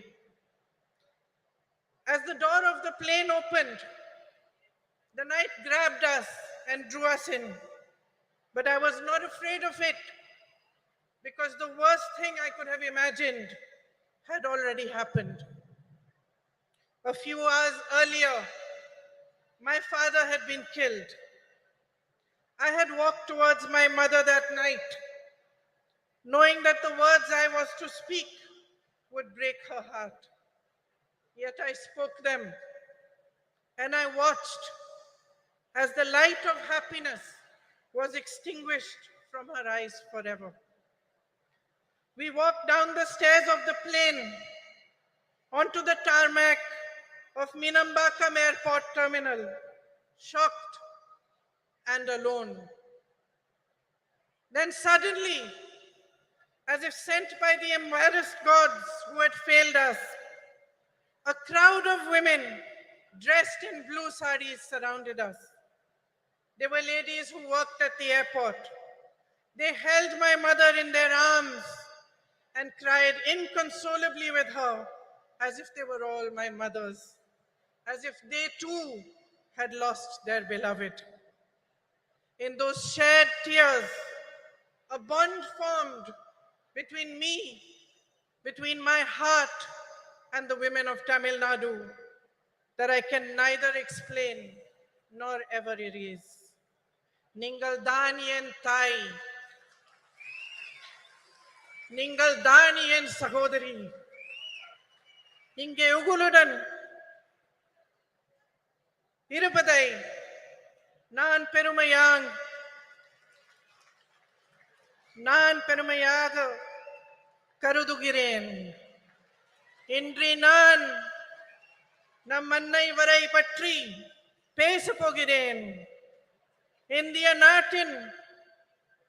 As the door of the plane opened, the night grabbed us and drew us in. But I was not afraid of it, because the worst thing I could have imagined had already happened. A few hours earlier, my father had been killed. I had walked towards my mother that night, knowing that the words I was to speak would break her heart. Yet I spoke them, and I watched as the light of happiness was extinguished from her eyes forever. We walked down the stairs of the plane onto the tarmac of Minambakam Airport Terminal, shocked and alone. Then suddenly, as if sent by the embarrassed gods who had failed us, a crowd of women dressed in blue saris surrounded us. They were ladies who worked at the airport. They held my mother in their arms and cried inconsolably with her, as if they were all my mothers, as if they too had lost their beloved. In those shared tears, a bond formed between me, between my heart and the women of Tamil Nadu that I can neither explain nor ever erase. Ningal Daniyen Thai, நீங்கள் தான் என் சகோதரி. இங்கே உங்களுடன் இருப்பதை நான் பெருமையாக கருதுகிறேன். இன்று நான் நம் அன்னை வரை பற்றி பேசப் போகிறேன். இந்திய நாட்டின்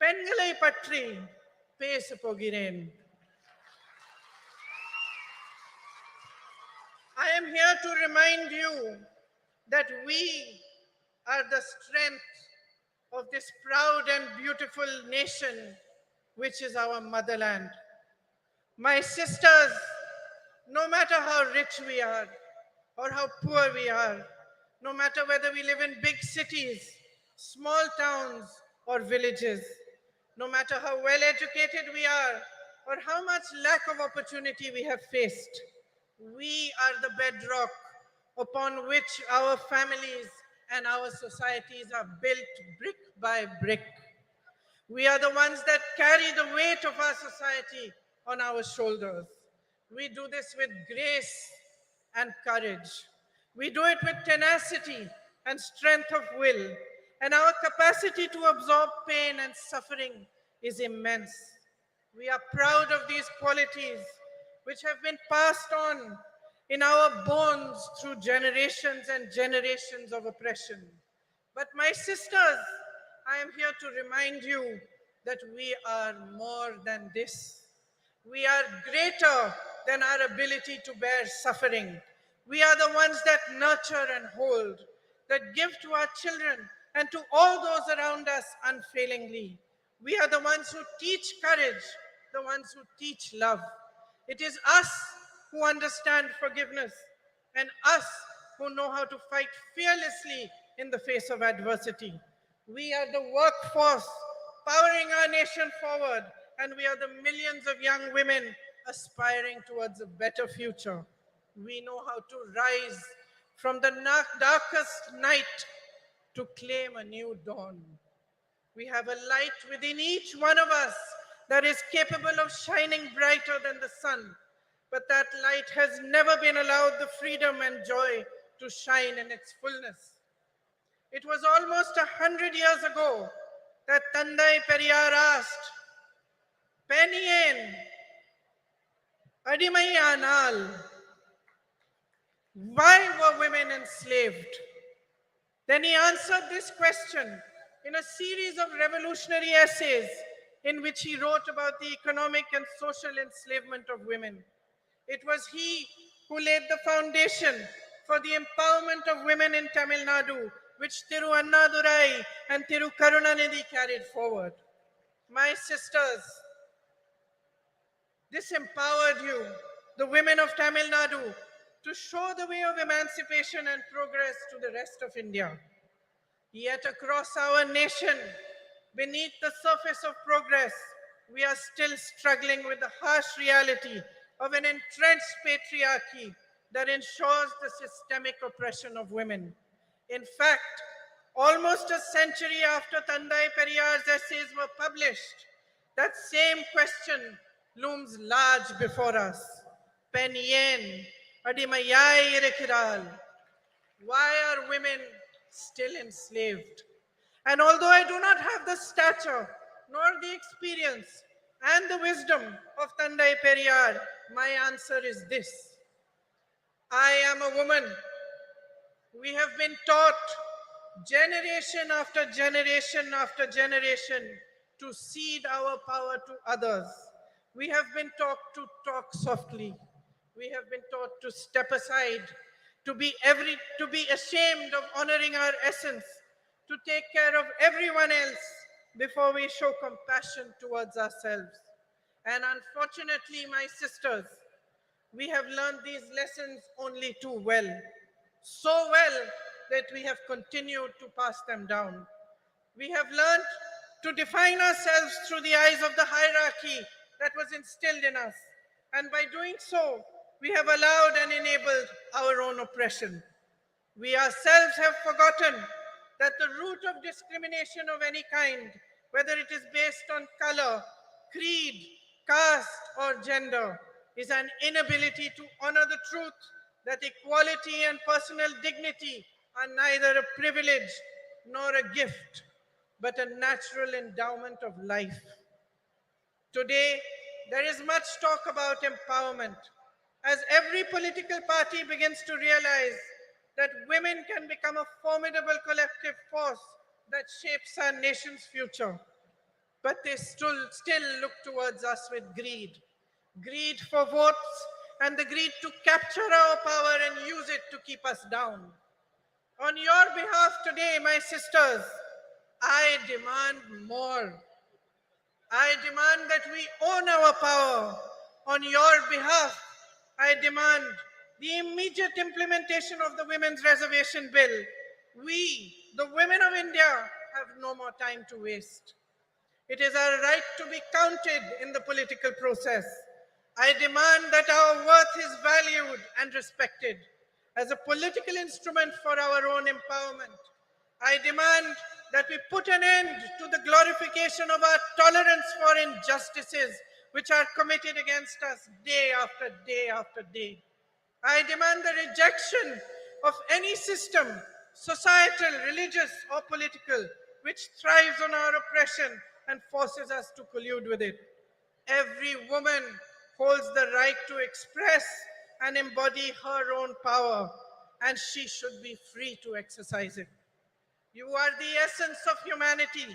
பெண்களை பற்றி பேசப் போகிறேன். I am here to remind you that we are the strength of this proud and beautiful nation, which is our motherland. My sisters, no matter how rich we are or how poor we are, no matter whether we live in big cities, small towns, or villages, no matter how well educated we are or how much lack of opportunity we have faced, we are the bedrock upon which our families and our societies are built brick by brick. We are the ones that carry the weight of our society on our shoulders. We do this with grace and courage. We do it with tenacity and strength of will. And our capacity to absorb pain and suffering is immense. We are proud of these qualities which have been passed on in our bones through generations and generations of oppression. But my sisters, I am here to remind you that we are more than this. We are greater than our ability to bear suffering. We are the ones that nurture and hold, that give to our children and to all those around us unfailingly. We are the ones who teach courage, the ones who teach love. It is us who understand forgiveness and us who know how to fight fearlessly in the face of adversity. We are the workforce powering our nation forward, and we are the millions of young women aspiring towards a better future. We know how to rise from the darkest night to claim a new dawn. We have a light within each one of us that is capable of shining brighter than the sun, but that light has never been allowed the freedom and joy to shine in its fullness. It was almost 100 years ago that Tandai Periyar asked, Penien, Adimai Anal, why were women enslaved? Then he answered this question in a series of revolutionary essays in which he wrote about the economic and social enslavement of women. It was he who laid the foundation for the empowerment of women in Tamil Nadu, which Thiru Annadurai and Thiru Karunanidhi carried forward. My sisters, this empowered you, the women of Tamil Nadu, to show the way of emancipation and progress to the rest of India. Yet across our nation, beneath the surface of progress, we are still struggling with the harsh reality of an entrenched patriarchy that ensures the systemic oppression of women. In fact, almost a century after Tandai Periyar's essays were published, that same question looms large before us. Penien, Adimayai Irekiral. Why are women still enslaved? And although I do not have the stature, nor the experience, and the wisdom of Tandai Periyar, my answer is this. I am a woman. We have been taught generation after generation after generation to cede our power to others. We have been taught to talk softly. We have been taught to step aside, to be ashamed of honoring our essence, to take care of everyone else before we show compassion towards ourselves. And unfortunately, my sisters, we have learned these lessons only too well. So well that we have continued to pass them down. We have learned to define ourselves through the eyes of the hierarchy that was instilled in us. And by doing so, we have allowed and enabled our own oppression. We ourselves have forgotten that the root of discrimination of any kind, whether it is based on color, creed, caste, or gender, is an inability to honor the truth that equality and personal dignity are neither a privilege nor a gift, but a natural endowment of life. Today, there is much talk about empowerment, as every political party begins to realize that women can become a formidable collective force that shapes our nation's future. But they still look towards us with greed. Greed for votes and the greed to capture our power and use it to keep us down. On your behalf today, my sisters, I demand more. I demand that we own our power. On your behalf, I demand the immediate implementation of the Women's Reservation Bill. We, the women of India, have no more time to waste. It is our right to be counted in the political process. I demand that our worth is valued and respected as a political instrument for our own empowerment. I demand that we put an end to the glorification of our tolerance for injustices which are committed against us day after day after day. I demand the rejection of any system, societal, religious, or political, which thrives on our oppression and forces us to collude with it. Every woman holds the right to express and embody her own power, and she should be free to exercise it. You are the essence of humanity.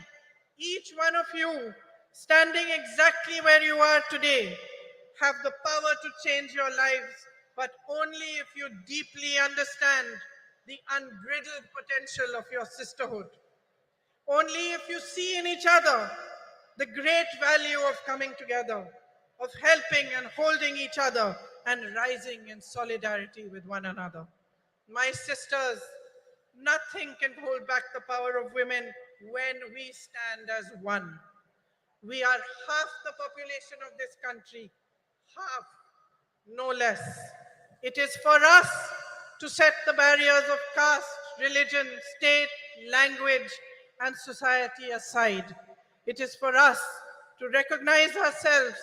Each one of you, standing exactly where you are today, have the power to change your lives, but only if you deeply understand the unbridled potential of your sisterhood. Only if you see in each other the great value of coming together, of helping and holding each other, and rising in solidarity with one another. My sisters, nothing can hold back the power of women when we stand as one. We are half the population of this country, half, no less. It is for us to set the barriers of caste, religion, state, language, and society aside. It is for us to recognize ourselves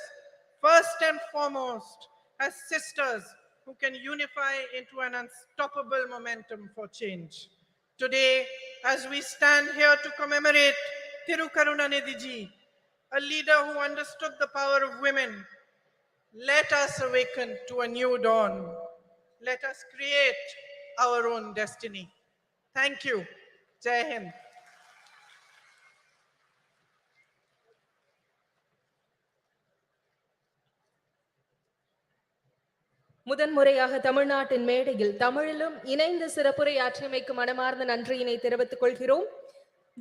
first and foremost as sisters who can unify into an unstoppable momentum for change. Today, as we stand here to commemorate Thirukarunanidhi, a leader who understood the power of women, let us awaken to a new dawn. Let us create our own destiny. Thank you. Jai Hind. முதன்முறையாக தமிழ்நாட்டின் மேடையில் தமிழிலும் இணைந்து சிறப்புரையாற்றியமைக்கு மனமார்ந்த நன்றியினை தெரிவித்துக் கொள்கிறோம்.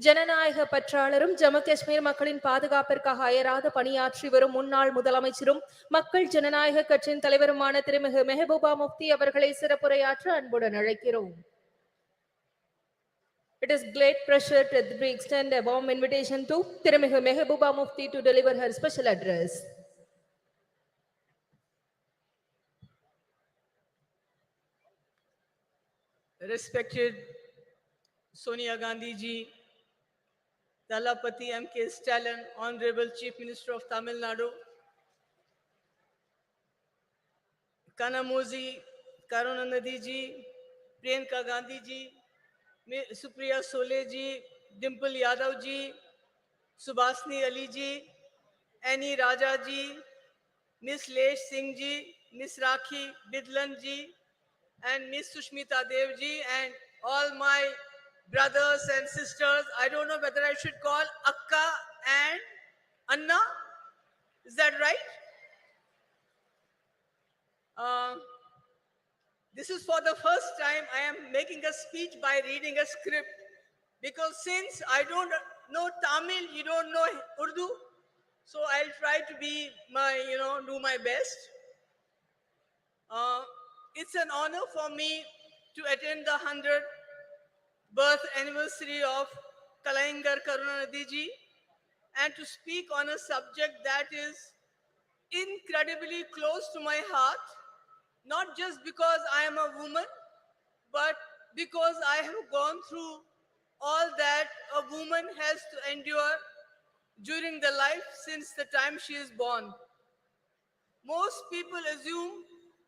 ஜனநாயக பற்றாளரும் ஜம்மு காஷ்மீர் மக்களின் பாதுகாப்பிற்காக அயராத பணியாற்றி வரும் முன்னாள் முதலமைச்சரும் மக்கள் ஜனநாயக கட்சியின் தலைவருமான திருமிகு மெஹபூபா முஃப்தி அவர்களை சிறப்புரையாற்ற அன்புடன் அழைக்கிறோம். It is great pleasure to extend a warm invitation to திருமிகு Mehbooba Mufti to deliver her special address. Respected Sonia Gandhi ji, Dalapati MKStalin, Honorable Chief Minister of Tamil Nadu, Kanimozhi Karunanidhi ji, Priyanka Gandhi ji, Supriya Sole ji, Dimple Yadav ji, Subhasni Ali ji, Annie Raja ji, Miss Lesh Singh ji, Miss Rakhi Bidlan ji, and Miss Sushmita Dev ji, and all my brothers and sisters. I don't know whether I should call Akka and Anna. Is that right? This is for the first time I am making a speech by reading a script, because since I don't know Tamil, you don't know Urdu, so I'll try to be do my best. It's an honor for me to attend the 100th birth anniversary of Kalaingar Karunanidhi ji and to speak on a subject that is incredibly close to my heart, not just because I am a woman, but because I have gone through all that a woman has to endure during the life since the time she is born. Most people assume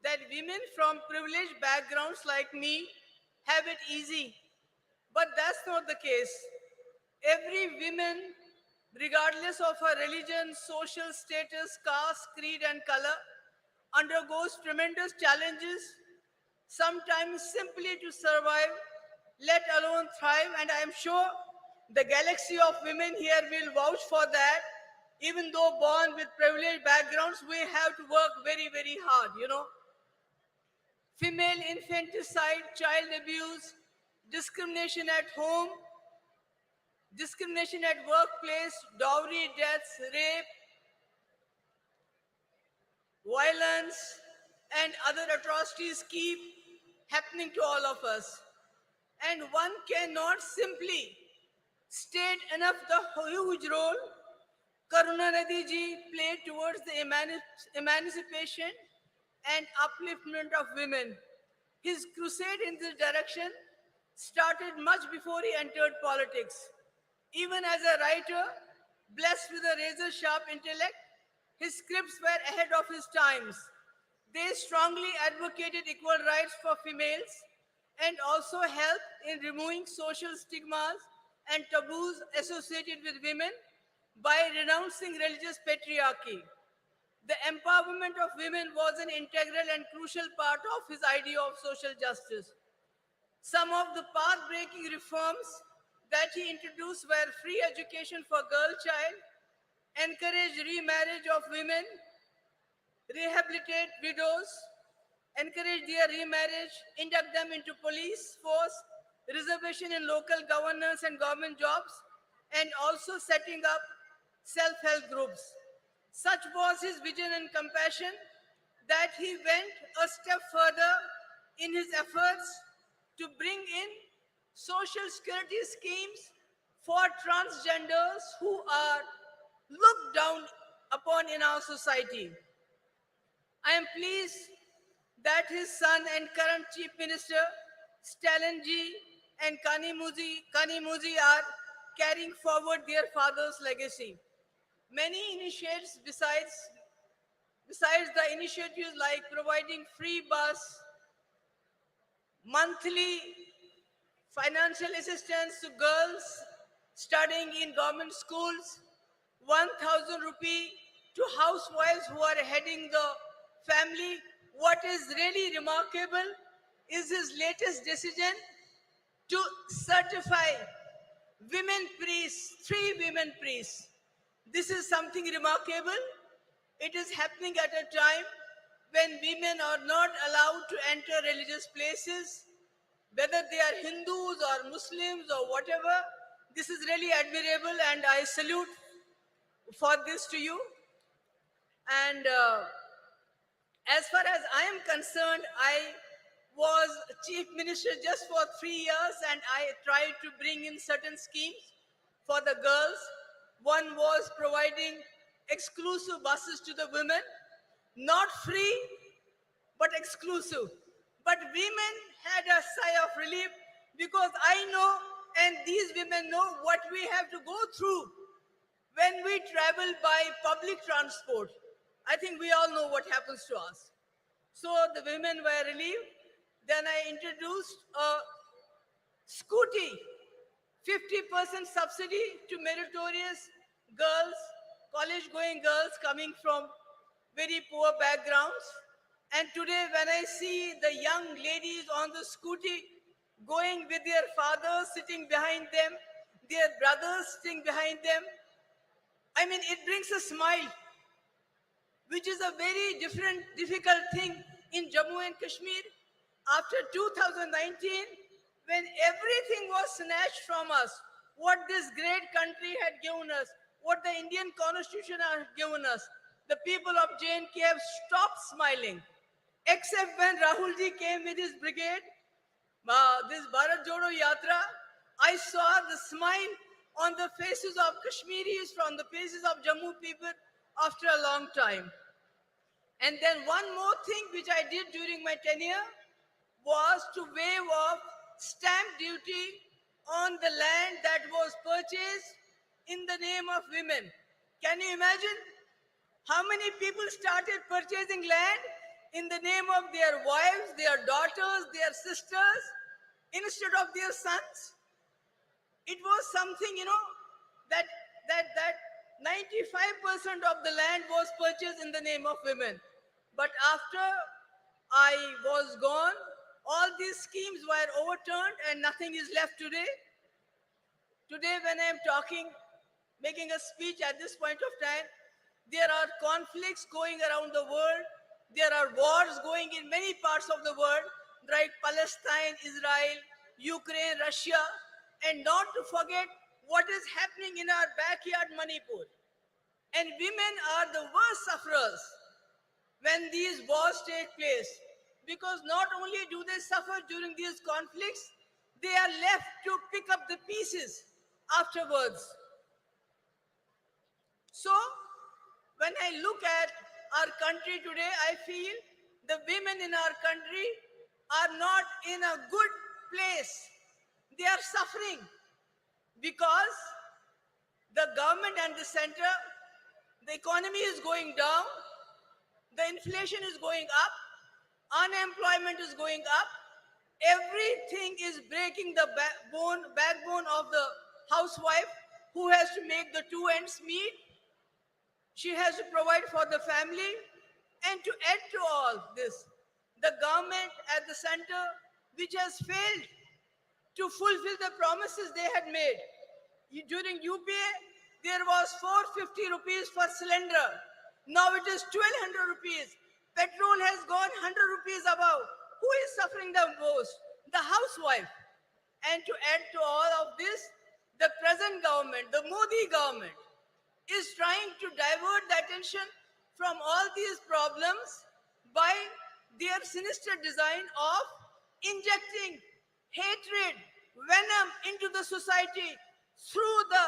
that women from privileged backgrounds like me have it easy, but that's not the case. Every woman, regardless of her religion, social status, caste, creed, and color, undergoes tremendous challenges, sometimes simply to survive, let alone thrive. And I am sure the galaxy of women here will vouch for that. Even though born with privileged backgrounds, we have to work very, very hard, Female infanticide, child abuse, discrimination at home, discrimination at workplace, dowry, deaths, rape, violence, and other atrocities keep happening to all of us. And one cannot simply state enough the huge role Karunanidhi ji played towards the emancipation and upliftment of women. His crusade in this direction started much before he entered politics. Even as a writer, blessed with a razor-sharp intellect, his scripts were ahead of his times. They strongly advocated equal rights for females and also helped in removing social stigmas and taboos associated with women by renouncing religious patriarchy. The empowerment of women was an integral and crucial part of his idea of social justice. Some of the path-breaking reforms that he introduced were free education for girl child, encourage remarriage of women, rehabilitate widows, encourage their remarriage, induct them into police force, reservation in local governance and government jobs, and also setting up self-help groups. Such was his vision and compassion that he went a step further in his efforts to bring in social security schemes for transgenders who are looked down upon in our society. I am pleased that his son and current Chief Minister, Stalin ji and Kanimozhi are carrying forward their father's legacy. Many initiatives besides the initiatives like providing free bus, monthly financial assistance to girls studying in government schools, 1,000 rupee to housewives who are heading the family. What is really remarkable is his latest decision to certify women priests, 3 women priests. This is something remarkable. It is happening at a time when women are not allowed to enter religious places, whether they are Hindus or Muslims or whatever. This is really admirable, and I salute for this to you. And as far as I am concerned, I was chief minister just for 3 years, and I tried to bring in certain schemes for the girls. One was providing exclusive buses to the women, not free, but exclusive. But women had a sigh of relief because I know, and these women know, what we have to go through when we travel by public transport. I think we all know what happens to us. So the women were relieved. Then I introduced a scooty, 50% subsidy to meritorious girls, college-going girls coming from very poor backgrounds. And today when I see the young ladies on the scooty going with their fathers sitting behind them, their brothers sitting behind them, I mean, it brings a smile, which is a very difficult thing in Jammu and Kashmir after 2019, when everything was snatched from us, what this great country had given us, what the Indian Constitution had given us. The people of JNK have stopped smiling, except when Rahul ji came with his brigade, this Bharat Jodo Yatra. I saw the smile on the faces of Kashmiris, from the faces of Jammu people after a long time. And then one more thing which I did during my tenure was to waive off stamp duty on the land that was purchased in the name of women. Can you imagine how many people started purchasing land in the name of their wives, their daughters, their sisters, instead of their sons? It was something, that 95% of the land was purchased in the name of women. But after I was gone, all these schemes were overturned and nothing is left today. Today, when I am talking, making a speech at this point of time, there are conflicts going around the world. There are wars going in many parts of the world, like Palestine, Israel, Ukraine, Russia, and not to forget what is happening in our backyard, Manipur. And women are the worst sufferers when these wars take place, because not only do they suffer during these conflicts, they are left to pick up the pieces afterwards. So, when I look at our country today, I feel the women in our country are not in a good place. They are suffering because the government and the center, the economy is going down, the inflation is going up, unemployment is going up, everything is breaking the backbone of the housewife who has to make the two ends meet. She has to provide for the family. And to add to all this, the government at the center, which has failed to fulfill the promises they had made. During UPA, there was 450 rupees per cylinder. Now it is 1200 rupees. Petrol has gone 100 rupees above. Who is suffering the most? The housewife. And to add to all of this, the present government, the Modi government, is trying to divert the attention from all these problems by their sinister design of injecting hatred, venom into the society through the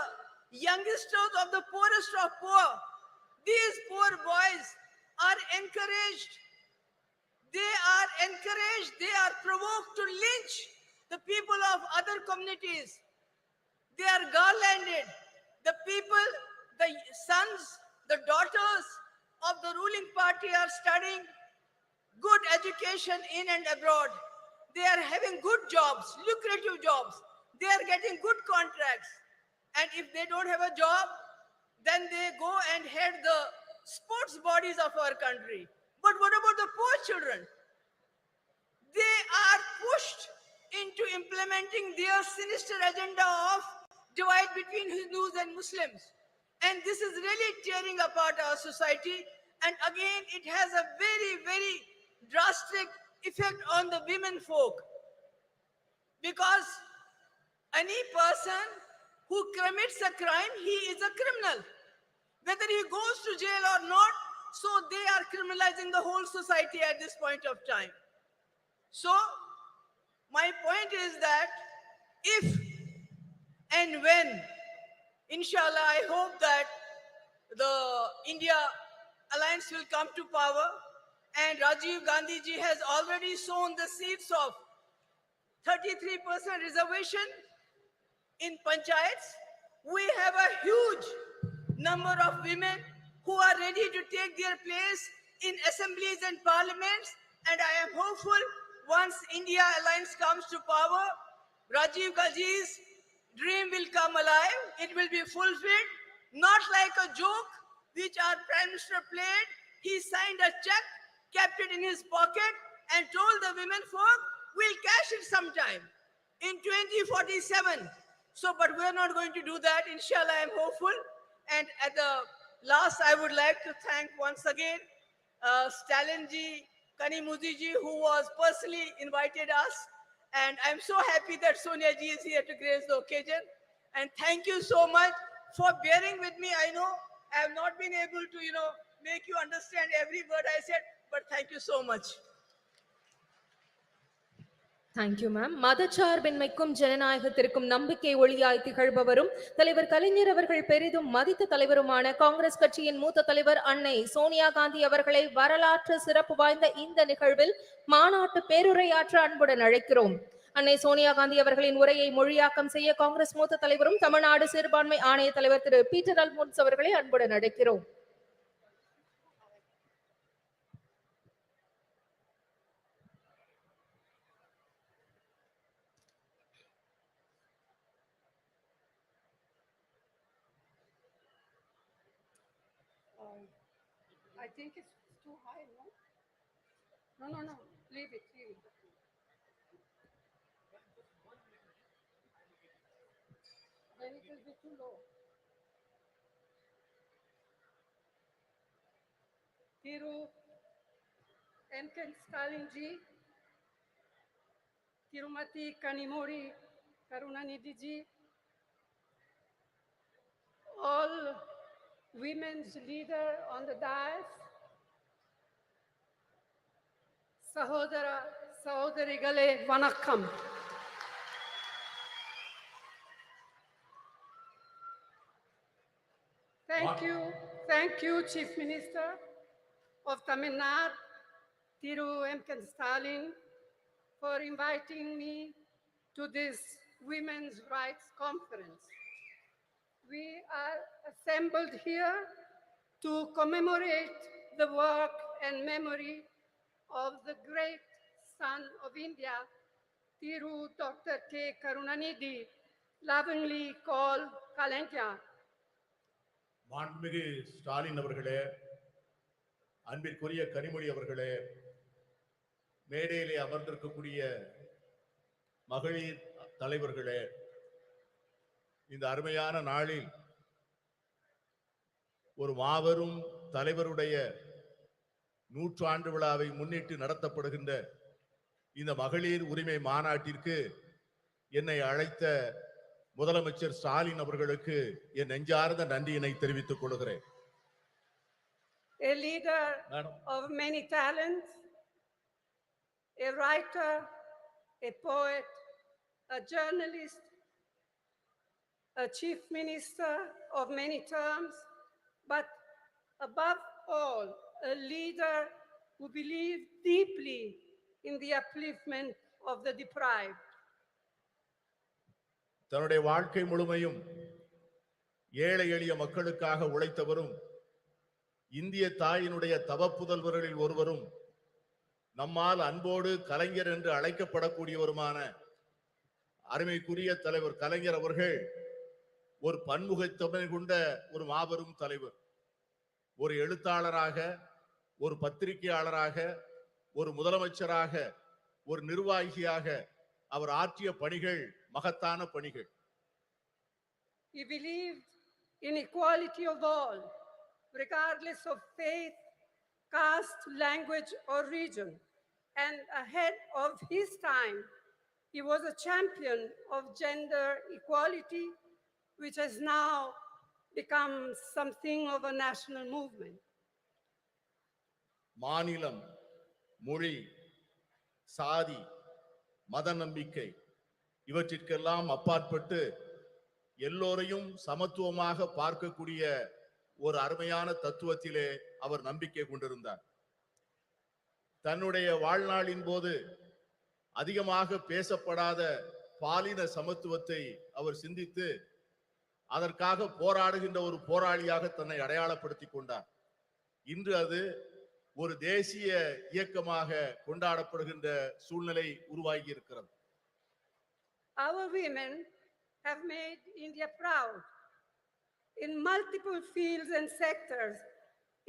youngsters of the poorest of poor. These poor boys are encouraged. They are provoked to lynch the people of other communities. They are garlanded. The people, the sons, the daughters of the ruling party are studying good education in and abroad. They are having good jobs, lucrative jobs. They are getting good contracts. And if they don't have a job, then they go and head the sports bodies of our country. But what about the poor children? They are pushed into implementing their sinister agenda of divide between Hindus and Muslims. And this is really tearing apart our society. And again, it has a very, very drastic effect on the women folk. Because any person who commits a crime, he is a criminal. Whether he goes to jail or not, so they are criminalizing the whole society at this point of time. So, my point is that if and when, inshallah, I hope that the India alliance will come to power, and Rajiv Gandhi ji has already sown the seeds of 33% reservation in panchayats. We have a huge number of women who are ready to take their place in assemblies and parliaments, and I am hopeful once India alliance comes to power, Rajiv Gandhi's dream will come alive. It will be fulfilled, not like a joke which our Prime Minister played. He signed a check, kept it in his pocket, and told the women folk, we'll cash it sometime in 2047. So, but we're not going to do that. Inshallah, I am hopeful. And at the last, I would like to thank once again Stalin ji, Kanimozhi ji, who was personally invited us. And I'm so happy that Sonia ji is here to grace the occasion. And thank you so much for bearing with me. I know I have not been able to, make you understand every word I said, but thank you so much. Thank you ma'am. மதச்சார்பின்மைக்கும் ஜனநாயகத்திற்கும் நம்பிக்கை ஒளியாய் திகழ்பவரும் தலைவர் கலைஞர் அவர்கள் பெரிதும் மதித்த தலைவருமான காங்கிரஸ் கட்சியின் மூத்த தலைவர் அன்னை சோனியா காந்தி அவர்களை வரலாற்று சிறப்பு வாய்ந்த இந்த நிகழ்வில் மாநாட்டு பேருரையாற்ற அன்புடன் அழைக்கிறோம். அன்னை சோனியா காந்தி அவர்களின் உரையை மொழியாக்கம் செய்ய காங்கிரஸ் மூத்த தலைவரும் தமிழ்நாடு சிறுபான்மை ஆணைய தலைவர் திரு பீட்டர் அல்மோன்ஸ் அவர்களை அன்புடன் அழைக்கிறோம். I think it's too high, no? No, leave it. Then it will be too low. Thiru MKStalin ji, Tirumati Kanimozhi Karunanidhi ji, all women's leader on the dais, Sahodara, Sahodarigale, Vanakkam. Thank you, Chief Minister of Tamil Nadu, MKStalin, for inviting me to this Women's Rights Conference. We are assembled here to commemorate the work and memory of the great son of India, Thiru Dr. K. Karunanidhi, lovingly called Kalendya. மாண்புமிகு ஸ்டாலின் அவர்களே, அன்பிற்குரிய கனிமொழி அவர்களே, மேடையிலே அமர்ந்திருக்கக்கூடிய மகளிர் தலைவர்களே, இந்த அருமையான நாளில் ஒரு மாபெரும் தலைவருடைய 100 ஆண்டு விழாவை முன்னிட்டு நடத்தப்படுகின்ற இந்த மகளிர் உரிமை மாநாட்டிற்கு என்னை அழைத்த முதலமைச்சர் ஸ்டாலின் அவர்களுக்கு என் நெஞ்சார்ந்த நன்றியினை தெரிவித்துக் கொள்கிறேன். A leader of many talents, a writer, a poet, a journalist, a chief minister of many terms, but above all, a leader who believed deeply in the upliftment of the deprived. தன்னுடைய வாழ்க்கை முழுமையும் ஏழை எளிய மக்களுக்காக உழைத்தவரும் இந்திய தாயினுடைய தவப்புதல்வர்களில் ஒருவரும் நம்மால் அன்போடு கலைஞர் என்று அழைக்கப்படக்கூடியவருமான அருமைக்குரிய தலைவர் கலைஞர் அவர்கள் ஒரு பன்முகத்தன்மை கொண்ட ஒரு மாபெரும் தலைவர். ஒரு எழுத்தாளராக, ஒரு பத்திரிகையாளராக, ஒரு முதலமைச்சராக, ஒரு நிர்வாகியாக அவர் ஆற்றிய பணிகள் மகத்தான பணிகள். He believed in equality of all, regardless of faith, caste, language, or region. And ahead of his time, he was a champion of gender equality, which has now become something of a national movement. மாநிலம், மொழி, சாதி, மத நம்பிக்கை இவற்றிற்கெல்லாம் அப்பாற்பட்டு எல்லோரையும் சமத்துவமாக பார்க்கக்கூடிய ஒரு அருமையான தத்துவத்திலே அவர் நம்பிக்கை கொண்டிருந்தார். தன்னுடைய வாழ்நாளின் போது அதிகமாக பேசப்படாத பாலின சமத்துவத்தை அவர் சிந்தித்து அதற்காக போராடுகின்ற ஒரு போராளியாக தன்னை அடையாளப்படுத்திக் கொண்டார். இன்று அது ஒரு தேசிய இயக்கமாக கொண்டாடப்படுகின்ற சூழ்நிலை உருவாகி இருக்கிறது. Our women have made India proud in multiple fields and sectors,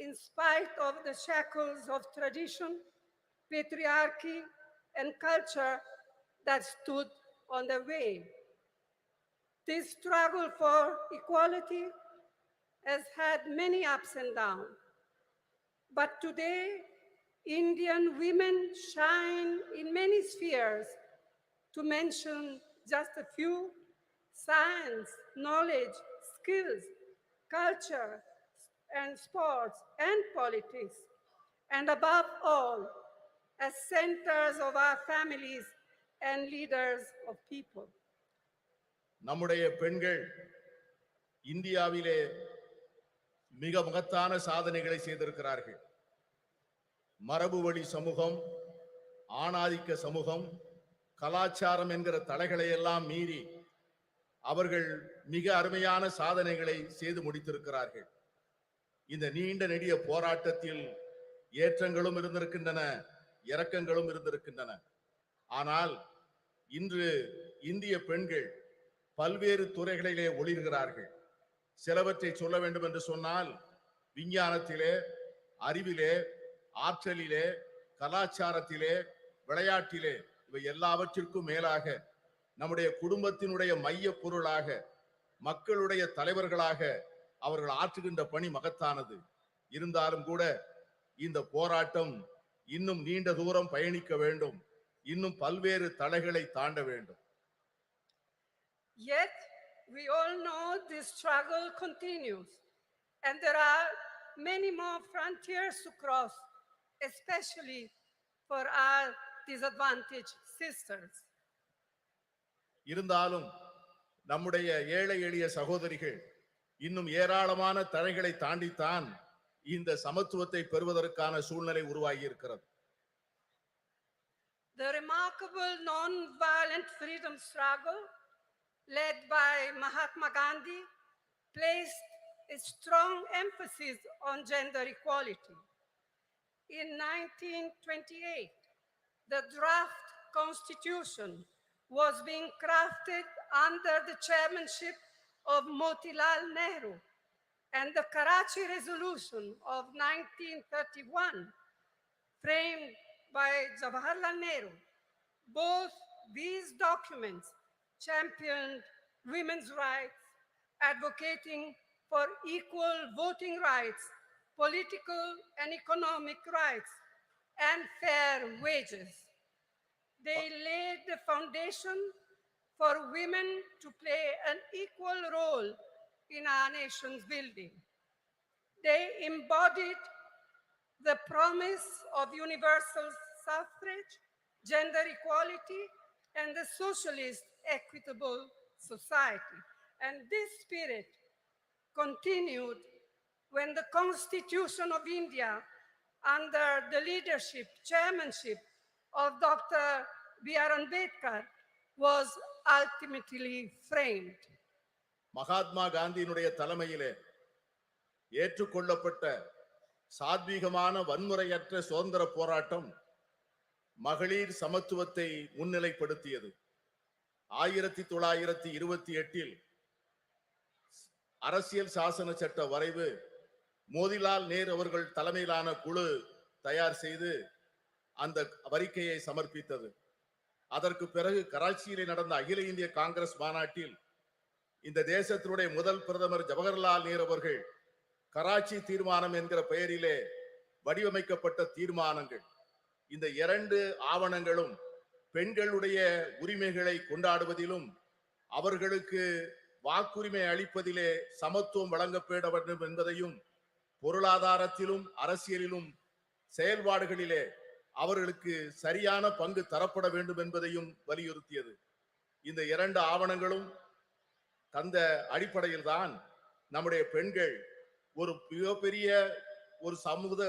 in spite of the shackles of tradition, patriarchy, and culture that stood on the way. This struggle for equality has had many ups and downs. But today, Indian women shine in many spheres. To mention just a few: science, knowledge, skills, culture, and sports, and politics. And above all, as centers of our families and leaders of people. நம்முடைய பெண்கள் இந்தியாவிலே மிக மகத்தான சாதனைகளை செய்திருக்கிறார்கள். மரபு வழி சமூகம், ஆணாதிக்க சமூகம், கலாச்சாரம் என்கிற தடைகளை எல்லாம் மீறி அவர்கள் மிக அருமையான சாதனைகளை செய்து முடித்திருக்கிறார்கள். இந்த நீண்ட நெடிய போராட்டத்தில் ஏற்றங்களும் இருந்திருக்கின்றன, இரக்கங்களும் இருந்திருக்கின்றன. ஆனால் இன்று இந்திய பெண்கள் பல்வேறு துறைகளிலே ஒளிர்கிறார்கள். சிலவற்றை சொல்ல வேண்டும் என்று சொன்னால், விஞ்ஞானத்திலே, அறிவிலே, ஆற்றலிலே, கலாச்சாரத்திலே, விளையாட்டிலே, இவை எல்லாவற்றிற்கும் மேலாக நம்முடைய குடும்பத்தினுடைய மைய பொருளாக, மக்களுடைய தலைவர்களாக அவர்கள் ஆற்றுகின்ற பணி மகத்தானது. இருந்தாலும் கூட இந்த போராட்டம் இன்னும் நீண்ட தூரம் பயணிக்க வேண்டும். இன்னும் பல்வேறு தடைகளை தாண்ட வேண்டும். Yet, we all know this struggle continues, and there are many more frontiers to cross, especially for our disadvantaged sisters. இருந்தாலும் நம்முடைய ஏழை எளிய சகோதரிகள் இன்னும் ஏராளமான தடைகளை தாண்டித்தான் இந்த சமத்துவத்தை பெறுவதற்கான சூழ்நிலை உருவாகி இருக்கிறது. The remarkable non-violent freedom struggle led by Mahatma Gandhi placed a strong emphasis on gender equality. In 1928, the draft constitution was being crafted under the chairmanship of Motilal Nehru, and the Karachi Resolution of 1931, framed by Jawaharlal Nehru. Both these documents championed women's rights, advocating for equal voting rights, political and economic rights, and fair wages. They laid the foundation for women to play an equal role in our nation's building. They embodied the promise of universal suffrage, gender equality, and the socialist equitable society. And this spirit continued when the Constitution of India, under the leadership, chairmanship of Dr. B.R. Ambedkar, was ultimately framed. Mahatma காந்தியினுடைய தலைமையிலே ஏற்றுக்கொள்ளப்பட்ட சாத்வீகமான வன்முறையற்ற சுதந்திர போராட்டம் மகளிர் சமத்துவத்தை முன்னிலைப்படுத்தியது. 1928 அரசியல் சாசன சட்ட வரைவு மோதிலால் நேரு அவர்கள் தலைமையிலான குழு தயார் செய்து அந்த அறிக்கையை சமர்ப்பித்தது. அதற்கு பிறகு கராச்சியிலே நடந்த அகில இந்திய காங்கிரஸ் மாநாட்டில் இந்த தேசத்தினுடைய முதல் பிரதமர் ஜவஹர்லால் நேரு அவர்கள் கராச்சி தீர்மானம் என்கிற பெயரிலே வடிவமைக்கப்பட்ட தீர்மானங்கள், இந்த இரண்டு ஆவணங்களும் பெண்களுடைய உரிமைகளை கொண்டாடுவதிலும் அவர்களுக்கு வாக்குரிமை அளிப்பதிலே சமத்துவம் வழங்கப்பட வேண்டும் என்பதையும், பொருளாதாரத்திலும் அரசியலிலும் செயல்பாடுகளிலே அவர்களுக்கு சரியான பங்கு தரப்பட வேண்டும் என்பதையும் வலியுறுத்தியது. இந்த இரண்டு ஆவணங்களும் தந்த அடிப்படையில் தான் நம்முடைய பெண்கள் ஒரு மிகப்பெரிய ஒரு சமூக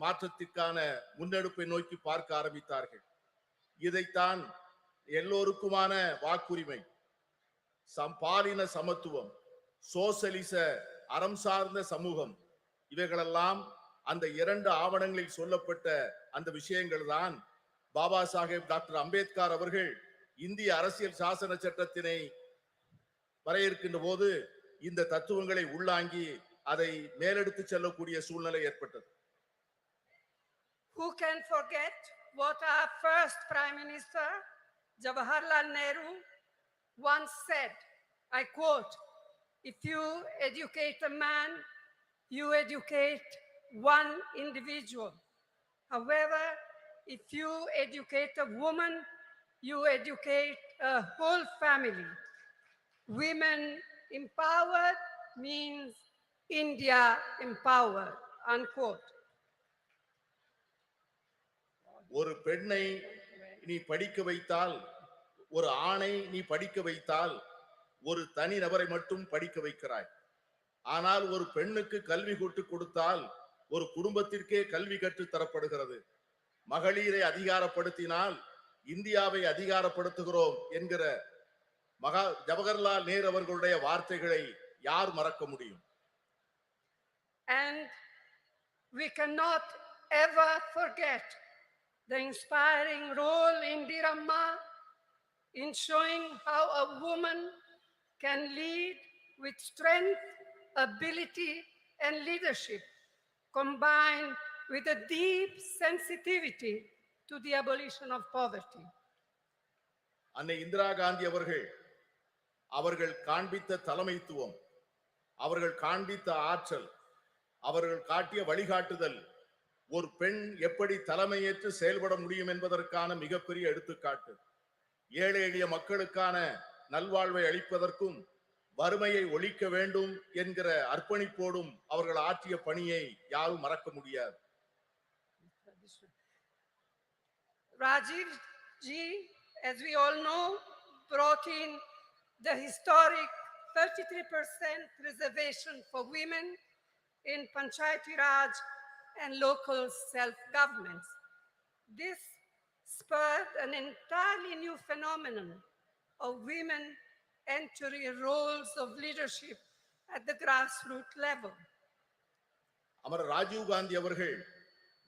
மாற்றத்திற்கான முன்னெடுப்பை நோக்கி பார்க்க ஆரம்பித்தார்கள். இதைத்தான் எல்லோருக்குமான வாக்குரிமை, பாலின சமத்துவம், சோசலிச அறம் சார்ந்த சமூகம், இவைகளெல்லாம் அந்த இரண்டு ஆவணங்களில் சொல்லப்பட்ட அந்த விஷயங்கள் தான் பாபா சாஹேப் டாக்டர் அம்பேத்கர் அவர்கள் இந்திய அரசியல் சாசன சட்டத்தினை வரையறுக்கின்ற போது இந்த தத்துவங்களை உள்ளாங்கி அதை மேலெடுத்து செல்லக்கூடிய சூழ்நிலை ஏற்பட்டது. Who can forget what our first Prime Minister, Jawaharlal Nehru, once said, I quote, "If you educate a man, you educate one individual. However, if you educate a woman, you educate a whole family. Women empowered means India empowered," unquote. ஒரு பெண்ணை நீ படிக்க வைத்தால், ஒரு ஆணை நீ படிக்க வைத்தால் ஒரு தனி நபரை மட்டும் படிக்க வைக்கிறாய். ஆனால் ஒரு பெண்ணுக்கு கல்வி கொடுத்தால் ஒரு குடும்பத்திற்கே கல்வி கற்றுத் தரப்படுகிறது. மகளிரை அதிகாரப்படுத்தினால் இந்தியாவை அதிகாரப்படுத்துகிறோம் என்கிற ஜவஹர்லால் நேரு அவர்களுடைய வார்த்தைகளை யார் மறக்க முடியும்? And we cannot ever forget the inspiring role Indira Amma in showing how a woman can lead with strength, ability, and leadership, combined with a deep sensitivity to the abolition of poverty. அன்னை இந்திரா காந்தி அவர்கள் காண்பித்த தலைமைத்துவம், அவர்கள் காண்பித்த ஆற்றல், அவர்கள் காட்டிய வழிகாட்டுதல் ஒரு பெண் எப்படி தலைமையேற்று செயல்பட முடியும் என்பதற்கான மிகப்பெரிய எடுத்துக்காட்டு. ஏழை எளிய மக்களுக்கான நல்வாழ்வை அளிப்பதற்கும் வறுமையை ஒழிக்க வேண்டும் என்கிற அர்ப்பணிப்போடும் அவர்கள் ஆற்றிய பணியை யாரும் மறக்க முடியாது. Rajiv ji, as we all know, brought in the historic 33% reservation for women in Panchayati Raj and local self-governments. This spurred an entirely new phenomenon of women entering roles of leadership at the grassroots level. அமர ராஜீவ் காந்தி அவர்கள்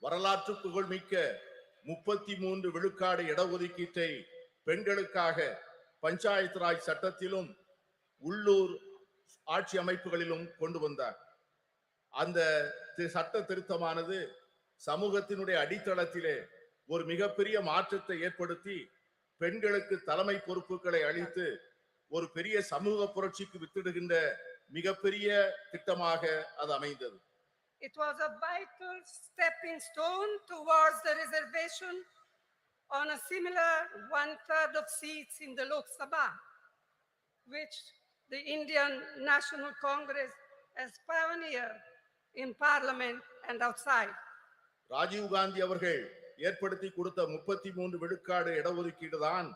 வரலாற்று புகழ்மிக்க 33 விழுக்காடு இடஒதுக்கீட்டை பெண்களுக்காக பஞ்சாயத்து ராஜ் சட்டத்திலும் உள்ளூர் ஆட்சி அமைப்புகளிலும் கொண்டு வந்தார். அந்த சட்ட திருத்தமானது சமூகத்தினுடைய அடித்தளத்திலே ஒரு மிகப்பெரிய மாற்றத்தை ஏற்படுத்தி பெண்களுக்கு தலைமை பொறுப்புகளை அளித்து ஒரு பெரிய சமூக புரட்சிக்கு வித்திடுகின்ற மிகப்பெரிய திட்டமாக அது அமைந்தது. It was a vital stepping stone towards the reservation on a similar 1/3 of seats in the Lok Sabha, which the Indian National Congress has pioneered in parliament and outside. Rajiv Gandhi அவர்கள் ஏற்படுத்தி கொடுத்த 33 விழுக்காடு இடஒதுக்கீடு தான்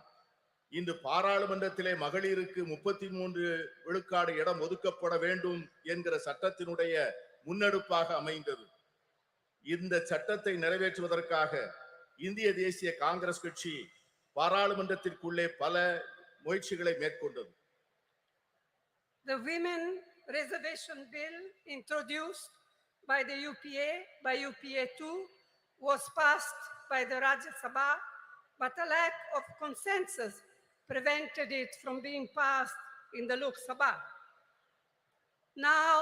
இன்று பாராளுமன்றத்திலே மகளிருக்கு 33 விழுக்காடு இடம் ஒதுக்கப்பட வேண்டும் என்கிற சட்டத்தினுடைய முன்னெடுப்பாக அமைந்தது. இந்த சட்டத்தை நிறைவேற்றுவதற்காக இந்திய தேசிய காங்கிரஸ் கட்சி பாராளுமன்றத்திற்குள்ளே பல முயற்சிகளை மேற்கொண்டது. The Women Reservation Bill introduced by the UPA, by UPA 2, was passed by the Rajya Sabha, but a lack of consensus prevented it from being passed in the Lok Sabha. Now,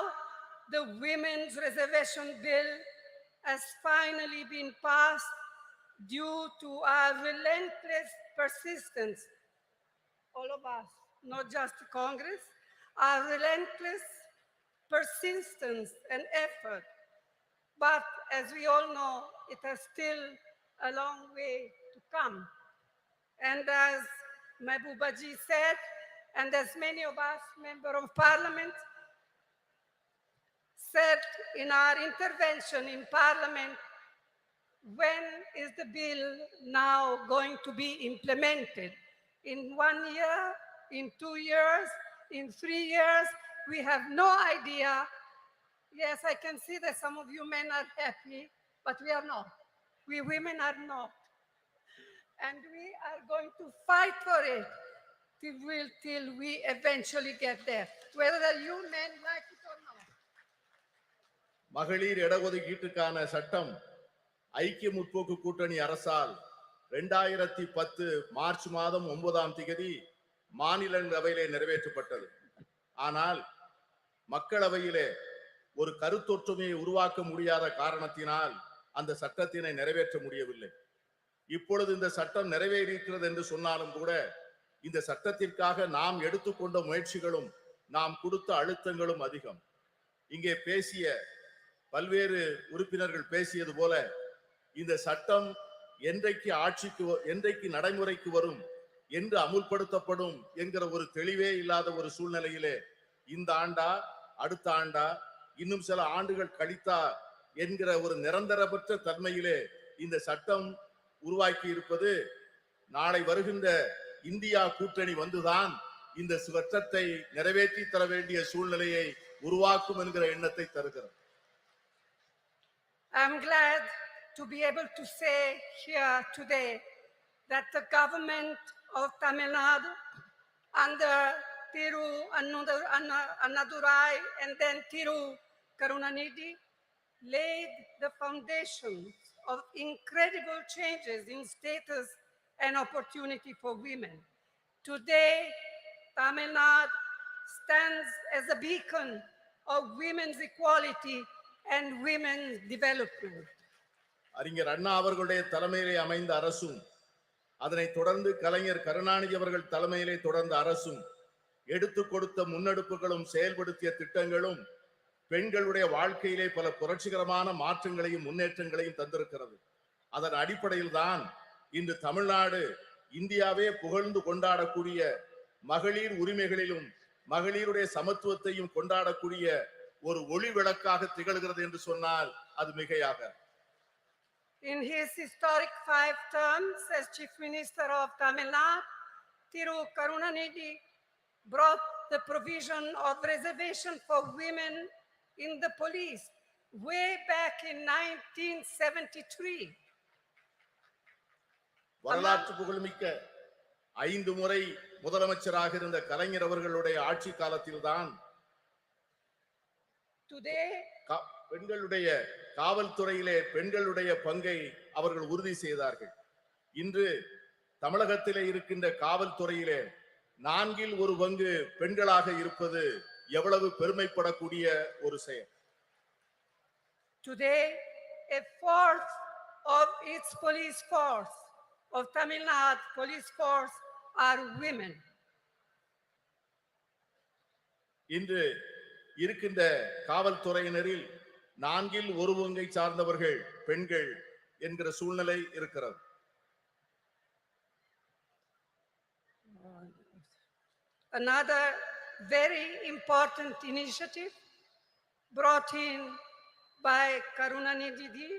the Women's Reservation Bill has finally been passed due to our relentless persistence, all of us, not just Congress, our relentless persistence and effort. But as we all know, it has still a long way to come. And as Mehbooba ji said, and as many of us, Member of Parliament, said in our intervention in Parliament, when is the bill now going to be implemented? In 1 year, in 2 years, in 3 years? We have no idea. Yes, I can see that some of you men are happy, but we are not. We women are not. And we are going to fight for it till we eventually get there, whether you men like it or not. மகளிர் இடஒதுக்கீட்டுக்கான சட்டம் ஐக்கிய முற்போக்கு கூட்டணி அரசால் 2010 March மாதம் 9ஆம் தேதி மாநிலங்களவையிலே நிறைவேற்றப்பட்டது. ஆனால் மக்களவையிலே ஒரு கருத்தொற்றுமையை உருவாக்க முடியாத காரணத்தினால் அந்த சட்டத்தினை நிறைவேற்ற முடியவில்லை. இப்பொழுது இந்த சட்டம் நிறைவேறியிருக்கிறது என்று சொன்னாலும் கூட இந்த சட்டத்திற்காக நாம் எடுத்துக்கொண்ட முயற்சிகளும் நாம் கொடுத்த அழுத்தங்களும் அதிகம். இங்கே பேசிய பல்வேறு உறுப்பினர்கள் பேசியது போல இந்த சட்டம் என்றைக்கு நடைமுறைக்கு வரும், என்று அமுல்படுத்தப்படும் என்கிற ஒரு தெளிவே இல்லாத ஒரு சூழ்நிலையிலே இந்த ஆண்டா அடுத்த ஆண்டா இன்னும் சில ஆண்டுகள் கழித்தா என்கிற ஒரு நிரந்தரமற்ற தன்மையிலே இந்த சட்டம் உருவாக்கி இருப்பது நாளை வருகின்ற இந்தியா கூட்டணி வந்துதான் இந்த சட்டத்தை நிறைவேற்றி தர வேண்டிய சூழ்நிலையை உருவாக்கும் என்கிற எண்ணத்தை தருகிறது. I'm glad to be able to say here today that the government of Tamil Nadu under Thiru Annadurai and then Thiru Karunanidhi laid the foundations of incredible changes in status and opportunity for women. Today, Tamil Nadu stands as a beacon of women's equality and women's development. அறிஞர் அண்ணா அவர்களுடைய தலைமையிலே அமைந்த அரசும் அதனை தொடர்ந்து கலைஞர் கருணாநிதி அவர்கள் தலைமையிலே தொடர்ந்த அரசும் எடுத்து கொடுத்த முன்னெடுப்புகளும் செயல்படுத்திய திட்டங்களும் பெண்களுடைய வாழ்க்கையிலே பல புரட்சிகரமான மாற்றங்களையும் முன்னேற்றங்களையும் தந்திருக்கிறது. அதன் அடிப்படையில் தான் இன்று தமிழ்நாடு இந்தியாவே புகழ்ந்து கொண்டாடக்கூடிய மகளிர் உரிமைகளிலும் மகளிருடைய சமத்துவத்தையும் கொண்டாடக்கூடிய ஒரு ஒளி விளக்காக திகழ்கிறது என்று சொன்னால் அது மிகையாக. In his historic 5 terms as Chief Minister of Tamil Nadu, Thiru Karunanidhi brought the provision of reservation for women in the police way back in 1973. வரலாற்று புகழ்மிக்க 5 முறை முதலமைச்சராக இருந்த கலைஞர் அவர்களுடைய ஆட்சி காலத்தில்தான் பெண்களுடைய காவல்துறையிலே பெண்களுடைய பங்கை அவர்கள் உறுதி செய்தார்கள். இன்று தமிழகத்திலே இருக்கின்ற காவல்துறையிலே 1/4 பங்கு பெண்களாக இருப்பது எவ்வளவு பெருமைப்படக்கூடிய ஒரு செயல். Today, 1/4 of its police force of Tamil Nadu police force are women. இன்று இருக்கின்ற காவல்துறையினரில் 1/4 பங்கை சார்ந்தவர்கள் பெண்கள் என்கிற சூழ்நிலை இருக்கிறது. Another very important initiative brought in by Karunanidhi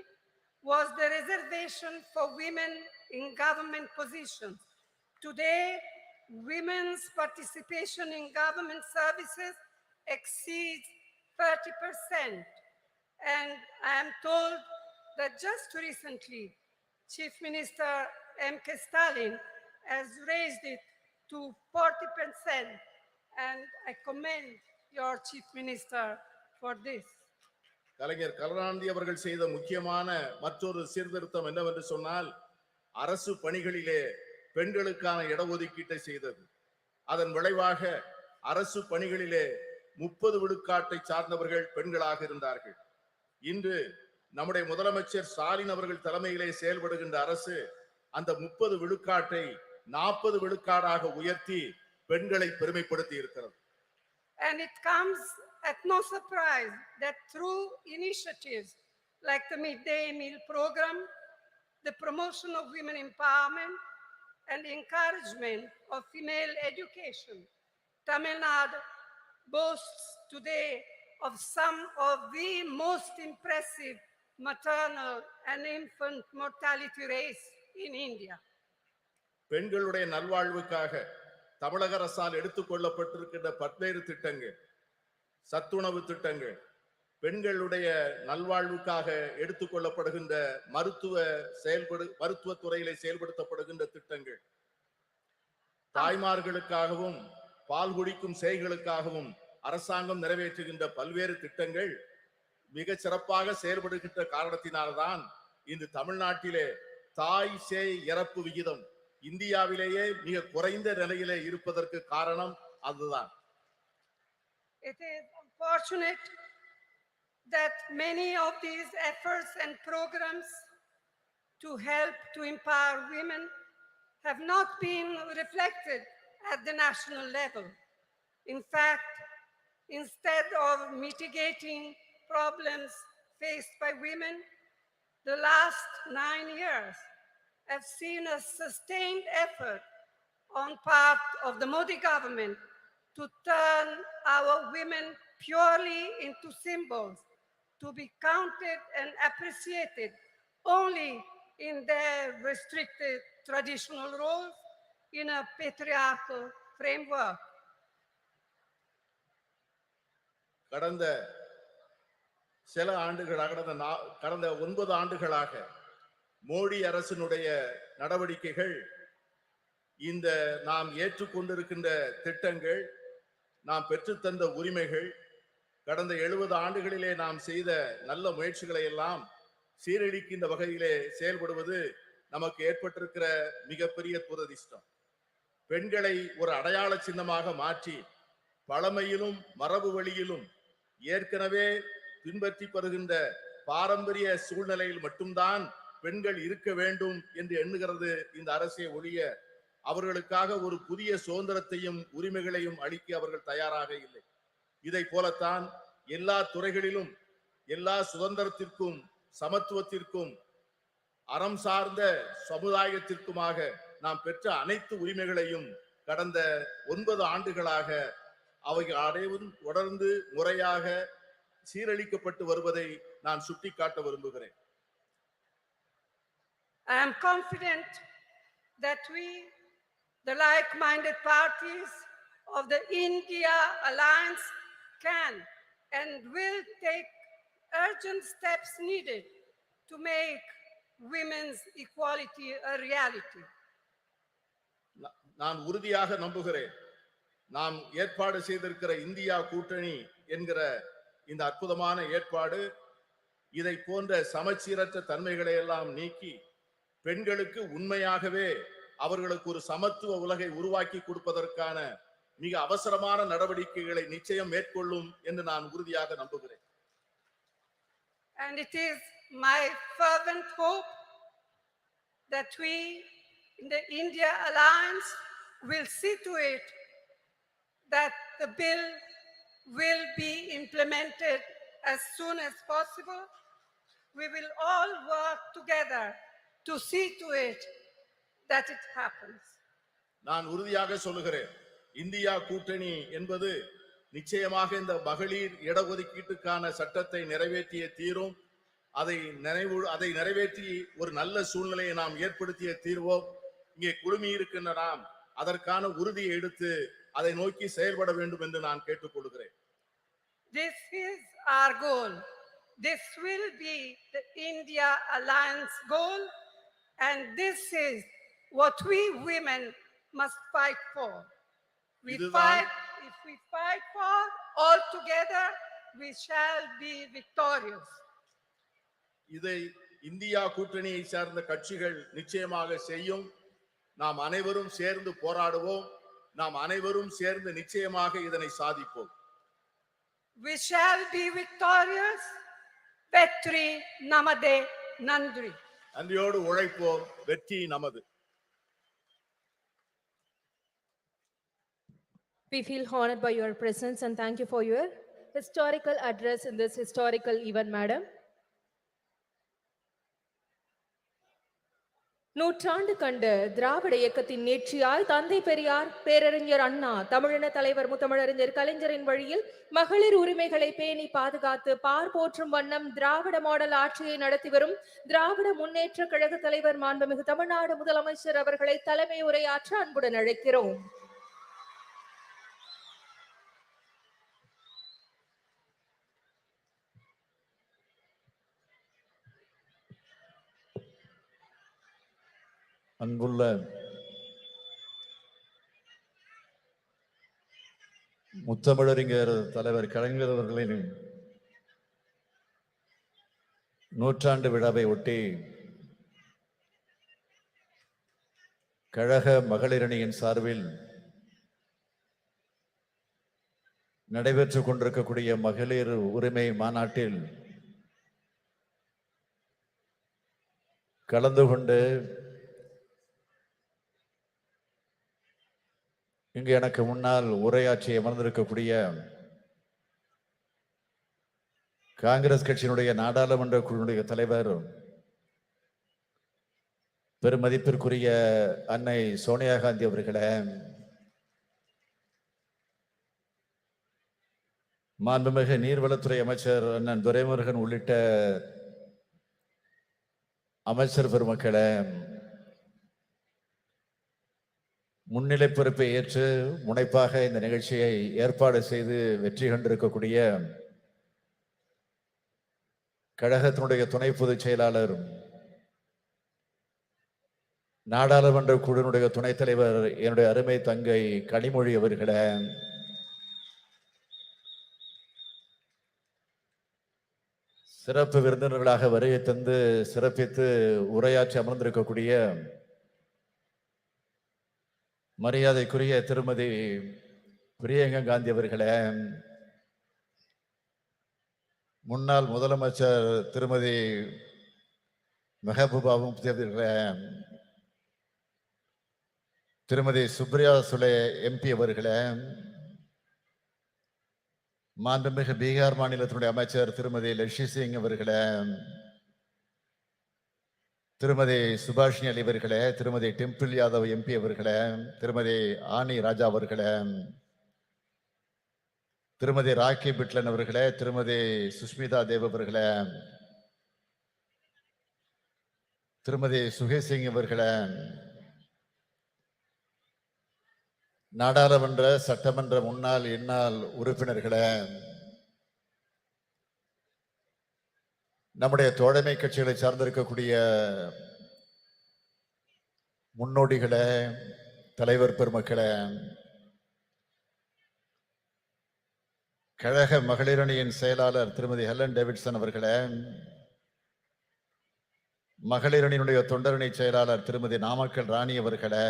was the reservation for women in government positions. Today, women's participation in government services exceeds 30%. And I am told that just recently, Chief Minister MKStalin has raised it to 40%. And I commend your Chief Minister for this. கலைஞர் கருணாநிதி அவர்கள் செய்த முக்கியமான மற்றொரு சீர்திருத்தம் என்னவென்று சொன்னால் அரசு பணிகளிலே பெண்களுக்கான இடஒதுக்கீட்டை செய்தது. அதன் விளைவாக அரசு பணிகளிலே 30 விழுக்காட்டை சார்ந்தவர்கள் பெண்களாக இருந்தார்கள். இன்று நம்முடைய முதலமைச்சர் ஸ்டாலின் அவர்கள் தலைமையிலே செயல்படுகின்ற அரசு அந்த 30 விழுக்காட்டை 40 விழுக்காடாக உயர்த்தி பெண்களை பெருமைப்படுத்தி இருக்கிறது. And it comes at no surprise that through initiatives like the midday meal program, the promotion of women empowerment, and encouragement of female education, Tamil Nadu boasts today of some of the most impressive maternal and infant mortality rates in India. பெண்களுடைய நல்வாழ்வுக்காக தமிழக அரசால் எடுத்துக்கொள்ளப்பட்டிருக்கின்ற பல்வேறு திட்டங்கள், சத்துணவு திட்டங்கள், பெண்களுடைய நல்வாழ்வுக்காக எடுத்துக்கொள்ளப்படுகின்ற மருத்துவ துறையிலே செயல்படுத்தப்படுகின்ற திட்டங்கள், தாய்மார்களுக்காகவும் பால் குடிக்கும் சேய்களுக்காகவும் அரசாங்கம் நிறைவேற்றுகின்ற பல்வேறு திட்டங்கள் மிக சிறப்பாக செயல்படுகின்ற காரணத்தினால்தான் இந்த தமிழ்நாட்டிலே தாய் சேய் இறப்பு விகிதம் இந்தியாவிலேயே மிக குறைந்த நிலையிலே இருப்பதற்கு காரணம் அதுதான். It is unfortunate that many of these efforts and programs to help to empower women have not been reflected at the national level. In fact, instead of mitigating problems faced by women, the last 9 years have seen a sustained effort on part of the Modi government to turn our women purely into symbols, to be counted and appreciated only in their restricted traditional roles in a patriarchal framework. கடந்த சில ஆண்டுகளாக கடந்த 9 ஆண்டுகளாக மோடி அரசினுடைய நடவடிக்கைகள், இந்த நாம் ஏற்றுக்கொண்டிருக்கின்ற திட்டங்கள், நாம் பெற்றுத்தந்த உரிமைகள், கடந்த 70 ஆண்டுகளிலே நாம் செய்த நல்ல முயற்சிகளை எல்லாம் சீரழிக்கின்ற வகையிலே செயல்படுவது நமக்கு ஏற்பட்டிருக்கிற மிகப்பெரிய துரதிர்ஷ்டம். பெண்களை ஒரு அடையாள சின்னமாக மாற்றி பழமையிலும் மரபு வழியிலும் ஏற்கனவே பின்பற்றி வருகின்ற பாரம்பரிய சூழ்நிலையில் மட்டும்தான் பெண்கள் இருக்க வேண்டும் என்று எண்ணுகிறது இந்த அரசை ஒழிய அவர்களுக்காக ஒரு புதிய சுதந்திரத்தையும் உரிமைகளையும் அளிக்க அவர்கள் தயாராக இல்லை. இதை போலத்தான் எல்லா துறைகளிலும் எல்லா சுதந்திரத்திற்கும் சமத்துவத்திற்கும் அறம் சார்ந்த சமுதாயத்திற்குமாக நாம் பெற்ற அனைத்து உரிமைகளையும் கடந்த 9 ஆண்டுகளாக அவைகள் அனைவரும் தொடர்ந்து முறையாக சீரழிக்கப்பட்டு வருவதை நான் சுட்டிக்காட்ட விரும்புகிறேன். I am confident that we, the like-minded parties of the India Alliance, can and will take urgent steps needed to make women's equality a reality. நான் உறுதியாக நம்புகிறேன், நாம் ஏற்பாடு செய்திருக்கிற இந்தியா கூட்டணி என்கிற இந்த அற்புதமான ஏற்பாடு இதை போன்ற சமச்சீரற்ற தன்மைகளை எல்லாம் நீக்கி பெண்களுக்கு உண்மையாகவே அவர்களுக்கு ஒரு சமத்துவ உலகை உருவாக்கி கொடுப்பதற்கான மிக அவசரமான நடவடிக்கைகளை நிச்சயம் மேற்கொள்ளும் என்று நான் உறுதியாக நம்புகிறேன். And it is my fervent hope that we in the India Alliance will see to it that the bill will be implemented as soon as possible. We will all work together to see to it that it happens. நான் உறுதியாக சொல்லுகிறேன், India கூட்டணி என்பது நிச்சயமாக இந்த மகளிர் இடஒதுக்கீட்டுக்கான சட்டத்தை நிறைவேற்றிய தீரும். அதை நிறைவேற்றி ஒரு நல்ல சூழ்நிலையை நாம் ஏற்படுத்திய தீர்வோம். இங்கே குழுமி இருக்கின்ற நாம் அதற்கான உறுதியை எடுத்து அதை நோக்கி செயல்பட வேண்டும் என்று நான் கேட்டுக்கொள்கிறேன். This is our goal. This will be the India Alliance goal, and this is what we women must fight for. If we fight for all together, we shall be victorious. இதை இந்தியா கூட்டணியை சார்ந்த கட்சிகள் நிச்சயமாக செய்யும். நாம் அனைவரும் சேர்ந்து போராடுவோம். நாம் அனைவரும் சேர்ந்து நிச்சயமாக இதனை சாதிப்போம். We shall be victorious. Vetri namade nandri. நன்றியோடு உழைப்போம், வெற்றி நமது. We feel honored by your presence and thank you for your historical address in this historical event, madam. நூற்றாண்டு கண்ட திராவிட இயக்கத்தின் நீட்சியாய் தந்தை பெரியார், பேரறிஞர் அண்ணா, தமிழின தலைவர் முத்தமிழறிஞர் கலைஞரின் வழியில் மகளிர் உரிமைகளை பேணி பாதுகாத்து பார் போற்றும் வண்ணம் திராவிட மாடல் ஆட்சியை நடத்தி வரும் திராவிட முன்னேற்ற கழக தலைவர் மாண்புமிகு தமிழ்நாடு முதலமைச்சர் அவர்களை தலைமை உரையாற்ற அன்புடன் அழைக்கிறோம். அன்புள்ள முத்தமிழறிஞர் தலைவர் கலைஞர் அவர்களின் 100 விழாவை ஒட்டி கழக மகளிரணியின் சார்பில் நடைபெற்றுக் கொண்டிருக்கக்கூடிய மகளிர் உரிமை மாநாட்டில் கலந்து கொண்டு இங்கு எனக்கு முன்னால் உரையாற்றி அமர்ந்திருக்கக்கூடிய காங்கிரஸ் கட்சியினுடைய நாடாளுமன்ற குழுவினுடைய தலைவர் பெருமதிப்பிற்குரிய அன்னை சோனியா காந்தி அவர்களே, மாண்புமிகு நீர்வளத்துறை அமைச்சர் அண்ணன் துரைமுருகன் உள்ளிட்ட அமைச்சர் பெருமக்களே, முன்னிலை பொறுப்பை ஏற்று முனைப்பாக இந்த நிகழ்ச்சியை ஏற்பாடு செய்து வெற்றி கண்டிருக்கக்கூடிய கழகத்தினுடைய துணை பொதுச் செயலாளர், நாடாளுமன்ற குழுவினுடைய துணைத் தலைவர் என்னுடைய அருமை தங்கை கனிமொழி அவர்களே, சிறப்பு விருந்தினர்களாக வருகை தந்து சிறப்பித்து உரையாற்றி அமர்ந்திருக்கக்கூடிய மரியாதைக்குரிய திருமதி பிரியங்கா காந்தி அவர்களே, முன்னாள் முதலமைச்சர் திருமதி மெஹபூபா முஃப்தி அவர்களே, திருமதி சுப்ரியா சுலே எம்பி அவர்களே, மாண்புமிகு பீகார் மாநிலத்தினுடைய அமைச்சர் திருமதி லட்சுமி சிங் அவர்களே, திருமதி சுபாஷினி அலி அவர்களே, திருமதி டிம்பிள் யாதவ் எம்பி அவர்களே, திருமதி ஆனி ராஜா அவர்களே, திருமதி ராக்கி பிட்லன் அவர்களே, திருமதி சுஷ்மிதா தேவ் அவர்களே, திருமதி சுகேசிங் அவர்களே, நாடாளுமன்ற சட்டமன்ற முன்னாள் இந்நாள் உறுப்பினர்களே, நம்முடைய தோழமை கட்சிகளை சார்ந்திருக்கக்கூடிய முன்னோடிகளே, தலைவர் பெருமக்களே, கழக மகளிரணியின் செயலாளர் திருமதி ஹெலன் டேவிட்சன் அவர்களே, மகளிரணியினுடைய தொண்டரணி செயலாளர் திருமதி நாமக்கல் ராணி அவர்களே,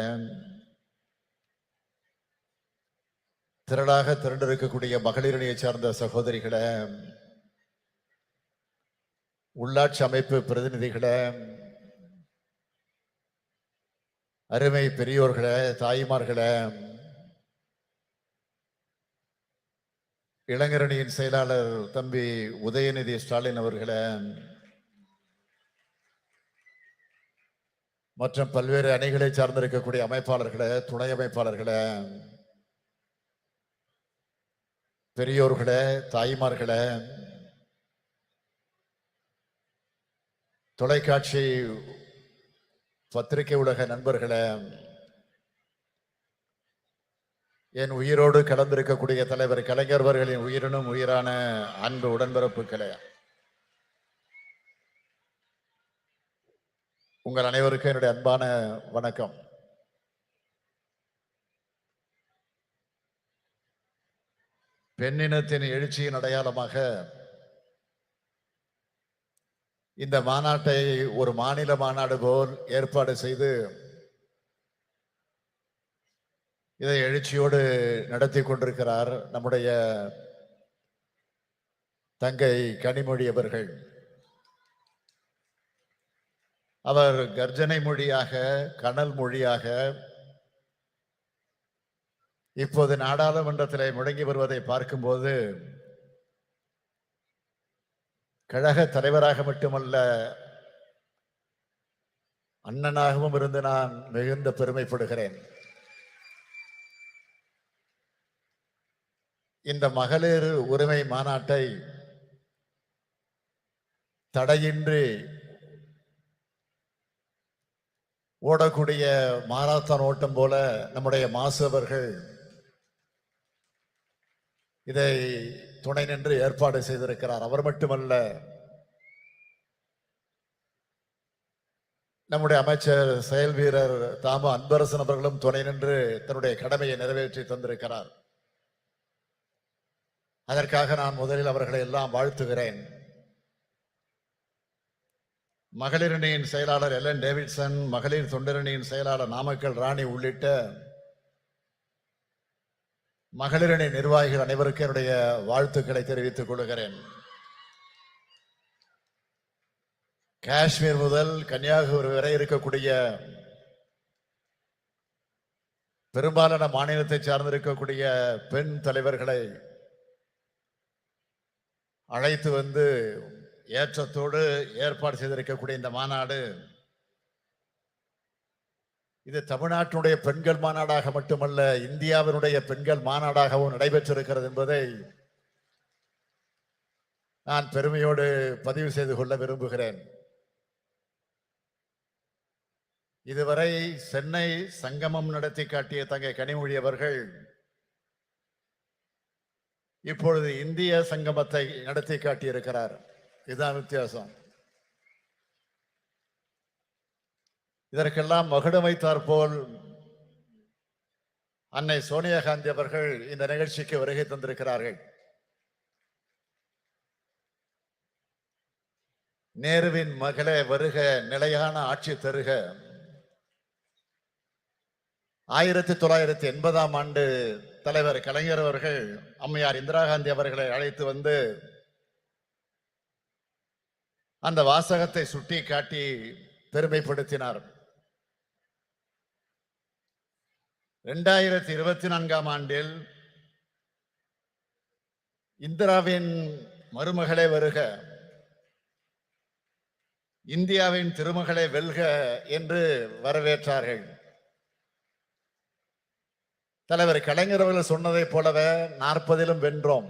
திரளாக திரண்டிருக்கக்கூடிய மகளிரணியை சார்ந்த சகோதரிகளே, உள்ளாட்சி அமைப்பு பிரதிநிதிகளே, அருமை பெரியோர்களே, தாய்மார்களே, இளைஞரணியின் செயலாளர் தம்பி உதயநிதி ஸ்டாலின் அவர்களே, மற்றும் பல்வேறு அணிகளை சார்ந்திருக்கக்கூடிய அமைப்பாளர்களே, துணை அமைப்பாளர்களே, பெரியோர்களே, தாய்மார்களே, தொலைக்காட்சி பத்திரிகை உலக நண்பர்களே, என் உயிரோடு கலந்திருக்கக்கூடிய தலைவர் கலைஞர் அவர்களின் உயிரினும் உயிரான அன்பு உடன்பிறப்புகளே, உங்கள் அனைவருக்கும் என்னுடைய அன்பான வணக்கம். பெண்ணினத்தின் எழுச்சியின் அடையாளமாக இந்த மாநாட்டை ஒரு மாநில மாநாடு போல் ஏற்பாடு செய்து இதை எழுச்சியோடு நடத்தி கொண்டிருக்கிறார் நம்முடைய தங்கை கனிமொழி அவர்கள். அவர் கர்ஜனை மொழியாக, கனல் மொழியாக இப்போது நாடாளுமன்றத்தில் முழங்கி வருவதை பார்க்கும்போது கழக தலைவராக மட்டுமல்ல, அண்ணனாகவும் இருந்து நான் மிகுந்த பெருமைப்படுகிறேன். இந்த மகளிர் உரிமை மாநாட்டை தடையின்றி ஓடக்கூடிய மாராத்தான் ஓட்டம் போல நம்முடைய மாசு அவர்கள் இதை துணை நின்று ஏற்பாடு செய்திருக்கிறார். அவர் மட்டுமல்ல, நம்முடைய அமைச்சர் செயல் வீரர் தாம அன்பரசன் அவர்களும் துணை நின்று தன்னுடைய கடமையை நிறைவேற்றி தந்திருக்கிறார். அதற்காக நான் முதலில் அவர்களை எல்லாம் வாழ்த்துகிறேன். மகளிரணியின் செயலாளர் எலன் டேவிட்சன், மகளிர் தொண்டரணியின் செயலாளர் நாமக்கல் ராணி உள்ளிட்ட மகளிரணி நிர்வாகிகள் அனைவருக்கும் என்னுடைய வாழ்த்துக்களை தெரிவித்துக் கொள்கிறேன். காஷ்மீர் முதல் கன்னியாகுமரி வரை இருக்கக்கூடிய பெரும்பாலான மாநிலத்தை சார்ந்திருக்கக்கூடிய பெண் தலைவர்களை அழைத்து வந்து ஏற்றத்தோடு ஏற்பாடு செய்திருக்கக்கூடிய இந்த மாநாடு இது தமிழ்நாட்டினுடைய பெண்கள் மாநாடாக மட்டுமல்ல, இந்தியாவினுடைய பெண்கள் மாநாடாகவும் நடைபெற்றிருக்கிறது என்பதை நான் பெருமையோடு பதிவு செய்து கொள்ள விரும்புகிறேன். இதுவரை சென்னை சங்கமம் நடத்தி காட்டிய தங்கை கனிமொழி அவர்கள் இப்பொழுது இந்திய சங்கமத்தை நடத்தி காட்டியிருக்கிறார். இதுதான் வித்தியாசம். இதற்கெல்லாம் மகுடம் வைத்தார் போல் அன்னை சோனியா காந்தி அவர்கள் இந்த நிகழ்ச்சிக்கு வருகை தந்திருக்கிறார்கள். நேருவின் மகளே வருக, நிலையான ஆட்சி தருக. 1980ஆம் ஆண்டு தலைவர் கலைஞர் அவர்கள் அம்மையார் இந்திரா காந்தி அவர்களை அழைத்து வந்து அந்த வாசகத்தை சுட்டி காட்டி பெருமைப்படுத்தினார். 2024ஆம் ஆண்டில் இந்திராவின் மருமகளே வருக, இந்தியாவின் திருமகளே வெல்க என்று வரவேற்றார்கள். தலைவர் கலைஞர் அவர்கள் சொன்னதைப் போலவே 40லும் வென்றோம்.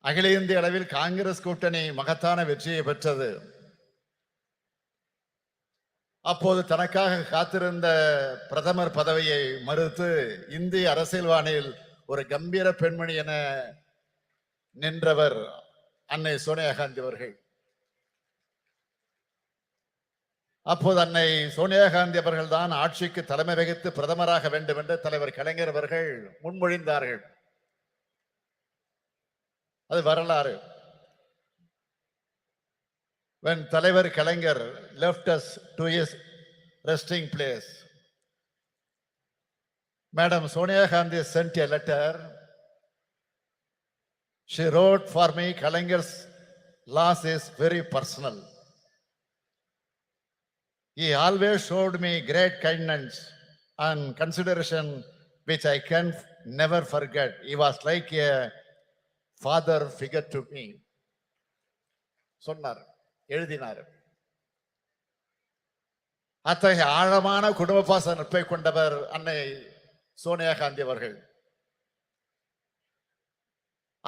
அகில இந்திய அளவில் காங்கிரஸ் கூட்டணி மகத்தான வெற்றியை பெற்றது. அப்போது தனக்காக காத்திருந்த பிரதமர் பதவியை மறுத்து இந்திய அரசியல்வானில் ஒரு கம்பீர பெண்மணி என நின்றவர் அன்னை சோனியா காந்தி அவர்கள். அப்போது அன்னை சோனியா காந்தி அவர்கள் தான் ஆட்சிக்கு தலைமை வகித்து பிரதமராக வேண்டும் என்று தலைவர் கலைஞர் அவர்கள் முன்மொழிந்தார்கள். அது வரலாறு. When தலைவர் கலைஞர் left us to his resting place, Madam Sonia Gandhi sent a letter. She wrote for me, Kalaignar's loss is very personal. He always showed me great kindness and consideration which I can never forget. He was like a father figure to me. சொன்னார், எழுதினார். அத்தகைய ஆழமான குடும்ப பாச நட்பை கொண்டவர் அன்னை சோனியா காந்தி அவர்கள்.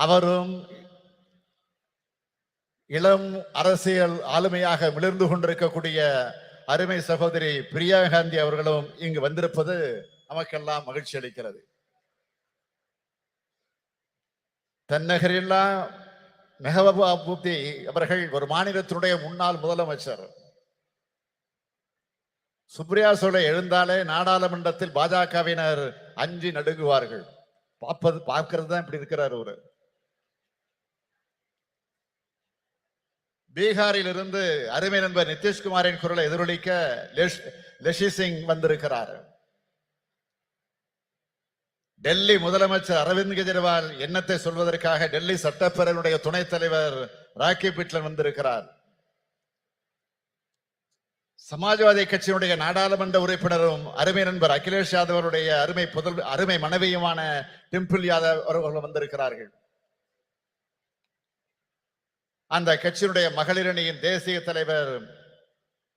அவரும் இளம் அரசியல் ஆளுமையாக மிளர்ந்து கொண்டிருக்கக்கூடிய அருமை சகோதரி பிரியா காந்தி அவர்களும் இங்கு வந்திருப்பது நமக்கெல்லாம் மகிழ்ச்சி அளிக்கிறது. தென்னகரில்லா மெஹபூபா முஃப்தி அவர்கள் ஒரு மாநிலத்தினுடைய முன்னாள் முதலமைச்சர். சுப்ரியா சோலை எழுந்தாலே நாடாளுமன்றத்தில் பாஜகவினர் அஞ்சி நடுங்குவார்கள். பார்க்கிறது தான் இப்படி இருக்கிறார். ஒரு பீகாரில் இருந்து அருமை நண்பர் நிதிஷ்குமாரின் குரலை எதிரொலிக்க லஷி சிங் வந்திருக்கிறார். டெல்லி முதலமைச்சர் அரவிந்த் கெஜ்ரிவால் எண்ணத்தை சொல்வதற்காக டெல்லி சட்டப்பேரவையுடைய துணைத் தலைவர் ராக்கி பிட்லன் வந்திருக்கிறார். சமாஜ்வாதி கட்சியினுடைய நாடாளுமன்ற உறுப்பினரும் அருமை நண்பர் அகிலேஷ் யாதவ் அவருடைய அருமை மனைவியுமான டிம்பிள் யாதவ் அவர்கள் வந்திருக்கிறார்கள். அந்த கட்சியினுடைய மகளிர் அணியின் தேசிய தலைவர்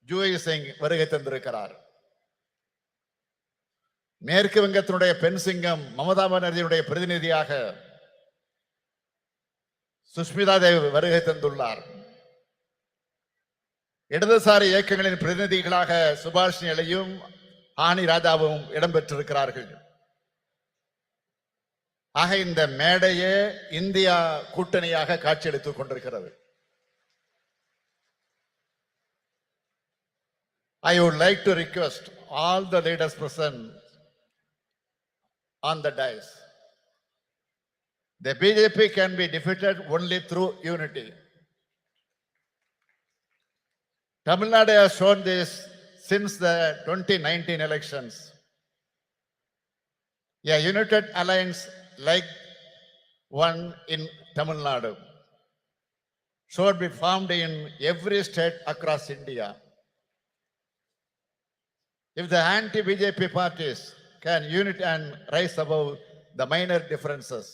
ஜூயி சிங் வருகை தந்திருக்கிறார். மேற்கு வங்கத்தினுடைய பெண் சிங்கம் மமதா பானர்ஜியுடைய பிரதிநிதியாக சுஷ்மிதா தேவ் வருகை தந்துள்ளார். இடதுசாரி இயக்கங்களின் பிரதிநிதிகளாக சுபாஷினி அலியும் ஆனி ராஜாவும் இடம்பெற்றிருக்கிறார்கள். ஆக இந்த மேடையே இந்தியா கூட்டணியாக காட்சியளித்துக் கொண்டிருக்கிறது. I would like to request all the leaders present on the dais. The BJP can be defeated only through unity. Tamil Nadu has shown this since the 2019 elections. A united alliance like one in Tamil Nadu should be formed in every state across India. If the anti-BJP parties can unite and rise above the minor differences,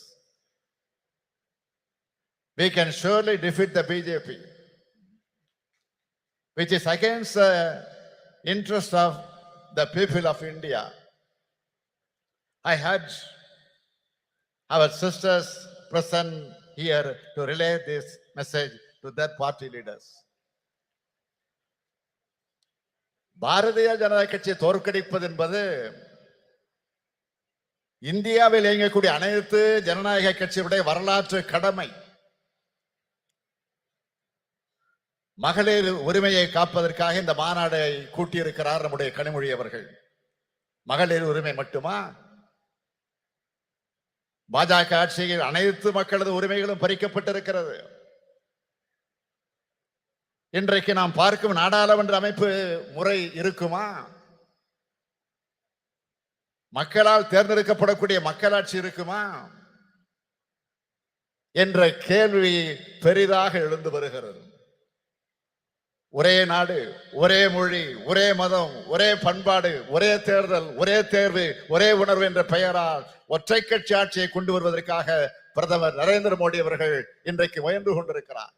we can surely defeat the BJP, which is against the interest of the people of India. I urge our sisters present here to relay this message to their party leaders. Bharatiya Janata கட்சியை தோற்கடிப்பது என்பது இந்தியாவில் இயங்கக்கூடிய அனைத்து ஜனநாயக கட்சியுடைய வரலாற்று கடமை. மகளிர் உரிமையை காப்பதற்காக இந்த மாநாடை கூட்டியிருக்கிறார் நம்முடைய கனிமொழி அவர்கள். மகளிர் உரிமை மட்டுமா? பாஜக ஆட்சியில் அனைத்து மக்களது உரிமைகளும் பறிக்கப்பட்டிருக்கிறது. இன்றைக்கு நாம் பார்க்கும் நாடாளுமன்ற அமைப்பு முறை இருக்குமா? மக்களால் தேர்ந்தெடுக்கப்படக்கூடிய மக்களாட்சி இருக்குமா என்ற கேள்வி பெரிதாக எழுந்து வருகிறது. ஒரே நாடு, ஒரே மொழி, ஒரே மதம், ஒரே பண்பாடு, ஒரே தேர்தல், ஒரே தேர்வு, ஒரே உணர்வு என்ற பெயரால் ஒற்றை கட்சி ஆட்சியை கொண்டு வருவதற்காக பிரதமர் நரேந்திர மோடி அவர்கள் இன்றைக்கு முயன்று கொண்டிருக்கிறார்.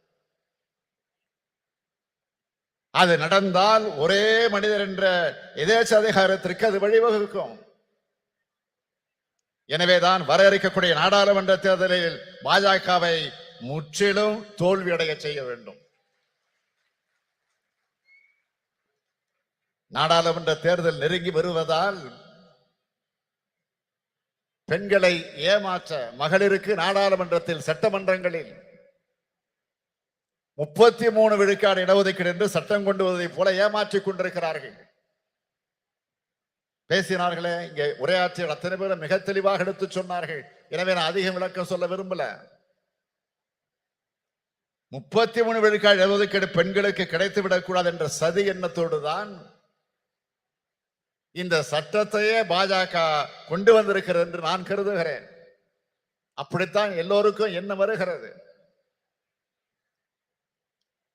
அது நடந்தால் ஒரே மனிதர் என்ற எதேச்ச அதிகாரத்திற்கு அது வழிவகுக்கும். எனவேதான் வர இருக்கக்கூடிய நாடாளுமன்ற தேர்தலில் பாஜகவை முற்றிலும் தோல்வியடைய செய்ய வேண்டும். நாடாளுமன்ற தேர்தல் நெருங்கி வருவதால் பெண்களை ஏமாற்ற மகளிருக்கு நாடாளுமன்றத்தில் சட்டமன்றங்களில் 33 விழுக்காடு இடஒதுக்கீடு என்று சட்டம் கொண்டு வருவதை போல ஏமாற்றிக் கொண்டிருக்கிறார்கள். பேசினார்களே இங்கே உரையாற்றிய அத்தனை பேரும் மிக தெளிவாக எடுத்து சொன்னார்கள். எனவே நான் அதிகம் விளக்கம் சொல்ல விரும்பல. 33 விழுக்காடு இடஒதுக்கீடு பெண்களுக்கு கிடைத்து விடக்கூடாது என்ற சதி எண்ணத்தோடு தான் இந்த சட்டத்தையே பாஜக கொண்டு வந்திருக்கிறது என்று நான் கருதுகிறேன். அப்படித்தான் எல்லோருக்கும் என்ன வருகிறது.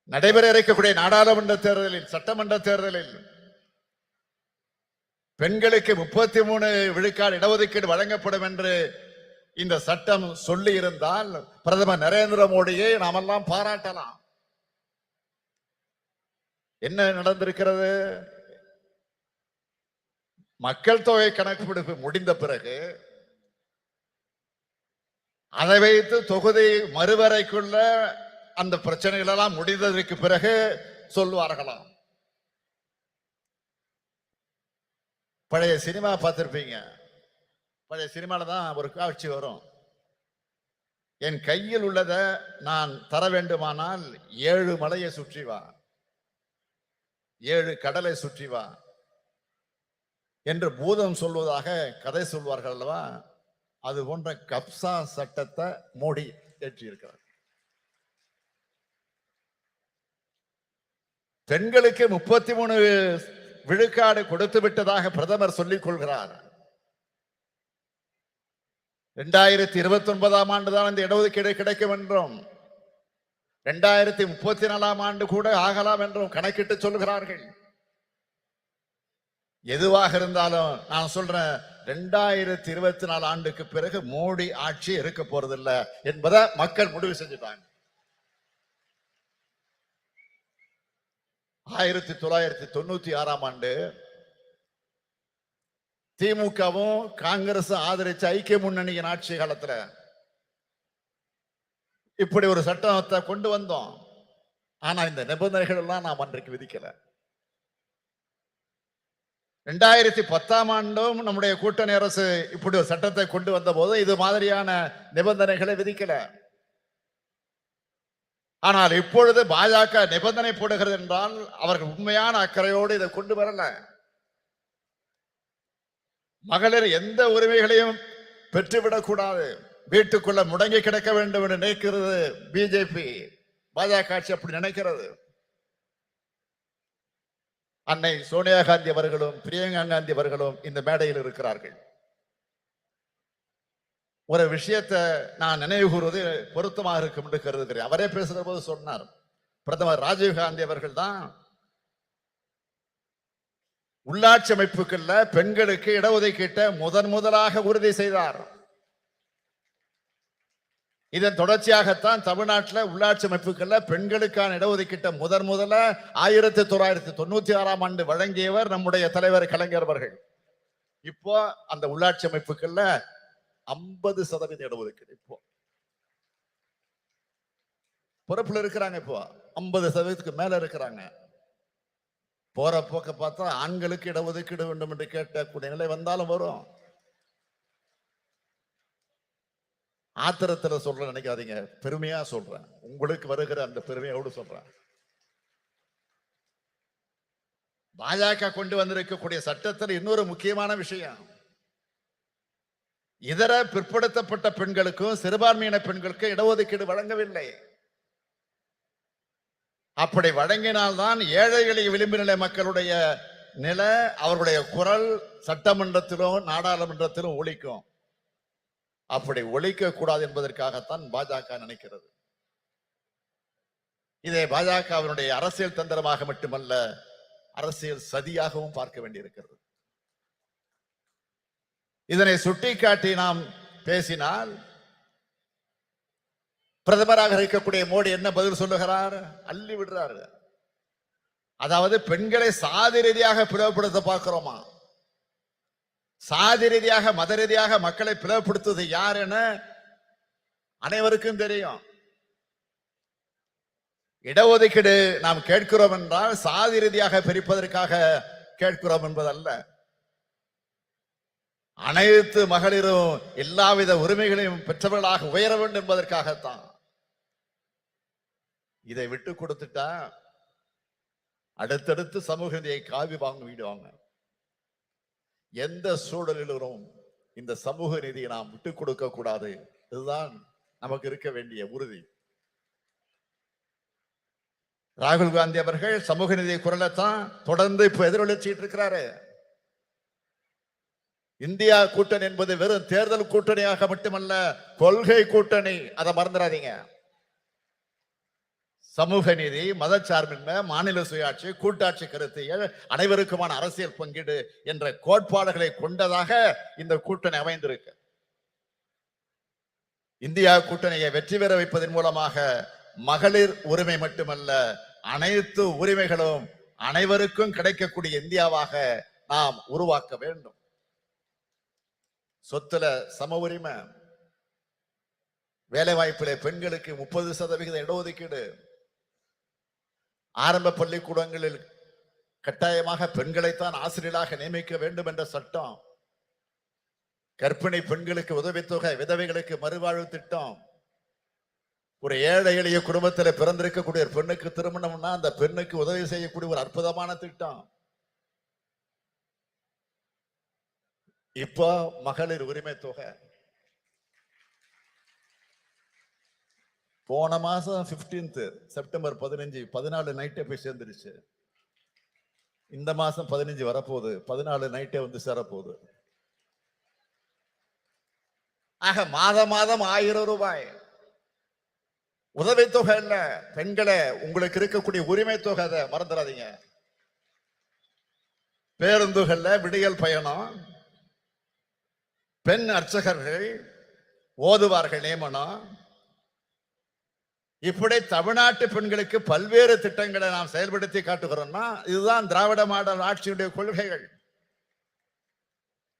நடைபெற இருக்கக்கூடிய நாடாளுமன்ற தேர்தலில், சட்டமன்ற தேர்தலில் பெண்களுக்கு 33 விழுக்காடு இடஒதுக்கீடு வழங்கப்படும் என்று இந்த சட்டம் சொல்லி இருந்தால் பிரதமர் நரேந்திர மோடியை நாமெல்லாம் பாராட்டலாம். என்ன நடந்திருக்கிறது? மக்கள் தொகை கணக்கெடுப்பு முடிந்த பிறகு அதை வைத்து தொகுதி மறுவரைக்குள்ள அந்த பிரச்சனைகள் எல்லாம் முடிந்ததற்கு பிறகு சொல்லுவார்களாம். பழைய சினிமா பார்த்திருப்பீங்க. பழைய சினிமால தான் ஒரு காட்சி வரும். என் கையில் உள்ளதை நான் தர வேண்டுமானால் 7 மலையை சுற்றி வா, 7 கடலை சுற்றி வா என்று பூதம் சொல்வதாக கதை சொல்வார்கள் அல்லவா? அது போன்ற கப்சா சட்டத்தை மோடி ஏற்றியிருக்கிறார். பெண்களுக்கு 33 விழுக்காடு கொடுத்து விட்டதாக பிரதமர் சொல்லிக் கொள்கிறார். 2029ஆம் ஆண்டுதான் இந்த இடஒதுக்கீடு கிடைக்கும் என்றும் 2034ஆம் ஆண்டு கூட ஆகலாம் என்றும் கணக்கிட்டு சொல்கிறார்கள். எதுவாக இருந்தாலும் நான் சொல்றேன், 2024 ஆண்டுக்கு பிறகு மோடி ஆட்சி இருக்க போறதில்லை என்பதை மக்கள் முடிவு செஞ்சுட்டாங்க. 1996ஆம் ஆண்டு திமுகவும் காங்கிரஸ் ஆதரிச்ச ஐக்கிய முன்னணியின் ஆட்சி காலத்துல இப்படி ஒரு சட்டத்தை கொண்டு வந்தோம். ஆனா இந்த நிபந்தனைகள் எல்லாம் நாம் அன்றைக்கு விதிக்கல. 2010ஆம் ஆண்டும் நம்முடைய கூட்டணி அரசு இப்படி ஒரு சட்டத்தை கொண்டு வந்த போது இது மாதிரியான நிபந்தனைகளை விதிக்கல. ஆனால் இப்பொழுது பாஜக நிபந்தனை போடுகிறது என்றால் அவர்கள் உண்மையான அக்கறையோடு இதை கொண்டு வரல. மகளிர் எந்த உரிமைகளையும் பெற்றுவிடக் கூடாது, வீட்டுக்குள்ள முடங்கி கிடக்க வேண்டும் என்று நினைக்கிறது பிஜேபி. பாஜக ஆட்சி அப்படி நினைக்கிறது. அன்னை சோனியா காந்தி அவர்களும் பிரியங்கா காந்தி அவர்களும் இந்த மேடையில் இருக்கிறார்கள். ஒரு விஷயத்தை நான் நினைவு கூறுவது பொருத்தமாக இருக்கும் என்று கருதுகிறேன். அவரே பேசுகிற போது சொன்னார், பிரதமர் ராஜீவ் காந்தி அவர்கள் தான் உள்ளாட்சி அமைப்புகள்ல பெண்களுக்கு இடஒதுக்கீட்டை முதலாக உறுதி செய்தார். இதன் தொடர்ச்சியாகத்தான் தமிழ்நாட்டில் உள்ளாட்சி அமைப்புகள்ல பெண்களுக்கான இடஒதுக்கீட்டை முதல்ல 1996ஆம் ஆண்டு வழங்கியவர் நம்முடைய தலைவர் கலைஞர் அவர்கள். இப்போ அந்த உள்ளாட்சி அமைப்புகள்ல 50% இடஒதுக்கீடு இப்போ பொறுப்புல இருக்கிறாங்க. இப்போ 50%க்கு மேல இருக்கிறாங்க. போற போக்க பார்த்தா ஆண்களுக்கு இடஒதுக்கீடு வேண்டும் என்று கேட்கக்கூடிய நிலை வந்தாலும் வரும். ஆத்திரத்துல சொல்ற நினைக்காதீங்க, பெருமையா சொல்றேன். உங்களுக்கு வருகிற அந்த பெருமையோடு சொல்றேன். பாஜக கொண்டு வந்திருக்கக்கூடிய சட்டத்தில் இன்னொரு முக்கியமான விஷயம், இதர பிற்படுத்தப்பட்ட பெண்களுக்கும் சிறுபான்மையின பெண்களுக்கும் இடஒதுக்கீடு வழங்கவில்லை. அப்படி வழங்கினால்தான் ஏழைகளை விளிம்பு நிலை மக்களுடைய நிலை, அவர்களுடைய குரல் சட்டமன்றத்திலும் நாடாளுமன்றத்திலும் ஒலிக்கும். அப்படி ஒலிக்க கூடாது என்பதற்காகத்தான் பாஜக நினைக்கிறது. இதை பாஜகவினுடைய அரசியல் தந்திரமாக மட்டுமல்ல, அரசியல் சதியாகவும் பார்க்க வேண்டியிருக்கிறது. இதனை சுட்டிக்காட்டி நாம் பேசினால் பிரதமராக இருக்கக்கூடிய மோடி என்ன பதில் சொல்லுகிறார்? அள்ளி விடுறாரு. அதாவது பெண்களை சாதி ரீதியாக பிளவுபடுத்த பார்க்கிறோமா? சாதி ரீதியாக மத ரீதியாக மக்களை பிளவுபடுத்துவது யார் என அனைவருக்கும் தெரியும். இடஒதுக்கீடு நாம் கேட்கிறோம் என்றால் சாதி ரீதியாக பிரிப்பதற்காக கேட்கிறோம் என்பதல்ல. அனைத்து மகளிரும் எல்லாவித உரிமைகளையும் பெற்றவர்களாக உயர வேண்டும் என்பதற்காகத்தான். இதை விட்டு கொடுத்துட்டா அடுத்தடுத்து சமூக நீதியை காவி வாங்கிடுவாங்க. எந்த சூழலிலும் இந்த சமூக நீதியை நாம் விட்டு கொடுக்க கூடாது. இதுதான் நமக்கு இருக்க வேண்டிய உறுதி. ராகுல் காந்தி அவர்கள் சமூக நீதி குரலைத்தான் தொடர்ந்து இப்ப எதிரொலிச்சிட்டு இருக்கிறாரு. இந்தியா கூட்டணி என்பது வெறும் தேர்தல் கூட்டணியாக மட்டுமல்ல, கொள்கை கூட்டணி. அதை மறந்துடாதீங்க. சமூக நீதி, மதச்சார்பின்மை, மாநில சுயாட்சி, கூட்டாட்சி கருத்தியல், அனைவருக்குமான அரசியல் பங்கீடு என்ற கோட்பாடுகளை கொண்டதாக இந்த கூட்டணி அமைந்திருக்கு. இந்தியா கூட்டணியை வெற்றி பெற வைப்பதன் மூலமாக மகளிர் உரிமை மட்டுமல்ல, அனைத்து உரிமைகளும் அனைவருக்கும் கிடைக்கக்கூடிய இந்தியாவாக நாம் உருவாக்க வேண்டும். சொத்துல சம உரிமை, வேலை வாய்ப்பிலே பெண்களுக்கு 30% இடஒதுக்கீடு, ஆரம்ப பள்ளிக்கூடங்களில் கட்டாயமாக பெண்களைத்தான் ஆசிரியராக நியமிக்க வேண்டும் என்ற சட்டம், கர்ப்பிணி பெண்களுக்கு உதவித்தொகை, விதவைகளுக்கு மறுவாழ்வு திட்டம், ஒரு ஏழை எளிய குடும்பத்தில் பிறந்திருக்கக்கூடிய ஒரு பெண்ணுக்கு திருமணம்னா அந்த பெண்ணுக்கு உதவி செய்யக்கூடிய ஒரு அற்புதமான திட்டம். இப்போ மகளிர் உரிமை தொகை போன மாசம் 15 செப்டம்பர் 14 நைட்டே போய் சேர்ந்துருச்சு. இந்த மாசம் 15 வரப்போகுது, 14 நைட்டே வந்து சேரப்போகுது. ஆக மாதம் 1000 ரூபாய் உதவித்தொகை இல்ல, பெண்களை உங்களுக்கு இருக்கக்கூடிய உரிமை தொகை, அதை மறந்துடாதீங்க. பேருந்துகள்ல விடியல் பயணம், பெண் அர்ச்சகர்கள், ஓதுவார்கள் நியமனம், இப்படி தமிழ்நாட்டு பெண்களுக்கு பல்வேறு திட்டங்களை நாம் செயல்படுத்தி காட்டுகிறோம்னா இதுதான் திராவிட மாடல் ஆட்சியுடைய கொள்கைகள்.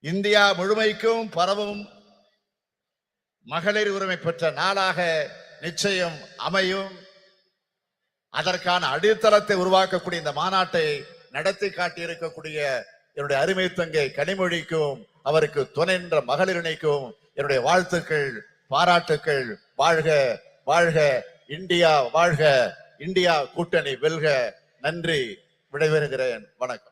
இந்தியா முழுமைக்கும் பரவும் மகளிர் உரிமை பெற்ற நாளாக நிச்சயம் அமையும். அதற்கான அடித்தளத்தை உருவாக்கக்கூடிய இந்த மாநாட்டை நடத்தி காட்டியிருக்கக்கூடிய என்னுடைய அருமை தங்கை கனிமொழிக்கும் அவருக்கு துணை நின்ற மகளிரணிக்கும் என்னுடைய வாழ்த்துக்கள், பாராட்டுக்கள். வாழ்க வாழ்க இந்தியா, வாழ்க இந்தியா கூட்டணி வெல்க. நன்றி, விடைபெறுகிறேன். வணக்கம்.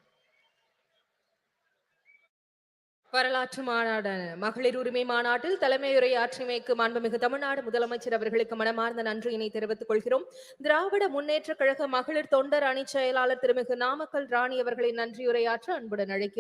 வரலாற்று மாநாடு மகளிர் உரிமை மாநாட்டில் தலைமையுரையாற்றிமைக்கு மாண்புமிகு தமிழ்நாடு முதலமைச்சர் அவர்களுக்கு மனமார்ந்த நன்றியினை தெரிவித்துக் கொள்கிறோம். திராவிட முன்னேற்ற கழக மகளிர் தொண்டர் அணி செயலாளர் திருமிகு நாமக்கல் ராணி அவர்களை நன்றியுரையாற்ற அன்புடன் அழைக்கிறோம்.